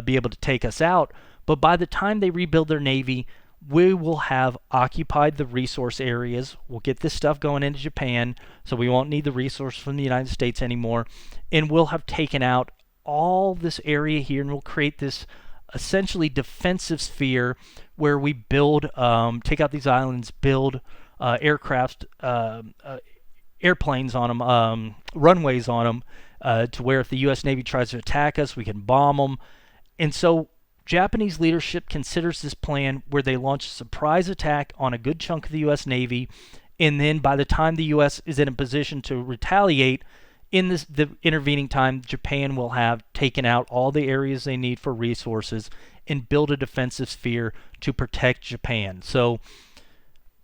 be able to take us out. But by the time they rebuild their Navy, we will have occupied the resource areas. We'll get this stuff going into Japan, so we won't need the resource from the United States anymore. And we'll have taken out all this area here, and we'll create this essentially defensive sphere where we build, take out these islands, build aircraft, airplanes on them, runways on them, to where if the U.S. Navy tries to attack us, we can bomb them. And so Japanese leadership considers this plan where they launch a surprise attack on a good chunk of the U.S. Navy, And then by the time the U.S. is in a position to retaliate, in the intervening time, Japan will have taken out all the areas they need for resources and build a defensive sphere to protect Japan. So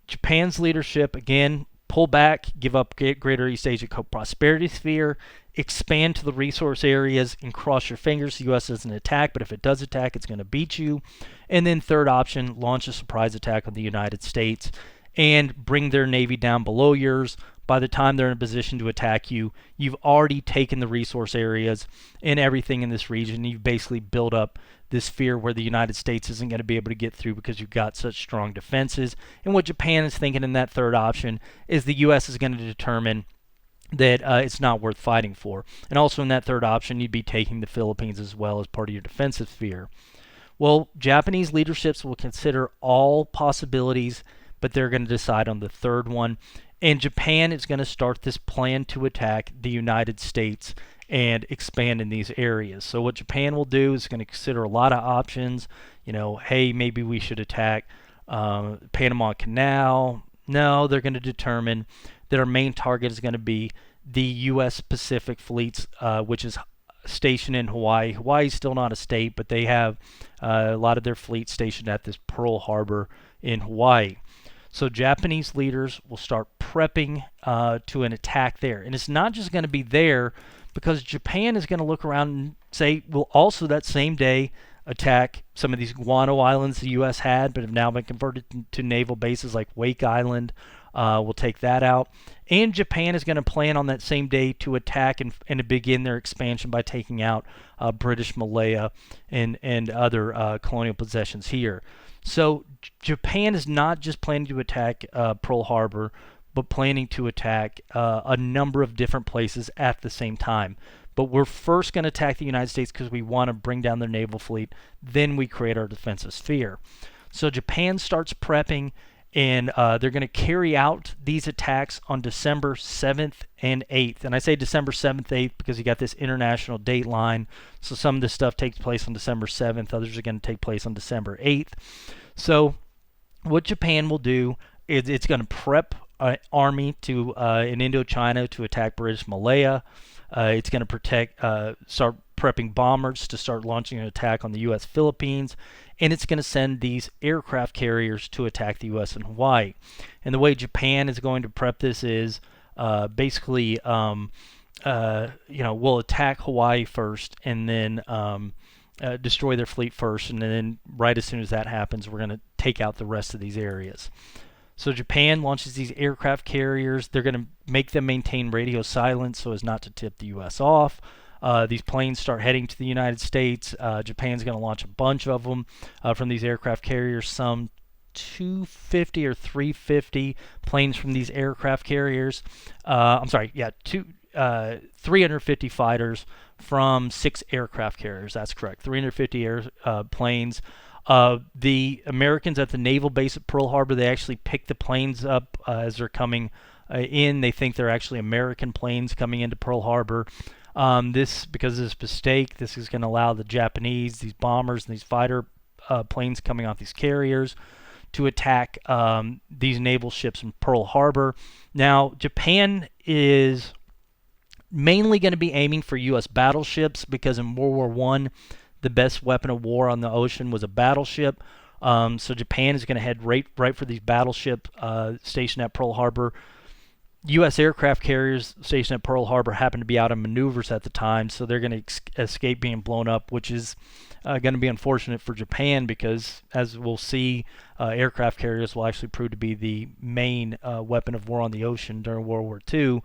Japan's leadership, again, pull back, give up Greater East Asia prosperity sphere, expand to the resource areas, and cross your fingers the U.S. doesn't attack, but if it does attack, it's going to beat you. And then third option, launch a surprise attack on the United States and bring their navy down below yours. By the time they're in a position to attack you, you've already taken the resource areas and everything in this region. You've basically built up this sphere where the United States isn't going to be able to get through because you've got such strong defenses. And what Japan is thinking in that third option is the U.S. is going to determine that it's not worth fighting for. And also in that third option, you'd be taking the Philippines as well as part of your defensive sphere. Well, Japanese leaderships will consider all possibilities, but they're going to decide on the third one. And Japan is going to start this plan to attack the United States and expand in these areas. So what Japan will do is going to consider a lot of options. Hey, maybe we should attack Panama Canal. No, they're going to determine that our main target is going to be the U.S. Pacific fleets, which is stationed in Hawaii. Hawaii is still not a state, but they have a lot of their fleet stationed at this Pearl Harbor in Hawaii. So Japanese leaders will start prepping to an attack there. And it's not just going to be there, because Japan is going to look around and say, we'll also that same day attack some of these guano islands the U.S. had, but have now been converted to naval bases like Wake Island. We'll take that out. And Japan is going to plan on that same day to attack and to begin their expansion by taking out British Malaya and other colonial possessions here. So Japan is not just planning to attack Pearl Harbor, but planning to attack a number of different places at the same time. But we're first going to attack the United States because we want to bring down their naval fleet. Then we create our defensive sphere. So Japan starts prepping, and they're going to carry out these attacks on December 7th and 8th. And I say December 7th, 8th because you got this international date line. So some of this stuff takes place on December 7th. Others are going to take place on December 8th. So what Japan will do is it's going to prep an army in Indochina to attack British Malaya. It's going to start prepping bombers to start launching an attack on the U.S. Philippines, and it's going to send these aircraft carriers to attack the U.S. in Hawaii. And the way Japan is going to prep this is basically, we'll attack Hawaii first, and then destroy their fleet first, and then right as soon as that happens, we're going to take out the rest of these areas. So Japan launches these aircraft carriers. They're going to make them maintain radio silence so as not to tip the U.S. off. These planes start heading to the United States. Japan's going to launch a bunch of them from these aircraft carriers, some 250 or 350 planes from these aircraft carriers. 350 fighters from 6 aircraft carriers. That's correct. 350 planes. The Americans at the naval base at Pearl Harbor, they actually pick the planes up as they're coming in. They think they're actually American planes coming into Pearl Harbor. Because of this mistake, this is going to allow the Japanese, these bombers and these fighter planes coming off these carriers, to attack these naval ships in Pearl Harbor. Now, Japan is mainly going to be aiming for U.S. battleships because in World War I, the best weapon of war on the ocean was a battleship. So Japan is going to head right for these battleships stationed at Pearl Harbor. U.S. aircraft carriers stationed at Pearl Harbor happen to be out on maneuvers at the time, so they're going to escape being blown up, which is going to be unfortunate for Japan because, as we'll see, aircraft carriers will actually prove to be the main weapon of war on the ocean during World War II.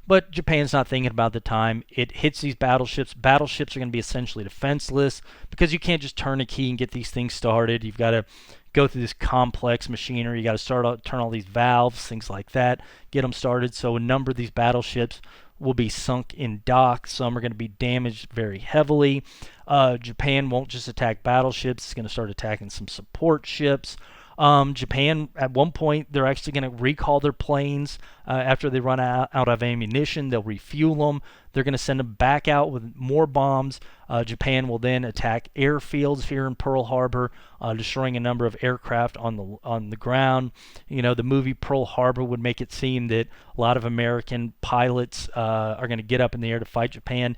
But Japan's not thinking about the time. It hits these battleships. Battleships are going to be essentially defenseless because you can't just turn a key and get these things started. You've got to go through this complex machinery. You got to turn all these valves, things like that, get them started. So a number of these battleships will be sunk in dock. Some are going to be damaged very heavily. Japan won't just attack battleships. It's going to start attacking some support ships. Japan, at one point, they're actually going to recall their planes after they run out of ammunition. They'll refuel them. They're going to send them back out with more bombs. Japan will then attack airfields here in Pearl Harbor, destroying a number of aircraft on the ground. You know, the movie Pearl Harbor would make it seem that a lot of American pilots are going to get up in the air to fight Japan.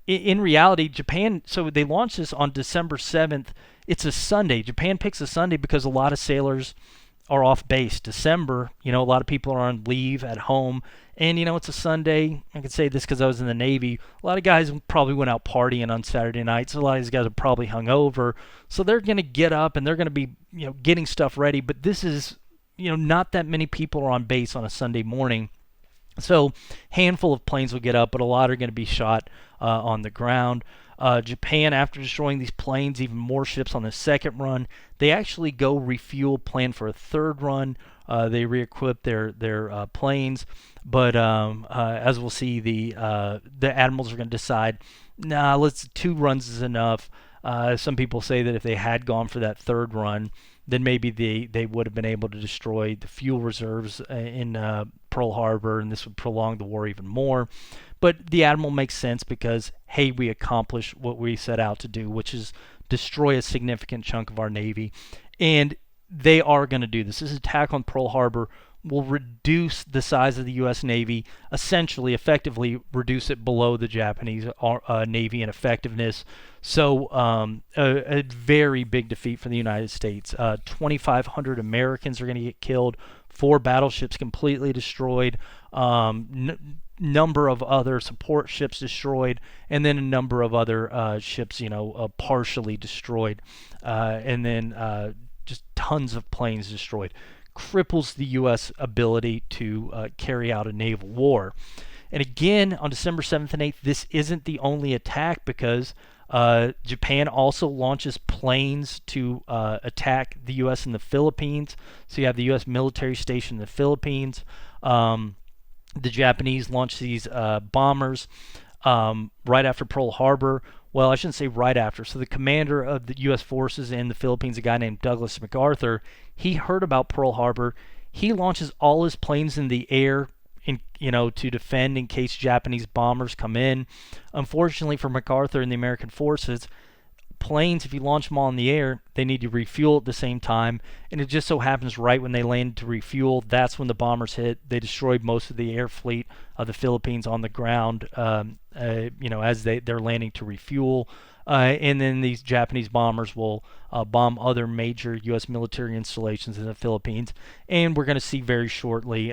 In reality, Japan, so they launched this on December 7th. It's a Sunday. Japan picks a Sunday because a lot of sailors are off base. December, you know, a lot of people are on leave at home. And, you know, it's a Sunday. I can say this because I was in the Navy. A lot of guys probably went out partying on Saturday nights. So a lot of these guys are probably hungover. So they're going to get up and they're going to be, you know, getting stuff ready. But this is, you know, not that many people are on base on a Sunday morning. So handful of planes will get up, but a lot are going to be shot on the ground. Japan, after destroying these planes, even more ships on the second run, they actually go refuel, plan for a third run. They re-equip their planes, but as we'll see, the admirals are going to decide, nah, 2 runs is enough. Some people say that if they had gone for that third run, then maybe they would have been able to destroy the fuel reserves in Pearl Harbor, and this would prolong the war even more. But the admiral makes sense because, hey, we accomplished what we set out to do, which is destroy a significant chunk of our Navy. And they are going to do this. This attack on Pearl Harbor will reduce the size of the U.S. Navy, effectively reduce it below the Japanese Navy in effectiveness. So a very big defeat for the United States. 2,500 Americans are going to get killed, 4 battleships completely destroyed, number of other support ships destroyed, and then a number of other ships, partially destroyed, and then just tons of planes destroyed. Cripples the U.S. ability to carry out a naval war. And again, on December 7th and 8th, this isn't the only attack because Japan also launches planes to attack the U.S. in the Philippines. So you have the U.S. military station in the Philippines. The Japanese launch these bombers right after Pearl Harbor. Well, I shouldn't say right after. So the commander of the U.S. forces in the Philippines, a guy named Douglas MacArthur, he heard about Pearl Harbor. He launches all his planes in the air, to defend in case Japanese bombers come in. Unfortunately for MacArthur and the American forces, planes, if you launch them all in the air, they need to refuel at the same time. And it just so happens right when they land to refuel, that's when the bombers hit. They destroyed most of the air fleet of the Philippines on the ground, as they're landing to refuel. And then these Japanese bombers will bomb other major U.S. military installations in the Philippines. And we're going to see very shortly,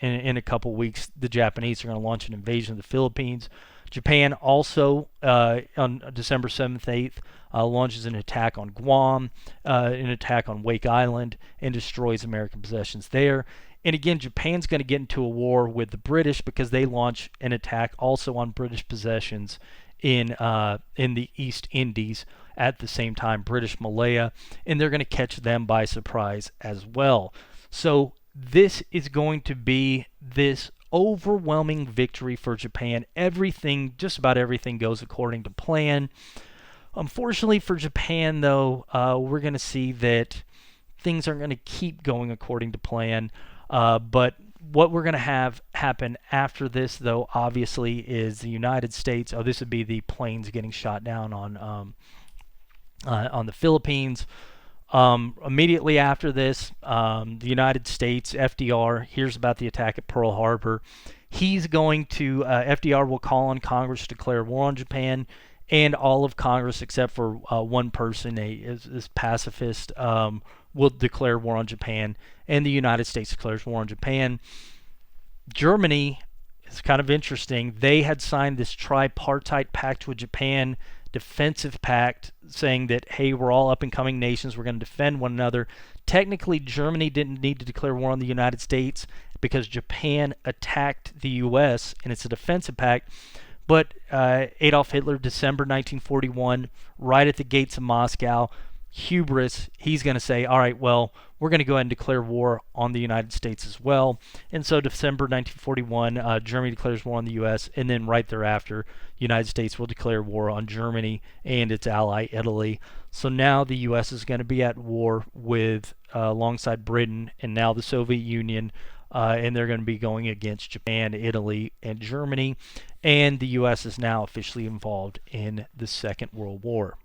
in a couple weeks, the Japanese are going to launch an invasion of the Philippines. Japan also, on December 7th, 8th, launches an attack on Guam, an attack on Wake Island, and destroys American possessions there. And again, Japan's going to get into a war with the British because they launch an attack also on British possessions in the East Indies at the same time, British Malaya, and they're going to catch them by surprise as well. So this is going to be this overwhelming victory for Japan. Just about everything goes according to plan. Unfortunately for Japan, though, we're going to see that things aren't going to keep going according to plan. But what we're going to have happen after this, though, obviously, is the United States. This would be the planes getting shot down on the Philippines. Immediately after this, the United States, FDR, hears about the attack at Pearl Harbor. He's going to, FDR will call on Congress to declare war on Japan, and all of Congress, except for one person, this pacifist, will declare war on Japan, and the United States declares war on Japan. Germany is kind of interesting. They had signed this tripartite pact with Japan, defensive pact, saying that, hey, we're all up-and-coming nations, we're going to defend one another. Technically, Germany didn't need to declare war on the United States because Japan attacked the U.S., and it's a defensive pact. But Adolf Hitler, December 1941, right at the gates of Moscow, hubris, he's going to say, all right, well, we're going to go ahead and declare war on the United States as well. And so December 1941, Germany declares war on the U.S., and then right thereafter, United States will declare war on Germany and its ally Italy. So now the U.S. is going to be at war with alongside Britain and now the Soviet Union, and they're going to be going against Japan, Italy, and Germany. And the U.S. is now officially involved in the Second World War.